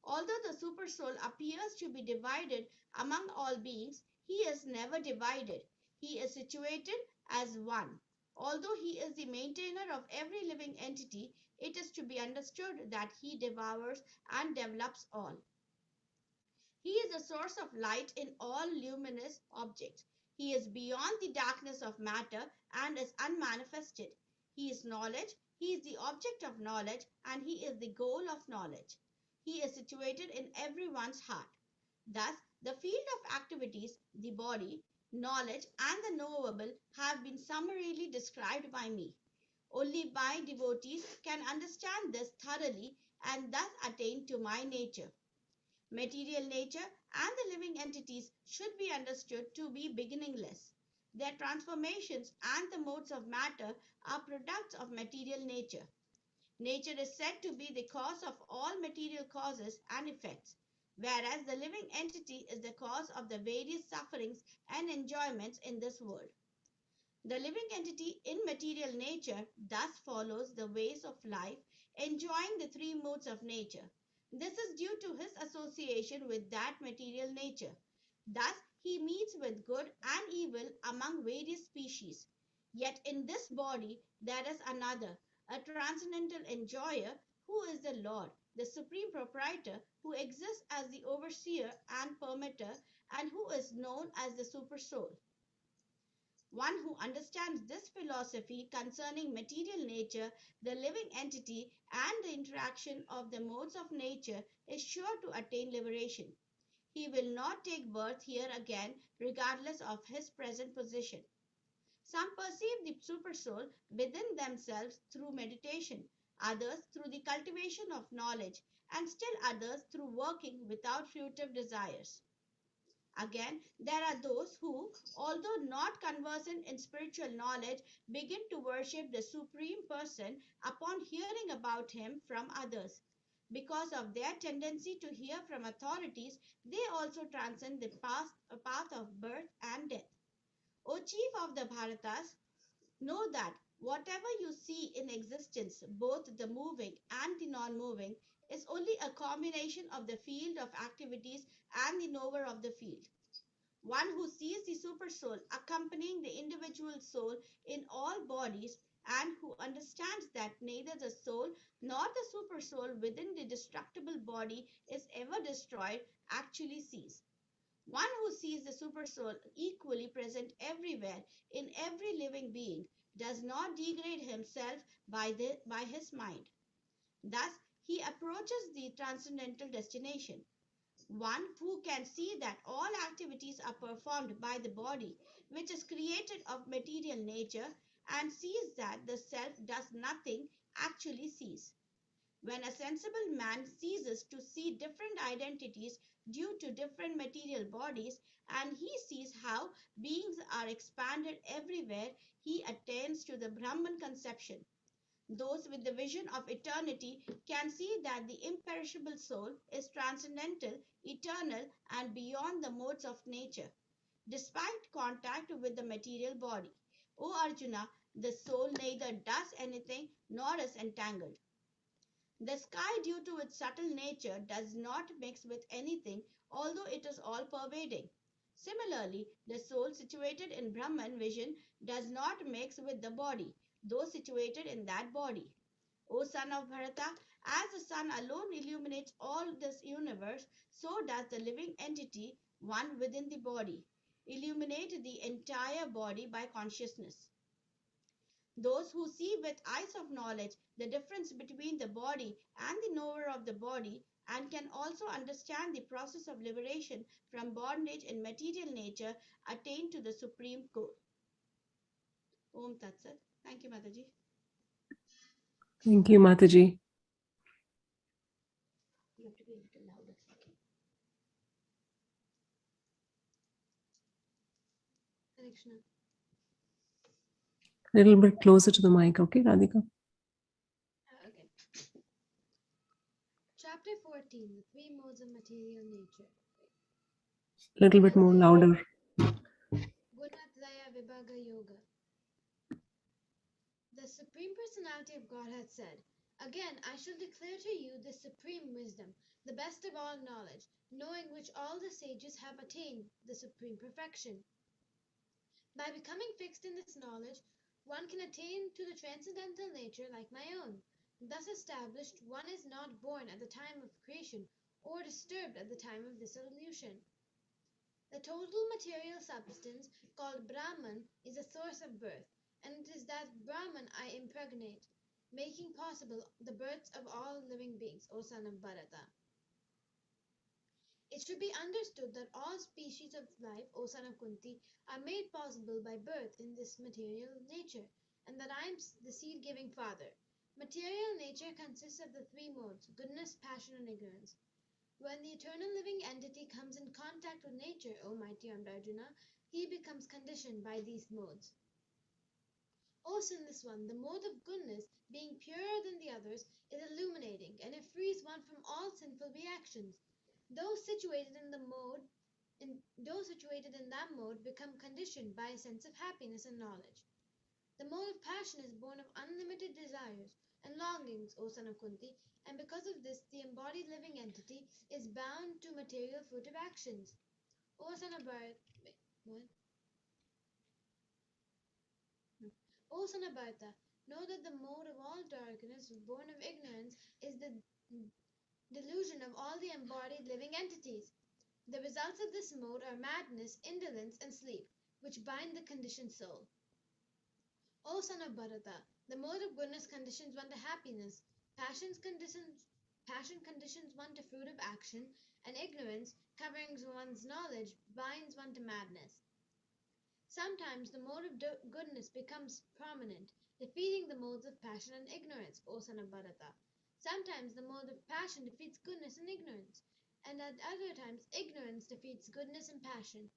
Although the Supersoul appears to be divided among all beings, he is never divided. He is situated as one. Although he is the maintainer of every living entity, it is to be understood that he devours and develops all. He is the source of light in all luminous objects. He is beyond the darkness of matter and is unmanifested. He is knowledge, he is the object of knowledge, and he is the goal of knowledge. He is situated in everyone's heart. Thus, the field of activities, the body, knowledge, and the knowable have been summarily described by me. Only my devotees can understand this thoroughly and thus attain to my nature. Material nature and the living entities should be understood to be beginningless. Their transformations and the modes of matter are products of material nature. Nature is said to be the cause of all material causes and effects, whereas the living entity is the cause of the various sufferings and enjoyments in this world. The living entity in material nature thus follows the ways of life, enjoying the three modes of nature. This is due to his association with that material nature. Thus, he meets with good and evil among various species. Yet in this body there is another, a transcendental enjoyer, who is the Lord, the supreme proprietor, who exists as the overseer and permitter, and who is known as the Supersoul. One who understands this philosophy concerning material nature, the living entity, and the interaction of the modes of nature is sure to attain liberation. He will not take birth here again, regardless of his present position. Some perceive the Supersoul within themselves through meditation, others through the cultivation of knowledge, and still others through working without fruitive desires. Again, there are those who, although not conversant in spiritual knowledge, begin to worship the Supreme Person upon hearing about him from others. Because of their tendency to hear from authorities, they also transcend the path of birth and death. O Chief of the Bharatas, know that whatever you see in existence, both the moving and the non-moving, is only a combination of the field of activities and the knower of the field. One who sees the Supersoul accompanying the individual soul in all bodies, and who understands that neither the soul nor the Supersoul within the destructible body is ever destroyed, actually sees. One who sees the supersoul equally present everywhere in every living being does not degrade himself by his mind. Thus, he approaches the transcendental destination. One who can see that all activities are performed by the body, which is created of material nature, and sees that the self does nothing, actually sees. When a sensible man ceases to see different identities due to different material bodies, and he sees how beings are expanded everywhere, he attains to the Brahman conception. Those with the vision of eternity can see that the imperishable soul is transcendental, eternal, and beyond the modes of nature, despite contact with the material body. O Arjuna, the soul neither does anything nor is entangled. The sky, due to its subtle nature, does not mix with anything, although it is all pervading. Similarly, the soul situated in Brahman vision does not mix with the body, though situated in that body. O son of Bharata, as the sun alone illuminates all this universe, so does the living entity, one within the body, illuminate the entire body by consciousness. Those who see with eyes of knowledge the difference between the body and the knower of the body, and can also understand the process of liberation from bondage in material nature, attain to the supreme goal. Om Tat Sat. Thank you, Mataji. Thank you, Mataji. You have to be a little louder. Hare Krishna. A little bit closer to the mic, okay, Radhika? Okay. Chapter 14, the three modes of material nature. A little bit more louder. Gunatraya Vibhaga Yoga. The Supreme Personality of Godhead said, "Again I shall declare to you the supreme wisdom, the best of all knowledge, knowing which all the sages have attained the supreme perfection. By becoming fixed in this knowledge, one can attain to the transcendental nature like my own. Thus established, one is not born at the time of creation or disturbed at the time of dissolution. The total material substance called Brahman is the source of birth, and it is that Brahman I impregnate, making possible the births of all living beings, O son of Bharata. It should be understood that all species of life, O son of Kunti, are made possible by birth in this material nature, and that I am the seed-giving father. Material nature consists of the three modes, goodness, passion, and ignorance. When the eternal living entity comes in contact with nature, O mighty Arjuna, he becomes conditioned by these modes. O sinless one, the mode of goodness, being purer than the others, is illuminating, and it frees one from all sinful reactions. Those situated in that mode become conditioned by a sense of happiness and knowledge. The mode of passion is born of unlimited desires and longings, O son of Kunti, and because of this the embodied living entity is bound to material fruitive actions. O son of Bharata, O son of Bharata, know that the mode of all darkness, born of ignorance, is the delusion of all the embodied living entities. The results of this mode are madness, indolence, and sleep, which bind the conditioned soul. O son of Bharata, the mode of goodness conditions one to happiness, passion conditions one to fruitive action, and ignorance, covering one's knowledge, binds one to madness. Sometimes the mode of goodness becomes prominent, defeating the modes of passion and ignorance, O son of Bharata. Sometimes the mode of passion defeats goodness and ignorance, and at other times ignorance defeats goodness and passion.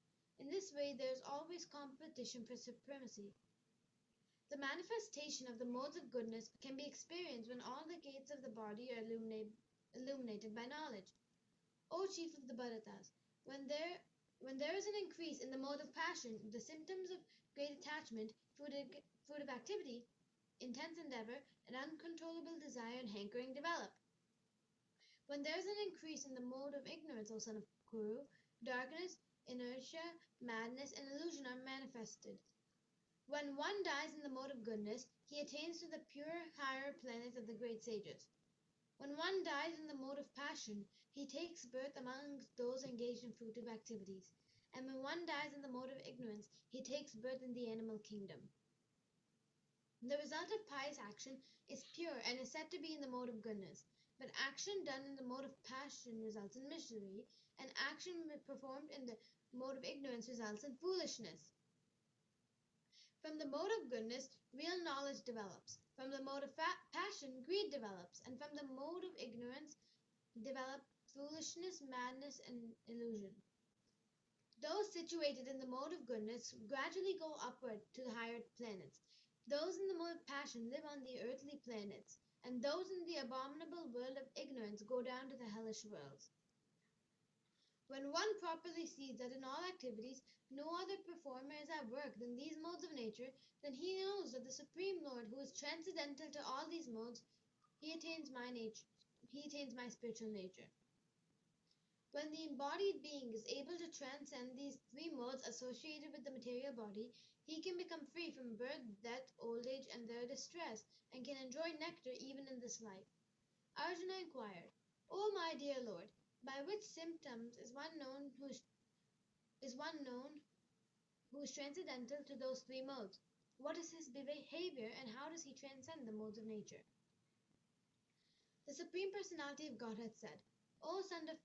In this way there is always competition for supremacy. The manifestation of the modes of goodness can be experienced when all the gates of the body are illuminated by knowledge. O chief of the Bharatas, when there is an increase in the mode of passion, the symptoms of great attachment, fruitive activity, intense endeavor, and uncontrollable desire and hankering develop. When there is an increase in the mode of ignorance, O son of Kuru, darkness, inertia, madness, and illusion are manifested. When one dies in the mode of goodness, he attains to the pure higher planet of the great sages. When one dies in the mode of passion, he takes birth amongst those engaged in fruitive activities. and when one dies in the mode of ignorance, he takes birth in the animal kingdom. The result of pious action is pure and is said to be in the mode of goodness, but action done in the mode of passion results in misery, and action performed in the mode of ignorance results in foolishness. From the mode of goodness, real knowledge develops. From the mode of passion, greed develops, and from the mode of ignorance develop foolishness, madness, and illusion. Those situated in the mode of goodness gradually go upward to the higher planets. Those in the mode of passion live on the earthly planets, and those in the abominable world of ignorance go down to the hellish worlds. When one properly sees that in all activities no other performer is at work than these modes of nature, then he knows that the Supreme Lord, who is transcendental to all these modes, he attains my spiritual nature. When the embodied being is able to transcend these three modes associated with the material body, he can become free from birth, death, old age, and their distress, and can enjoy nectar even in this life. Arjuna inquired, "O my dear Lord, by which symptoms is one known who is transcendental to those three modes? What is his behavior, and how does he transcend the modes of nature?" The Supreme Personality of Godhead said, O son of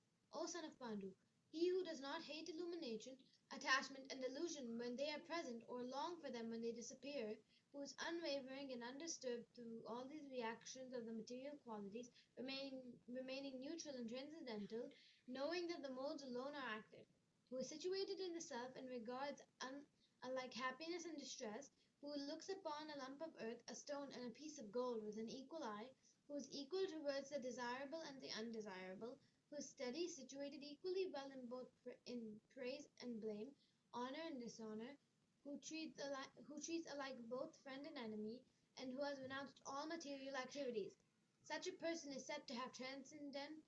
Pandu, he who does not hate illumination, attachment, and illusion when they are present, or long for them when they disappear, who is unwavering and undisturbed through all these reactions of the material qualities, remaining neutral and transcendental, knowing that the modes alone are active, who is situated in the self and regards alike happiness and distress, who looks upon a lump of earth, a stone, and a piece of gold with an equal eye, who is equal towards the desirable and the undesirable, who is steady, situated equally well in both praise and blame, honor and dishonor, who treats alike both friend and enemy, and who has renounced all material activities. Such a person is said to have transcended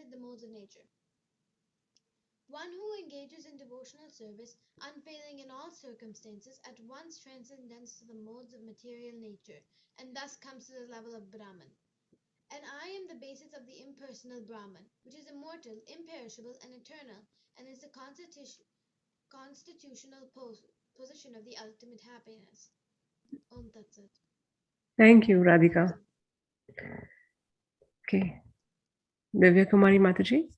the modes of nature. One who engages in devotional service, unfailing in all circumstances, at once transcends the modes of material nature, and thus comes to the level of Brahman. And I am the basis of the impersonal Brahman, which is immortal, imperishable, and eternal, and is the constitutional position of the ultimate happiness. Om Tat Sat. Thank you, Radhika. Okay. Divya Kumari Mataji?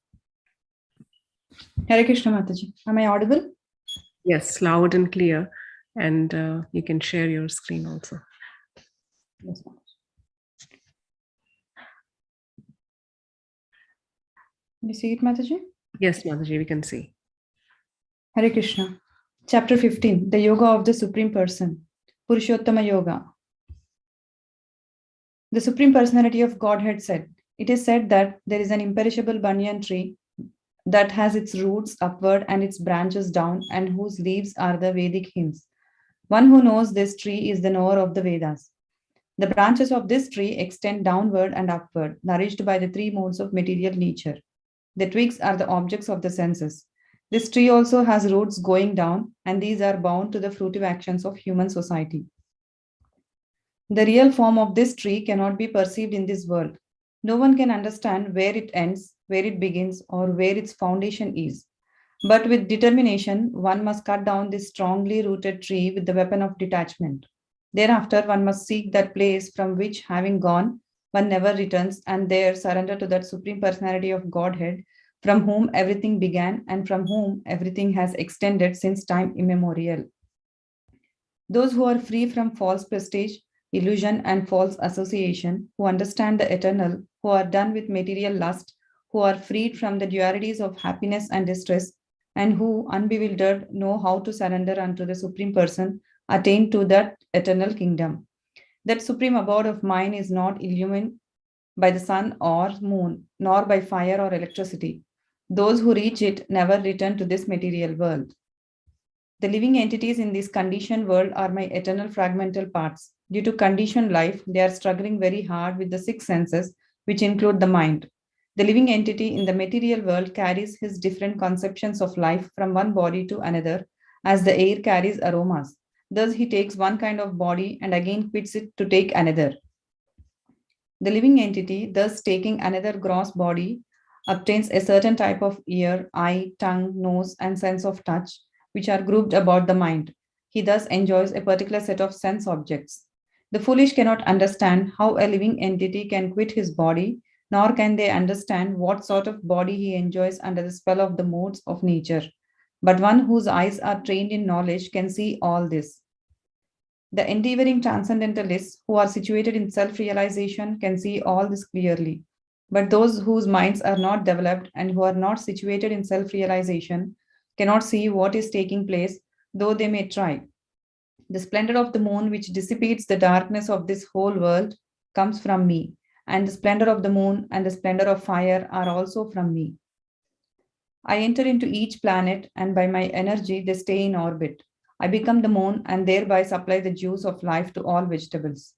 Hare Krishna Mataji. Am I audible? Yes, loud and clear. And you can share your screen also. Yes, Mataji. You see it, Mataji? Yes, Mataji, we can see. Hare Krishna. Chapter 15, the Yoga of the Supreme Person, Purushottama Yoga. The Supreme Personality of Godhead said, it is said that there is an imperishable banyan tree that has its roots upward and its branches down, and whose leaves are the Vedic hymns. One who knows this tree is the knower of the Vedas. The branches of this tree extend downward and upward, nourished by the three modes of material nature. The twigs are the objects of the senses. This tree also has roots going down, and these are bound to the fruitive actions of human society. The real form of this tree cannot be perceived in this world. No one can understand where it ends, where it begins, or where its foundation is. But with determination, one must cut down this strongly rooted tree with the weapon of detachment. Thereafter, one must seek that place from which, having gone, one never returns, and there surrender to that Supreme Personality of Godhead, from whom everything began and from whom everything has extended since time immemorial. Those who are free from false prestige, illusion, and false association, who understand the eternal, who are done with material lust, who are freed from the dualities of happiness and distress, and who, unbewildered, know how to surrender unto the Supreme Person, attain to that eternal kingdom. That supreme abode of mine is not illumined by the sun or moon, nor by fire or electricity. Those who reach it never return to this material world. The living entities in this conditioned world are my eternal fragmental parts. Due to conditioned life, they are struggling very hard with the six senses, which include the mind. The living entity in the material world carries his different conceptions of life from one body to another, as the air carries aromas. Thus, he takes one kind of body and again quits it to take another. The living entity, thus taking another gross body, obtains a certain type of ear, eye, tongue, nose, and sense of touch, which are grouped about the mind. He thus enjoys a particular set of sense objects. The foolish cannot understand how a living entity can quit his body, nor can they understand what sort of body he enjoys under the spell of the modes of nature. But one whose eyes are trained in knowledge can see all this. The endeavoring transcendentalists who are situated in self realization can see all this clearly. But those whose minds are not developed and who are not situated in self realization cannot see what is taking place, though they may try. The splendor of the moon, which dissipates the darkness of this whole world, comes from me, and the splendor of the moon and the splendor of fire are also from me. I enter into each planet, and by my energy, they stay in orbit. I become the moon and thereby supply the juice of life to all vegetables.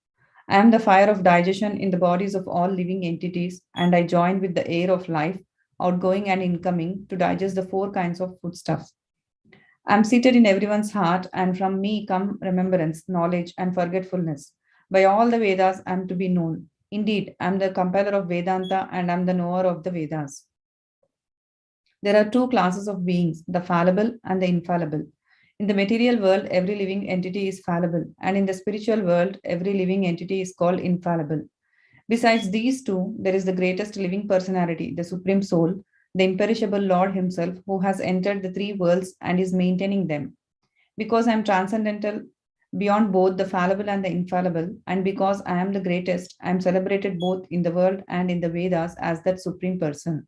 I am the fire of digestion in the bodies of all living entities, and I join with the air of life, outgoing and incoming, to digest the four kinds of foodstuffs. I am seated in everyone's heart, and from me come remembrance, knowledge, and forgetfulness. By all the Vedas, I am to be known. Indeed, I am the compiler of Vedanta, and I am the knower of the Vedas. There are two classes of beings, the fallible and the infallible. In the material world, every living entity is fallible, and in the spiritual world, every living entity is called infallible. Besides these two, there is the greatest living personality, the Supreme Soul, the imperishable Lord Himself, who has entered the three worlds and is maintaining them. Because I am transcendental beyond both the fallible and the infallible, and because I am the greatest, I am celebrated both in the world and in the Vedas as that Supreme Person.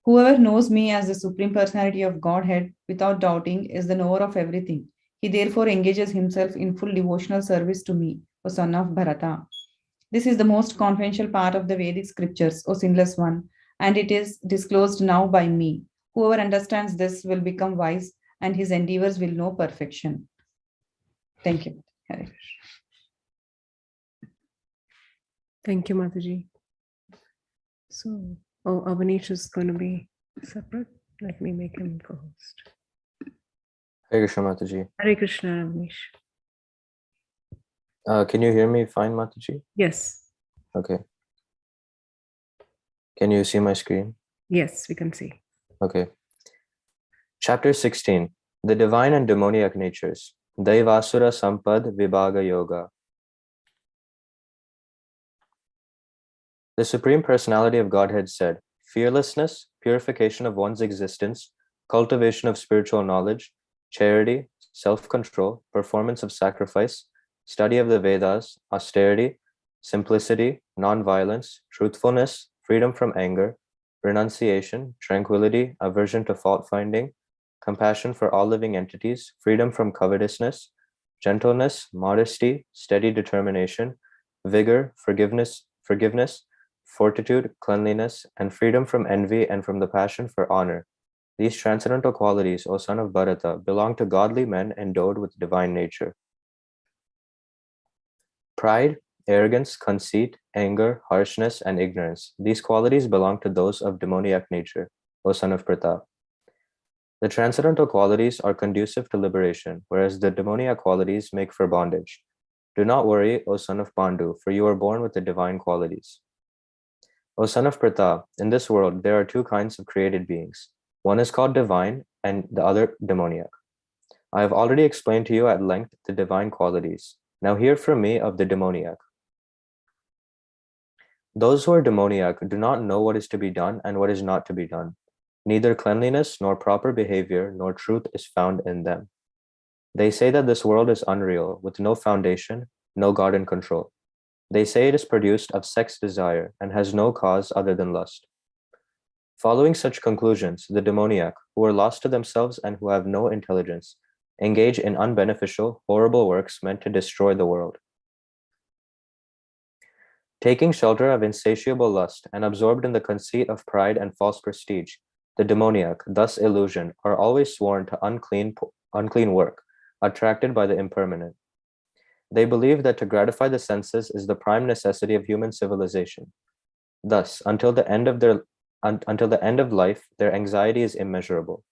Whoever knows me as the Supreme Personality of Godhead without doubting is the knower of everything. He therefore engages himself in full devotional service to me, O son of Bharata. This is the most confidential part of the Vedic scriptures, O sinless one, and it is disclosed now by me. Whoever understands this will become wise, and his endeavors will know perfection. Thank you. Hare Krishna. Thank you, Mataji. So, Avanish is going to be separate. Let me make him co-host. Hare Krishna, Mataji. Hare Krishna, Avanish. Can you hear me fine, Mataji? Yes. Okay. Can you see my screen? Yes, we can see. Okay. Chapter 16. The Divine and Demoniac Natures. Daivasura Sampad Vibhaga Yoga. The Supreme Personality of Godhead said, fearlessness, purification of one's existence, cultivation of spiritual knowledge, charity, self-control, performance of sacrifice, study of the Vedas, austerity, simplicity, non-violence, truthfulness, freedom from anger, renunciation, tranquility, aversion to fault-finding, compassion for all living entities, freedom from covetousness, gentleness, modesty, steady determination, vigor, forgiveness, fortitude, cleanliness, and freedom from envy and from the passion for honor. These transcendental qualities, O son of Bharata, belong to godly men endowed with divine nature. Pride, arrogance, conceit, anger, harshness, and ignorance. These qualities belong to those of demoniac nature, O son of Pratap. The transcendental qualities are conducive to liberation, whereas the demoniac qualities make for bondage. Do not worry, O son of Pandu, for you are born with the divine qualities. O son of Pratap, in this world there are two kinds of created beings. One is called divine and the other demoniac. I have already explained to you at length the divine qualities. Now hear from me of the demoniac. Those who are demoniac do not know what is to be done and what is not to be done. Neither cleanliness nor proper behavior nor truth is found in them. They say that this world is unreal, with no foundation, no God in control. They say it is produced of sex desire and has no cause other than lust. Following such conclusions, the demoniac, who are lost to themselves and who have no intelligence, engage in unbeneficial, horrible works meant to destroy the world. Taking shelter of insatiable lust and absorbed in the conceit of pride and false prestige, the demoniac, thus illusioned, are always sworn to unclean work, attracted by the impermanent. They believe that to gratify the senses is the prime necessity of human civilization. Thus, until the end of life, their anxiety is immeasurable.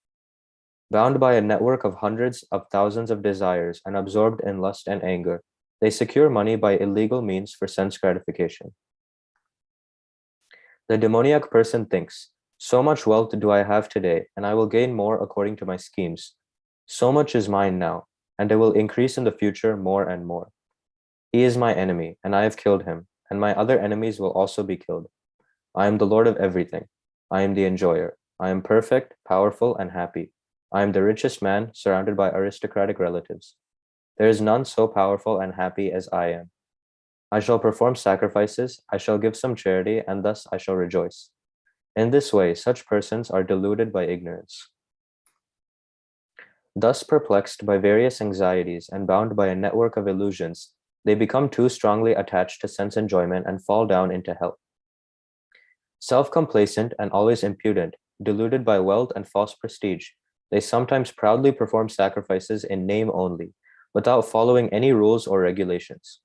Bound by a network of hundreds of thousands of desires and absorbed in lust and anger, they secure money by illegal means for sense gratification. The demoniac person thinks, so much wealth do I have today, and I will gain more according to my schemes. So much is mine now, and it will increase in the future more and more. He is my enemy, and I have killed him, and my other enemies will also be killed. I am the Lord of everything. I am the enjoyer. I am perfect, powerful, and happy. I am the richest man, surrounded by aristocratic relatives. There is none so powerful and happy as I am. I shall perform sacrifices, I shall give some charity, and thus I shall rejoice. In this way, such persons are deluded by ignorance. Thus perplexed by various anxieties and bound by a network of illusions, they become too strongly attached to sense enjoyment and fall down into hell. Self-complacent and always impudent, deluded by wealth and false prestige, they sometimes proudly perform sacrifices in name only, without following any rules or regulations.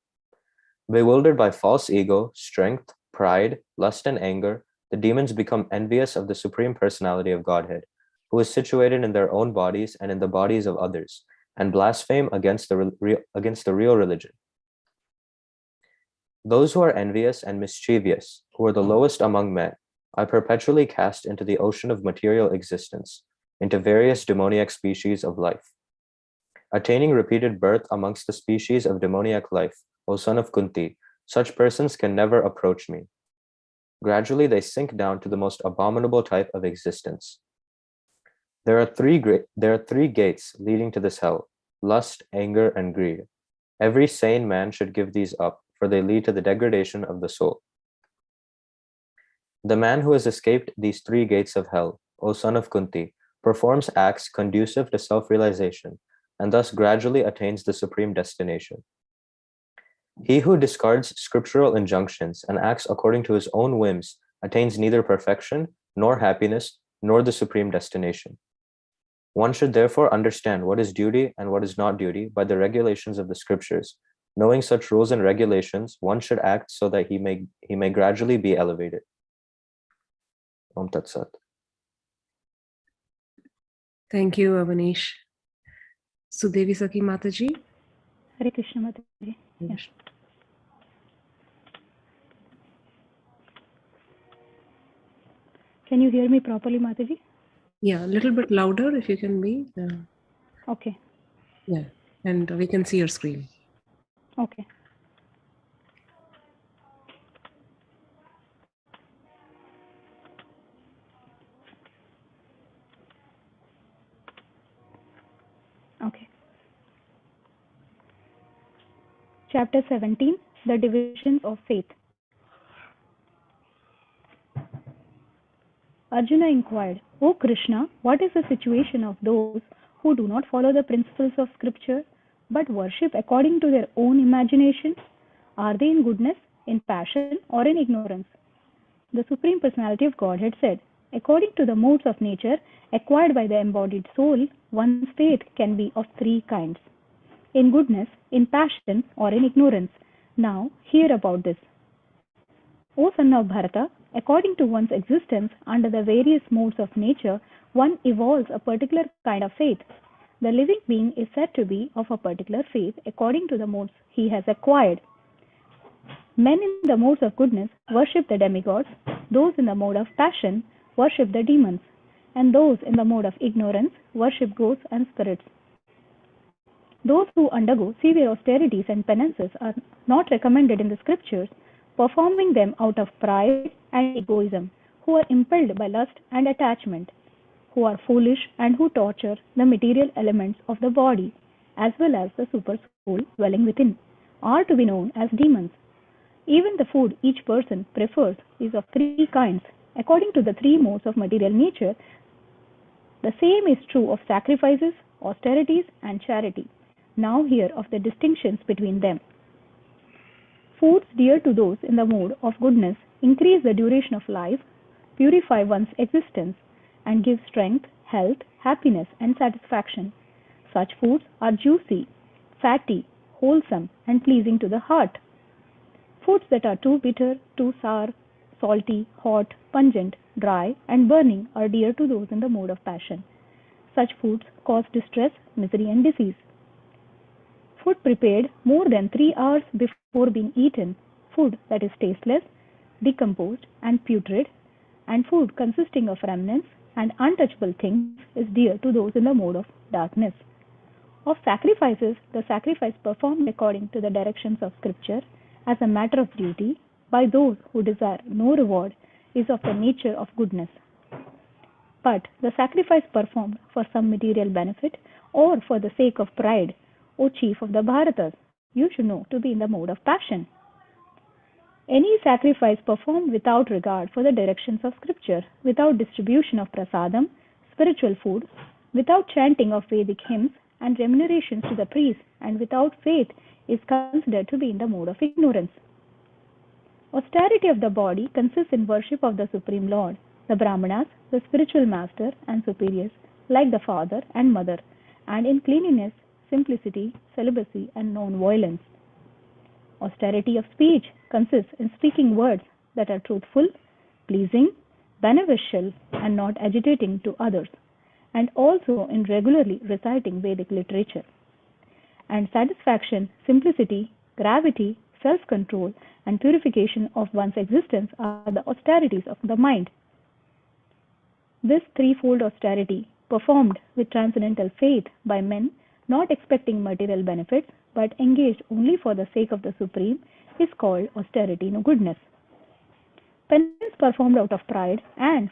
Bewildered by false ego, strength, pride, lust, and anger, the demons become envious of the Supreme Personality of Godhead, who is situated in their own bodies and in the bodies of others, and blaspheme against the real religion. Those who are envious and mischievous, who are the lowest among men, I perpetually cast into the ocean of material existence, into various demoniac species of life. Attaining repeated birth amongst the species of demoniac life, O son of Kunti, such persons can never approach me. Gradually they sink down to the most abominable type of existence. There are three gates leading to this hell: lust, anger, and greed. Every sane man should give these up, for they lead to the degradation of the soul. The man who has escaped these three gates of hell, O son of Kunti, performs acts conducive to self-realization, and thus gradually attains the supreme destination. He who discards scriptural injunctions and acts according to his own whims attains neither perfection, nor happiness, nor the supreme destination. One should therefore understand what is duty and what is not duty by the regulations of the scriptures. Knowing such rules and regulations, one should act so that he may gradually be elevated. Om Tat Sat. Thank you, Avanish. Sudevi Saki Mataji. Hare Krishna Mataji. Yes. Can you hear me properly, Mataji? Yeah, a little bit louder if you can be. Okay. Yeah, and we can see your screen. Okay. Okay. Chapter 17, The Divisions of Faith. Arjuna inquired, O Krishna, what is the situation of those who do not follow the principles of scripture, but worship according to their own imagination? Are they in goodness, in passion, or in ignorance? The Supreme Personality of Godhead said, according to the modes of nature acquired by the embodied soul, one's faith can be of three kinds: in goodness, in passion, or in ignorance. Now, hear about this. O son of Bharata, according to one's existence under the various modes of nature, one evolves a particular kind of faith. The living being is said to be of a particular faith according to the modes he has acquired. Men in the modes of goodness worship the demigods, those in the mode of passion worship the demons, and those in the mode of ignorance worship ghosts and spirits. Those who undergo severe austerities and penances are not recommended in the scriptures, performing them out of pride and egoism, who are impelled by lust and attachment, who are foolish and who torture the material elements of the body, as well as the super soul dwelling within, are to be known as demons. Even the food each person prefers is of three kinds. According to the three modes of material nature, the same is true of sacrifices, austerities, and charity. Now hear of the distinctions between them. Foods dear to those in the mode of goodness increase the duration of life, purify one's existence, and give strength, health, happiness, and satisfaction. Such foods are juicy, fatty, wholesome, and pleasing to the heart. Foods that are too bitter, too sour, salty, hot, pungent, dry, and burning are dear to those in the mode of passion. Such foods cause distress, misery, and disease. Food prepared more than 3 hours before being eaten, food that is tasteless, decomposed, and putrid, and food consisting of remnants and untouchable things is dear to those in the mode of darkness. Of sacrifices, the sacrifice performed according to the directions of Scripture as a matter of duty by those who desire no reward is of the nature of goodness. But the sacrifice performed for some material benefit or for the sake of pride, O chief of the Bharatas, you should know to be in the mode of passion. Any sacrifice performed without regard for the directions of Scripture, without distribution of prasadam, spiritual food, without chanting of Vedic hymns and remunerations to the priest, and without faith is considered to be in the mode of ignorance. Austerity of the body consists in worship of the Supreme Lord, the Brahmanas, the spiritual master and superiors, like the father and mother, and in cleanliness, simplicity, celibacy, and non-violence. Austerity of speech consists in speaking words that are truthful, pleasing, beneficial, and not agitating to others, and also in regularly reciting Vedic literature. And satisfaction, simplicity, gravity, self-control, and purification of one's existence are the austerities of the mind. This threefold austerity, performed with transcendental faith by men not expecting material benefits but engaged only for the sake of the Supreme, is called austerity in goodness. Penance performed out of pride and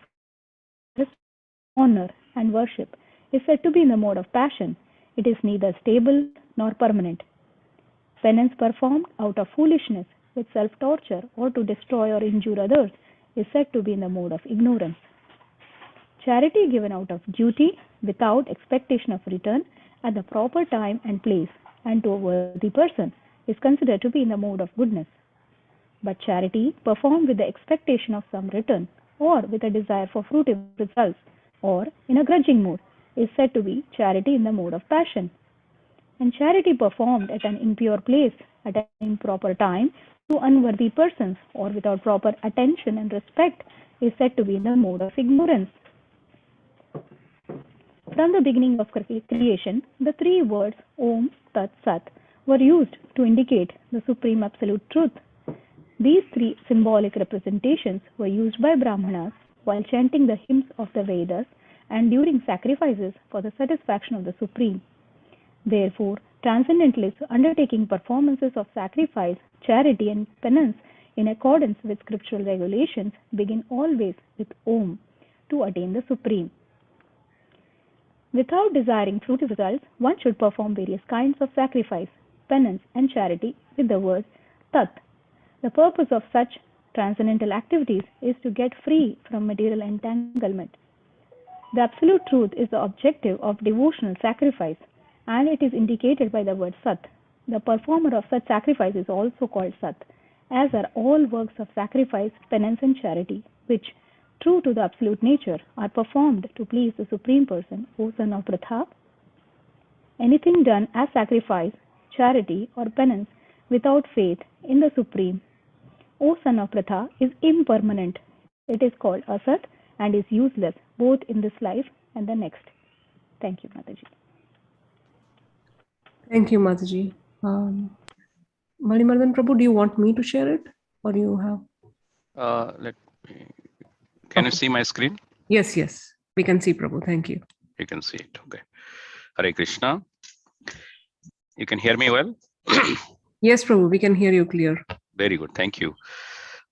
honor and worship is said to be in the mode of passion. It is neither stable nor permanent. Penance performed out of foolishness, with self-torture, or to destroy or injure others is said to be in the mode of ignorance. Charity given out of duty, without expectation of return, at the proper time and place, and to a worthy person, is considered to be in the mode of goodness. But charity performed with the expectation of some return, or with a desire for fruitive results, or in a grudging mood, is said to be charity in the mode of passion. And charity performed at an impure place, at an improper time, to unworthy persons, or without proper attention and respect, is said to be in the mode of ignorance. From the beginning of creation, the three words Om, Tat, Sat were used to indicate the Supreme Absolute Truth. These three symbolic representations were used by Brahmanas while chanting the hymns of the Vedas and during sacrifices for the satisfaction of the Supreme. Therefore, transcendentalists undertaking performances of sacrifice, charity, and penance in accordance with scriptural regulations begin always with Om to attain the Supreme. Without desiring fruitive results, one should perform various kinds of sacrifice, penance, and charity with the word Tat. The purpose of such transcendental activities is to get free from material entanglement. The Absolute Truth is the objective of devotional sacrifice, and it is indicated by the word Sat. The performer of such sacrifice is also called Sat, as are all works of sacrifice, penance, and charity, which, true to the absolute nature, are performed to please the Supreme Person, O son of Pratha. Anything done as sacrifice, charity, or penance without faith in the Supreme, O son of Pratha, is impermanent. It is called Asat and is useless both in this life and the next. Thank you, Mataji. Thank you, Mataji. Malimardan Prabhu, do you want me to share it, or do you have? Can you see my screen? Yes, we can see, Prabhu. Thank you. You can see it. Okay. Hare Krishna. You can hear me well? Yes, Prabhu, we can hear you clear. Very good. Thank you.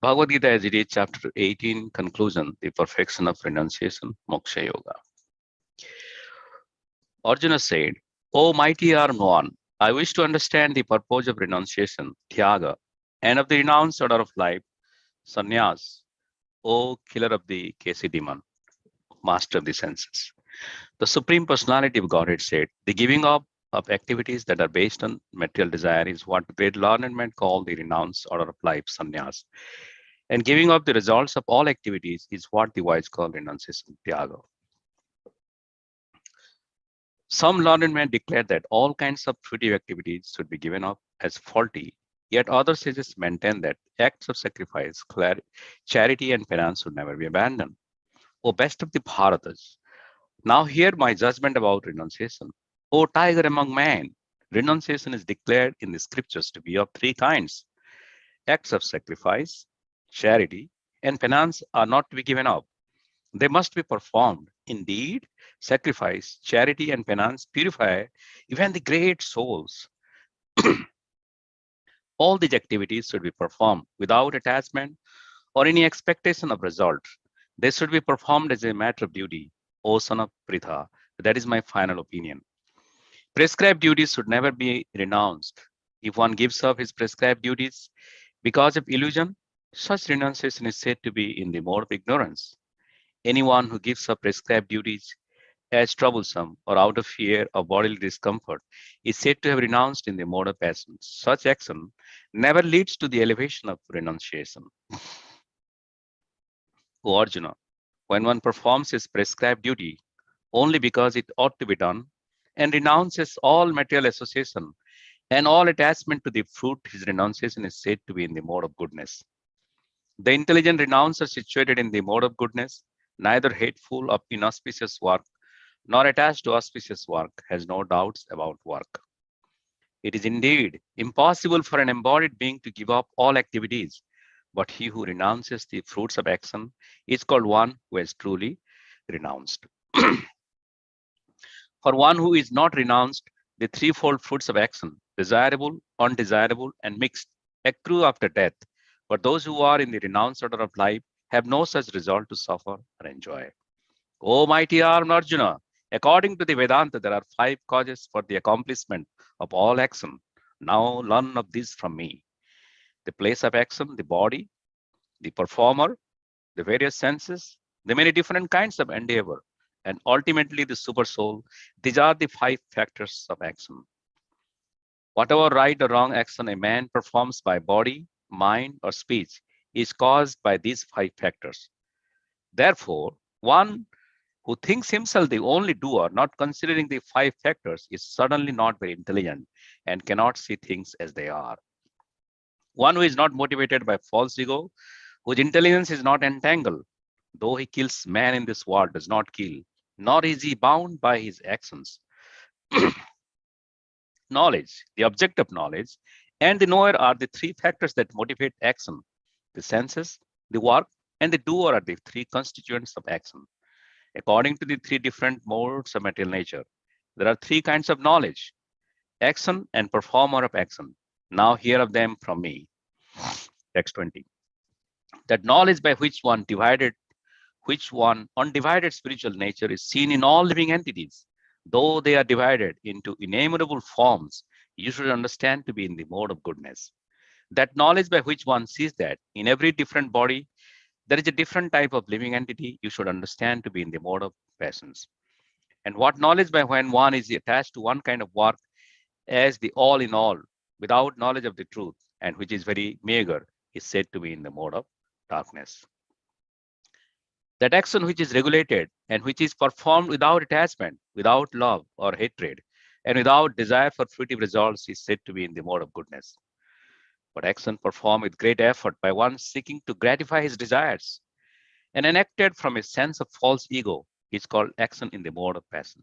Bhagavad Gita as it is, chapter 18, conclusion, the perfection of renunciation, moksha yoga. Arjuna said, O mighty armed one, I wish to understand the purpose of renunciation, tyaga, and of the renounced order of life, sannyas, O killer of the Kesi demon, master of the senses. The Supreme Personality of Godhead said, the giving up of activities that are based on material desire is what great learned men call the renounced order of life, sannyas. And giving up the results of all activities is what the wise call renunciation, tyaga. Some learned men declare that all kinds of fruitive activities should be given up as faulty, yet other sages maintain that acts of sacrifice, charity, and penance should never be abandoned. O best of the Bharatas, now hear my judgment about renunciation. O tiger among men, renunciation is declared in the scriptures to be of three kinds: acts of sacrifice, charity, and penance are not to be given up. They must be performed. Indeed, sacrifice, charity, and penance purify even the great souls. All these activities should be performed without attachment or any expectation of result. They should be performed as a matter of duty, O son of Pritha. That is my final opinion. Prescribed duties should never be renounced. If one gives up his prescribed duties because of illusion, such renunciation is said to be in the mode of ignorance. Anyone who gives up prescribed duties as troublesome or out of fear of bodily discomfort is said to have renounced in the mode of passion. Such action never leads to the elevation of renunciation. O Arjuna, when one performs his prescribed duty only because it ought to be done and renounces all material association and all attachment to the fruit, his renunciation is said to be in the mode of goodness. The intelligent renouncer situated in the mode of goodness, neither hateful of inauspicious work nor attached to auspicious work, has no doubts about work. It is indeed impossible for an embodied being to give up all activities, but he who renounces the fruits of action is called one who has truly renounced. For one who is not renounced, the threefold fruits of action, desirable, undesirable, and mixed, accrue after death. But those who are in the renounced order of life have no such result to suffer or enjoy. O mighty armed Arjuna, according to the Vedanta, there are 5 causes for the accomplishment of all action. Now learn of this from me. The place of action, the body, the performer, the various senses, the many different kinds of endeavor, and ultimately the super soul. These are the 5 factors of action. Whatever right or wrong action a man performs by body, mind, or speech is caused by these 5 factors. Therefore, one who thinks himself the only doer, not considering the 5 factors, is certainly not very intelligent and cannot see things as they are. One who is not motivated by false ego, whose intelligence is not entangled, though he kills man in this world, does not kill, nor is he bound by his actions. Knowledge, the object of knowledge, and the knower are the 3 factors that motivate action. The senses, the work, and the doer are the 3 constituents of action. According to the 3 different modes of material nature, there are 3 kinds of knowledge: action and performer of action. Now hear of them from me. Text 20. That knowledge by which one undivided spiritual nature is seen in all living entities, though they are divided into innumerable forms, you should understand to be in the mode of goodness. That knowledge by which one sees that in every different body, there is a different type of living entity, you should understand to be in the mode of passions. And what knowledge by when one is attached to one kind of work as the all in all, without knowledge of the truth, and which is very meager, is said to be in the mode of darkness. That action which is regulated and which is performed without attachment, without love or hatred, and without desire for fruitive results is said to be in the mode of goodness. But action performed with great effort by one seeking to gratify his desires and enacted from a sense of false ego is called action in the mode of passion.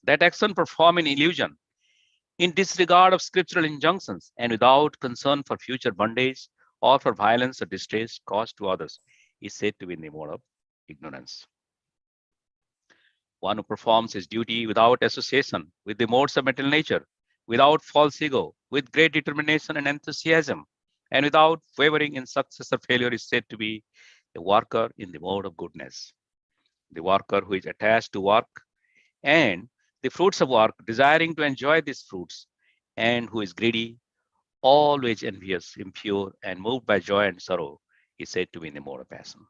That action performed in illusion, in disregard of scriptural injunctions, and without concern for future bondage or for violence or distress caused to others is said to be in the mode of ignorance. One who performs his duty without association with the modes of material nature, without false ego, with great determination and enthusiasm, and without wavering in success or failure is said to be a worker in the mode of goodness. The worker who is attached to work and the fruits of work, desiring to enjoy these fruits, and who is greedy, always envious, impure, and moved by joy and sorrow, is said to be in the mode of passion.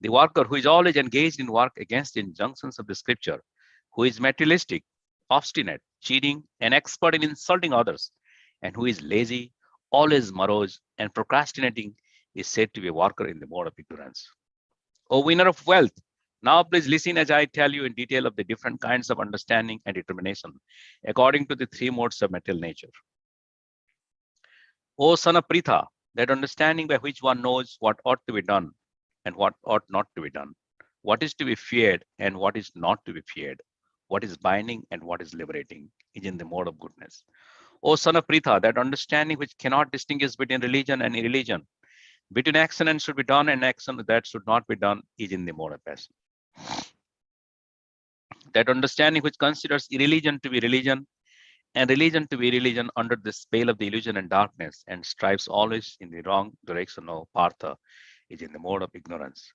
The worker who is always engaged in work against the injunctions of the scripture, who is materialistic, obstinate, cheating, and expert in insulting others, and who is lazy, always morose, and procrastinating, is said to be a worker in the mode of ignorance. O winner of wealth, now please listen as I tell you in detail of the different kinds of understanding and determination according to the 3 modes of material nature. O son of Pritha, that understanding by which one knows what ought to be done and what ought not to be done, what is to be feared and what is not to be feared, what is binding and what is liberating, is in the mode of goodness. O son of Pritha, that understanding which cannot distinguish between religion and irreligion, Between action and should be done and action that should not be done is in the mode of passion. That understanding which considers irreligion to be religion and religion to be religion under the spell of the illusion and darkness and strives always in the wrong direction of Partha is in the mode of ignorance.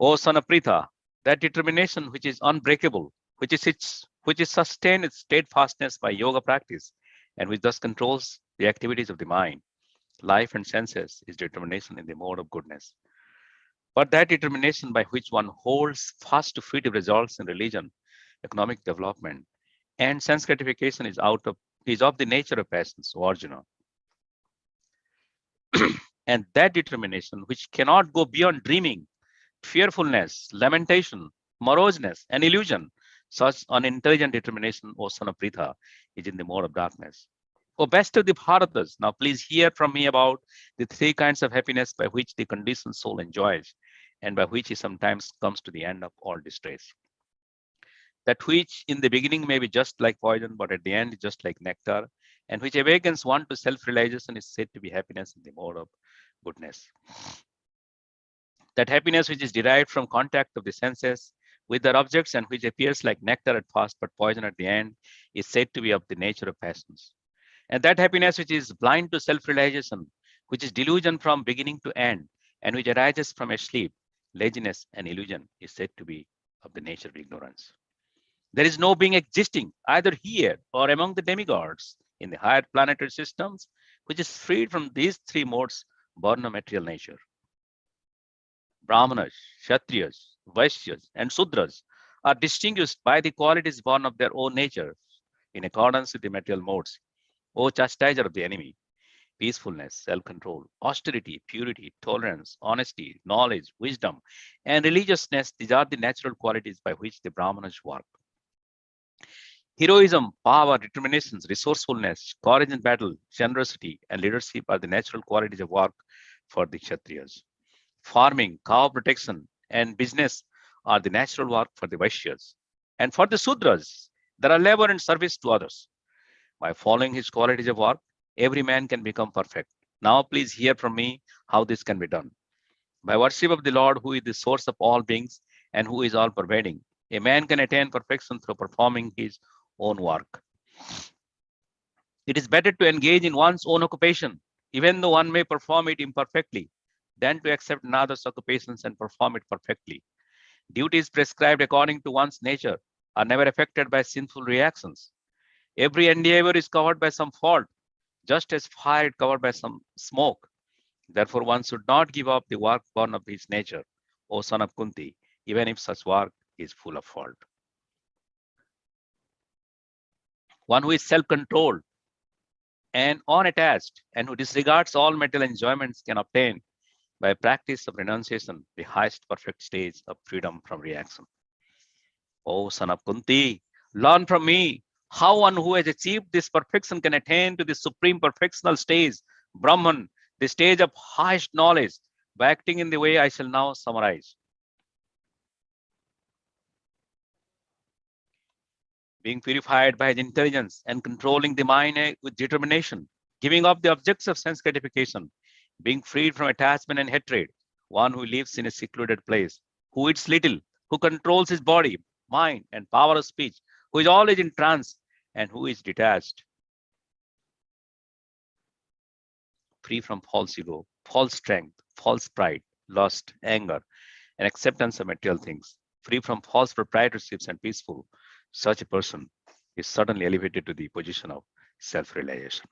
O son of Pritha, that determination which is unbreakable, which is sustained its steadfastness by yoga practice, and which thus controls the activities of the mind, life and senses, is determination in the mode of goodness. But that determination by which one holds fast to fruitive results in religion, economic development, and sense gratification is of the nature of passions, O Arjuna. And that determination which cannot go beyond dreaming, fearfulness, lamentation, moroseness, and illusion, such unintelligent determination, O son of Pritha, is in the mode of darkness. O best of the Bharatas, now please hear from me about the three kinds of happiness by which the conditioned soul enjoys, and by which he sometimes comes to the end of all distress. That which in the beginning may be just like poison, but at the end is just like nectar, and which awakens one to self-realization is said to be happiness in the mode of goodness. That happiness which is derived from contact of the senses with their objects and which appears like nectar at first but poison at the end is said to be of the nature of passions. And that happiness which is blind to self-realization, which is delusion from beginning to end, and which arises from a sleep, laziness, and illusion is said to be of the nature of ignorance. There is no being existing either here or among the demigods in the higher planetary systems, which is freed from these three modes born of material nature. Brahmanas, Kshatriyas, Vaishyas, and Sudras are distinguished by the qualities born of their own nature in accordance with the material modes. O chastiser of the enemy, peacefulness, self-control, austerity, purity, tolerance, honesty, knowledge, wisdom, and religiousness, these are the natural qualities by which the Brahmanas work. Heroism, power, determinations, resourcefulness, courage in battle, generosity, and leadership are the natural qualities of work for the Kshatriyas. Farming, cow protection, and business are the natural work for the Vaishyas. And for the Sudras, there are labor and service to others. By following his qualities of work, every man can become perfect. Now please hear from me how this can be done. By worship of the Lord, who is the source of all beings and who is all pervading, a man can attain perfection through performing his own work. It is better to engage in one's own occupation, even though one may perform it imperfectly, than to accept another's occupations and perform it perfectly. Duties prescribed according to one's nature are never affected by sinful reactions. Every endeavor is covered by some fault, just as fire is covered by some smoke. Therefore, one should not give up the work born of his nature, O son of Kunti, even if such work is full of fault. One who is self-controlled and unattached and who disregards all material enjoyments can obtain, by practice of renunciation, the highest perfect stage of freedom from reaction. O son of Kunti, learn from me how one who has achieved this perfection can attain to the supreme perfectional stage, Brahman, the stage of highest knowledge, by acting in the way I shall now summarize. Being purified by his intelligence and controlling the mind with determination, giving up the objects of sense gratification, being freed from attachment and hatred, one who lives in a secluded place, who eats little, who controls his body, mind, and power of speech, who is always in trance, and who is detached, free from false ego, false strength, false pride, lust, anger, and acceptance of material things, free from false proprietorships and peaceful, such a person is suddenly elevated to the position of self-realization.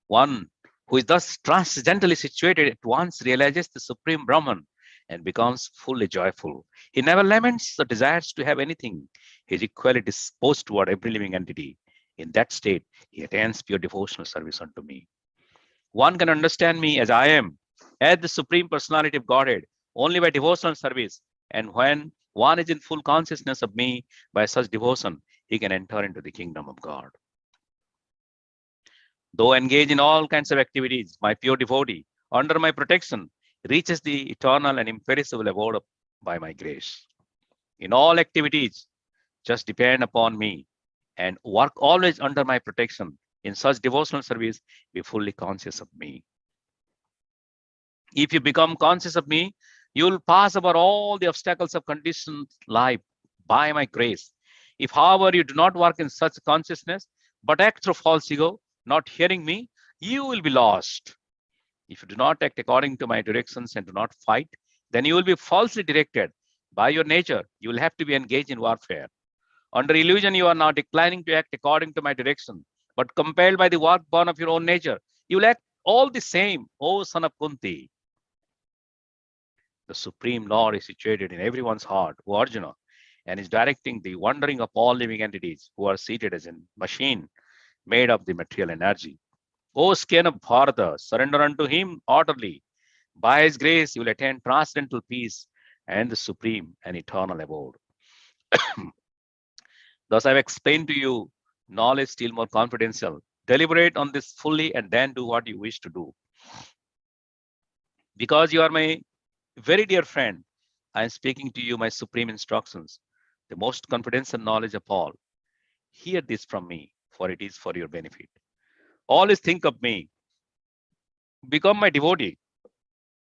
One who is thus transcendentally situated at once realizes the supreme Brahman and becomes fully joyful. He never laments or desires to have anything. He is equally disposed toward every living entity. In that state, he attains pure devotional service unto me. One can understand me as I am, as the Supreme Personality of Godhead, only by devotional service. And when one is in full consciousness of me by such devotion, he can enter into the kingdom of God. Though engaged in all kinds of activities, my pure devotee, under my protection, reaches the eternal and imperishable abode by my grace. In all activities, just depend upon me and work always under my protection, In such devotional service, be fully conscious of me. If you become conscious of me, you will pass over all the obstacles of conditioned life by my grace. If, however, you do not work in such consciousness, but act through false ego, not hearing me, you will be lost. If you do not act according to my directions and do not fight, then you will be falsely directed. By your nature, you will have to be engaged in warfare. Under illusion, you are now declining to act according to my direction, but compelled by the work born of your own nature, you will act all the same, O son of Kunti. The Supreme Lord is situated in everyone's heart, O Arjuna, and is directing the wandering of all living entities who are seated as a machine made of the material energy. O skin of Bharata, surrender unto him utterly. By his grace, you will attain transcendental peace and the supreme and eternal abode. Thus, I have explained to you knowledge still more confidential. Deliberate on this fully and then do what you wish to do. Because you are my very dear friend, I am speaking to you my supreme instructions, the most confidential knowledge of all. Hear this from me, for it is for your benefit. Always think of me. Become my devotee.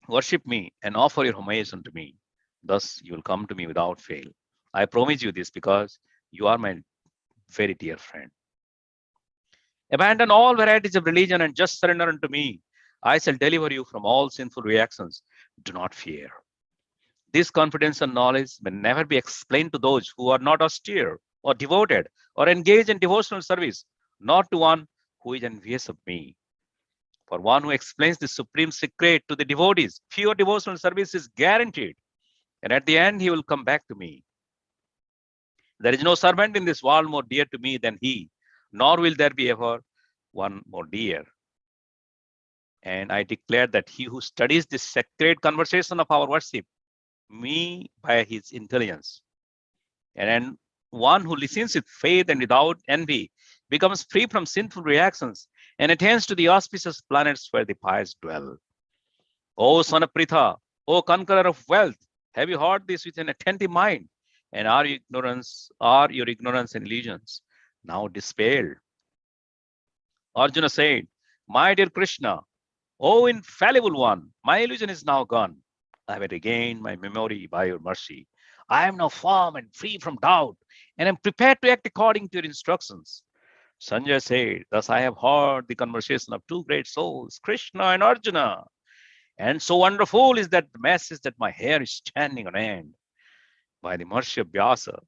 Worship me and offer your homage unto me. Thus you will come to me without fail. I promise you this because you are my very dear friend. Abandon all varieties of religion and just surrender unto me. I shall deliver you from all sinful reactions. Do not fear. This confidential knowledge may never be explained to those who are not austere or devoted or engaged in devotional service, not to one who is envious of me. For one who explains the supreme secret to the devotees, pure devotional service is guaranteed. And at the end, he will come back to me. There is no servant in this world more dear to me than he, nor will there be ever one more dear. And I declare that he who studies this sacred conversation of our worship, me by his intelligence, and one who listens with faith and without envy, becomes free from sinful reactions and attains to the auspicious planets where the pious dwell. O son of Pritha, O conqueror of wealth, have you heard this with an attentive mind? And are your ignorance and illusions now dispelled? Arjuna said, my dear Krishna, O infallible one, my illusion is now gone. I have regained my memory by your mercy. I am now firm and free from doubt, and am prepared to act according to your instructions. Sanjay said, thus I have heard the conversation of two great souls, Krishna and Arjuna. And so wonderful is that the message that my hair is standing on end. By the mercy of Vyasa,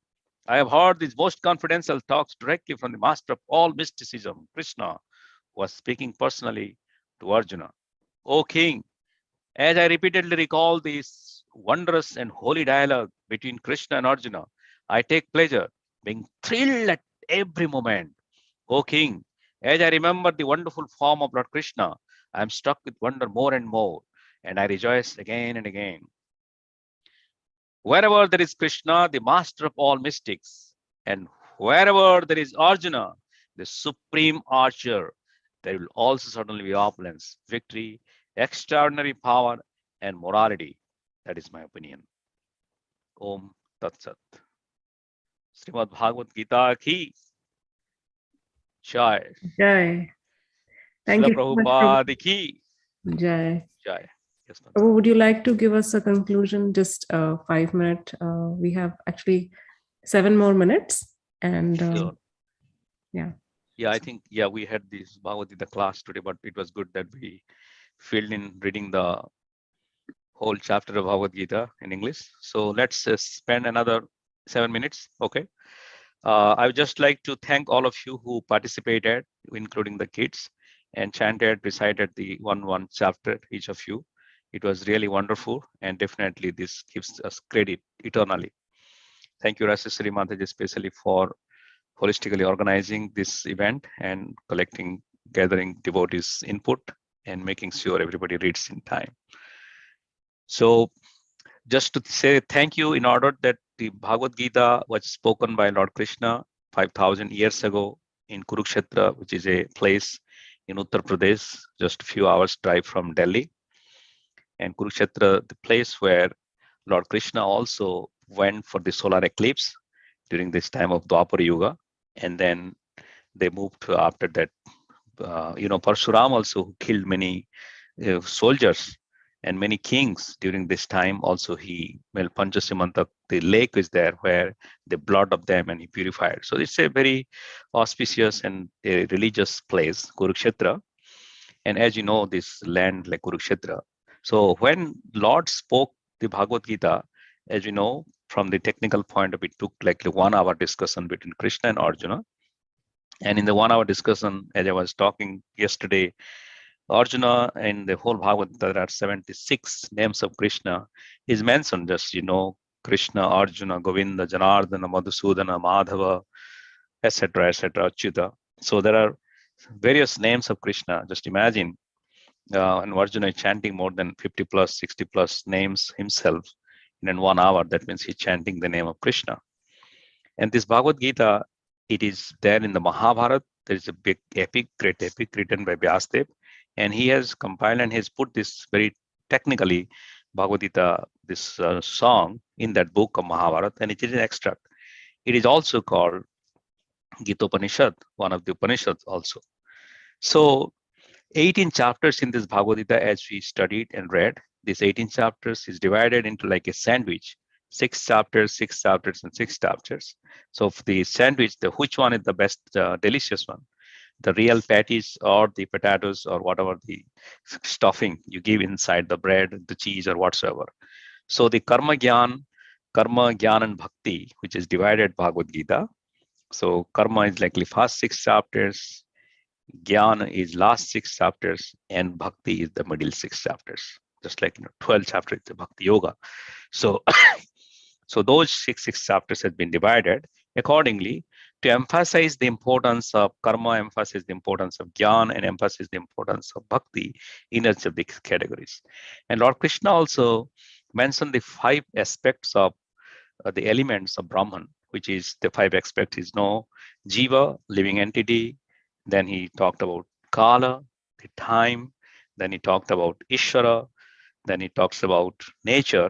I have heard these most confidential talks directly from the master of all mysticism, Krishna, who was speaking personally to Arjuna. O king, as I repeatedly recall this wondrous and holy dialogue between Krishna and Arjuna, I take pleasure, being thrilled at every moment. O king, as I remember the wonderful form of Lord Krishna, I am struck with wonder more and more, and I rejoice again and again. Wherever there is Krishna, the master of all mystics, and wherever there is Arjuna, the supreme archer, there will also certainly be opulence, victory, extraordinary power, and morality. That is my opinion. Om Tat Sat. Srimad Bhagavad Gita ki Jai. Jai. Thank Srila you so much, Prabhupada ki Jai. Jai. Yes, ma'am. Prabhu, would you like to give us a conclusion? Just 5 minutes. We have actually 7 more minutes. And Sure. yeah. Yeah, I think, we had this Bhagavad Gita class today, but it was good that we filled in reading the whole chapter of Bhagavad Gita in English. So let's spend another 7 minutes. Okay. I would just like to thank all of you who participated, including the kids, and chanted, recited the one chapter, each of you. It was really wonderful, and definitely this gives us credit eternally. Thank you, Rajeshri Mataji, especially for holistically organizing this event and gathering devotees' input and making sure everybody reads in time. So just to say thank you, in order that the Bhagavad Gita was spoken by Lord Krishna 5,000 years ago in Kurukshetra, which is a place in Uttar Pradesh, just a few hours drive from Delhi. And Kurukshetra, the place where Lord Krishna also went for the solar eclipse during this time of Dwapara Yuga. And then they moved after that Parshuram also, who killed many soldiers and many kings during this time. Also, Panchasimantak, the lake is there where the blood of them and he purified. So it's a very auspicious and a religious place, Kurukshetra. And as you know, this land like Kurukshetra. So when Lord spoke the Bhagavad Gita, as you know, from the technical point of view, it took like a 1 hour discussion between Krishna and Arjuna. And in the 1 hour discussion, as I was talking yesterday, Arjuna and the whole Bhagavad, there are 76 names of Krishna is mentioned, just, Krishna, Arjuna, Govinda, Janardana, Madhusudana, Madhava, etc., Achyuta. So there are various names of Krishna. Just imagine, and Arjuna is chanting more than 50 plus, 60 plus names himself in 1 hour. That means he's chanting the name of Krishna. And this Bhagavad Gita, it is there in the Mahabharata. There is a big epic, great epic written by Vyasadeva. And he has compiled and has put this very technically, Bhagavad Gita, this song in that book of Mahabharata, and it is an extract. It is also called Gita Upanishad, one of the Upanishads also. So 18 chapters in this Bhagavad Gita, as we studied and read, these 18 chapters is divided into like a sandwich, 6 chapters, 6 chapters, and 6 chapters. So for the sandwich, which one is the best delicious one? The real patties or the potatoes or whatever the stuffing you give inside the bread, the cheese or whatsoever. So the karma, gyan, and bhakti, which is divided Bhagavad Gita. So karma is likely first 6 chapters, Gyan is last 6 chapters, and Bhakti is the middle 6 chapters. Just like 12 chapters is the Bhakti Yoga. So, so those 6 chapters have been divided accordingly to emphasize the importance of karma, emphasize the importance of Gyan, and emphasize the importance of Bhakti in each of these categories. And Lord Krishna also mentioned the 5 aspects of the elements of Brahman, which is the 5 aspects is Jiva, living entity. Then he talked about Kala, the time. Then he talked about Ishvara. Then he talks about nature.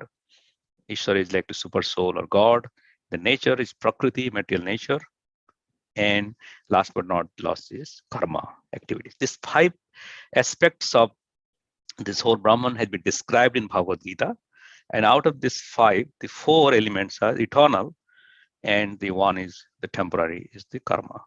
Ishvara is like the super soul or God. The nature is Prakriti, material nature. And last but not least is karma, activities. These 5 aspects of this whole Brahman has been described in Bhagavad Gita. And out of these 5, the 4 elements are eternal, and the one is the temporary, is the karma.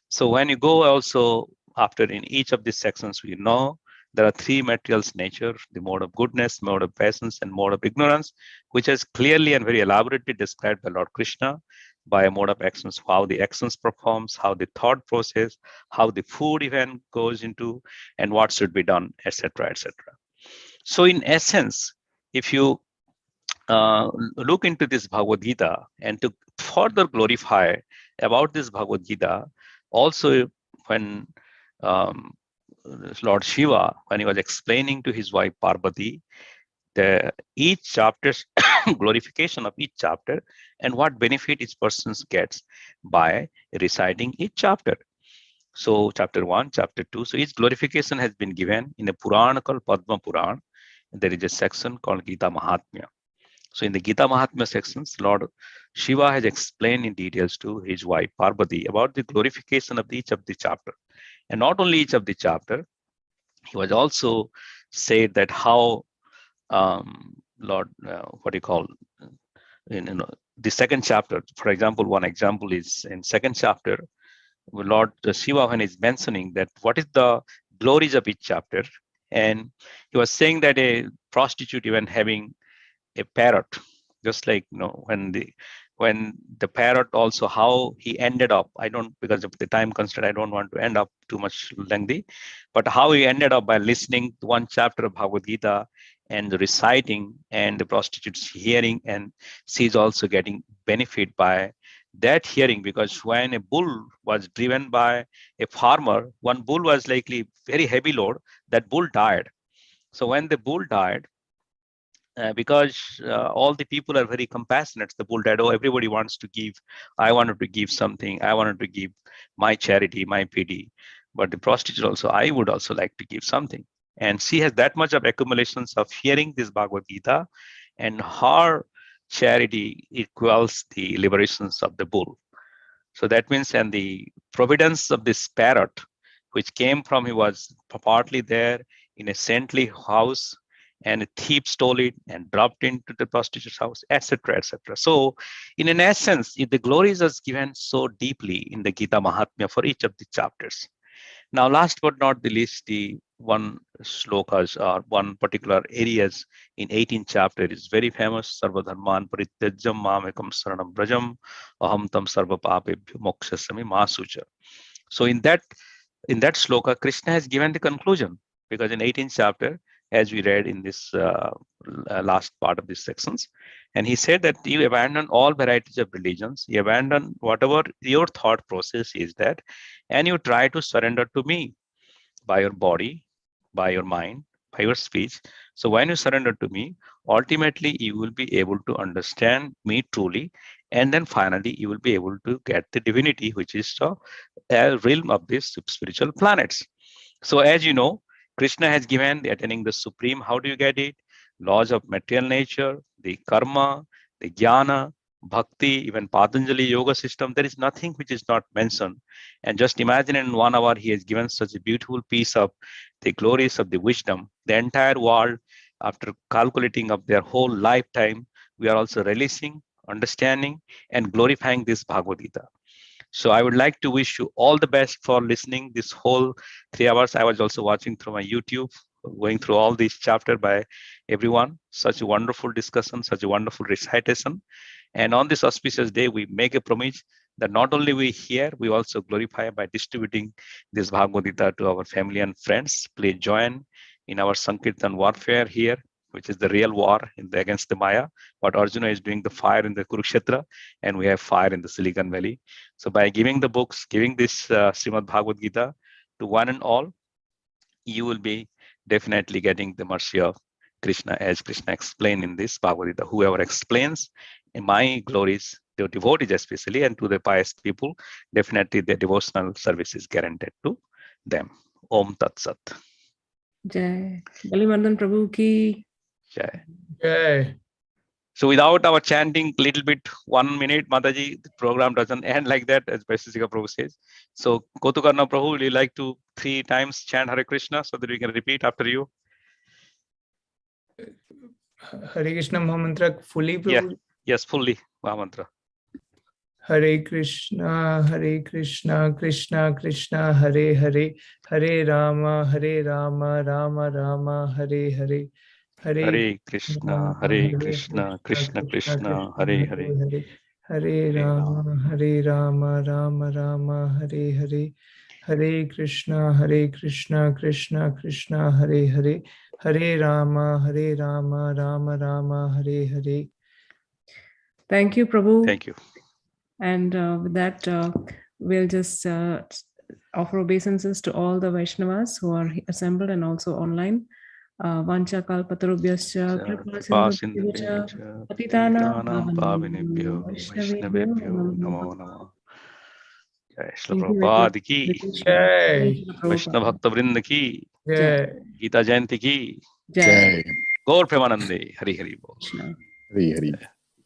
So when you go also after in each of these sections, we know there are 3 materials nature, the mode of goodness, mode of patience, and mode of ignorance, which is clearly and very elaborately described by Lord Krishna by a mode of actions, how the actions performs, how the thought process, how the food even goes into, and what should be done, etc., etc. So in essence, if you look into this Bhagavad Gita and to further glorify about this Bhagavad Gita, also when Lord Shiva, when he was explaining to his wife Parvati, each chapter's glorification of each chapter and what benefit each person gets by reciting each chapter. So chapter 1, chapter 2, so each glorification has been given in a Purana called Padma Puran. There is a section called Gita Mahatmya. So in the Gita Mahatmya sections, Lord Shiva has explained in details to his wife Parvati about the glorification of each of the chapter. And not only each of the chapter, he was also said that how Lord, what do you call, the second chapter, for example, one example is in second chapter, Lord Shiva, when he's mentioning that what is the glories of each chapter, and he was saying that a prostitute even having a parrot, just like when the parrot also how he ended up, I don't, because of the time constraint, I don't want to end up too much lengthy, but how he ended up by listening to one chapter of Bhagavad Gita and reciting, and the prostitute's hearing, and she's also getting benefit by that hearing, because when a bull was driven by a farmer, one bull was likely very heavy load, that bull died. So when the bull died, because all the people are very compassionate, the bull died, oh, everybody wants to give, I wanted to give something, I wanted to give my charity, my pity, but the prostitute also, I would also like to give something. And she has that much of accumulations of hearing this Bhagavad Gita, and her charity equals the liberations of the bull. So that means, and the providence of this parrot, which came from, he was partly there in a saintly house, and a thief stole it and dropped into the prostitute's house, etc., etc. So, in an essence, the glories are given so deeply in the Gita Mahatmya for each of the chapters. Now, last but not the least, the one slokas or one particular areas in 18th chapter is very famous. Sarva dharman parityajam mamekam saranam brajam aham tam sarva papebhyo mokshasami masucha. So in that sloka, Krishna has given the conclusion, because in 18th chapter, as we read in this last part of these sections, and he said that you abandon all varieties of religions, you abandon whatever your thought process is that, and you try to surrender to me by your body, by your mind, by your speech. So when you surrender to me, ultimately you will be able to understand me truly, and then finally you will be able to get the divinity, which is the realm of these spiritual planets. So as you know, Krishna has given the attaining the supreme. How do you get it? Laws of material nature, the karma, the jnana, bhakti, even Patanjali yoga system. There is nothing which is not mentioned. And just imagine in 1 hour, he has given such a beautiful piece of the glories of the wisdom. The entire world, after calculating of their whole lifetime, we are also releasing, understanding, and glorifying this Bhagavad Gita. So I would like to wish you all the best for listening this whole 3 hours. I was also watching through my YouTube, going through all these chapters by everyone. Such a wonderful discussion, such a wonderful recitation. And on this auspicious day, we make a promise that not only we hear, we also glorify by distributing this Bhagavad Gita to our family and friends. Please join in our Sankirtan warfare here, which is the real war against the Maya. But Arjuna is doing the fire in the Kurukshetra, and we have fire in the Silicon Valley. So by giving the books, giving this Srimad Bhagavad Gita to one and all, you will be definitely getting the mercy of Krishna, as Krishna explained in this Bhagavad Gita. Whoever explains in my glories, the devotees especially, and to the pious people, definitely the devotional service is guaranteed to them. Om Tat Sat. Jai. Balivardan Prabhu ki. Jai. Jai. So without our chanting little bit, 1 minute, Mataji, the program doesn't end like that, as Vaisesika Prabhu says. So Kotukarna Prabhu, will you like to 3 times chant Hare Krishna so that we can repeat after you? Hare Krishna Mahamantra fully, Prabhu? Yeah. Yes, fully Mahamantra. Hare Krishna, Krishna Krishna, Hare Hare, Hare Rama, Rama Rama, Hare Hare. Hare Krishna, Krishna Krishna, Hare Hare. Hare Rama, Rama Rama, Hare Hare. Hare Krishna, Krishna Krishna, Hare Hare. Hare Rama, Rama Rama, Hare Hare. Thank you, Prabhu. Thank you. And with that, we'll just offer obeisances to all the Vaishnavas who are assembled and also online. Vancha kalpatarubhyascha kripa sindhubhyo patitanam Vaishnavebhyo namo namo. Jai Shri Thank you, Prabhupada ki, Jai. Vaishnava Bhakta Vrinda ki, Jai. Gita Jayanti ki, Jai. Gaur Premanande, Hari Hari Bol. Krishna. Hari Hari.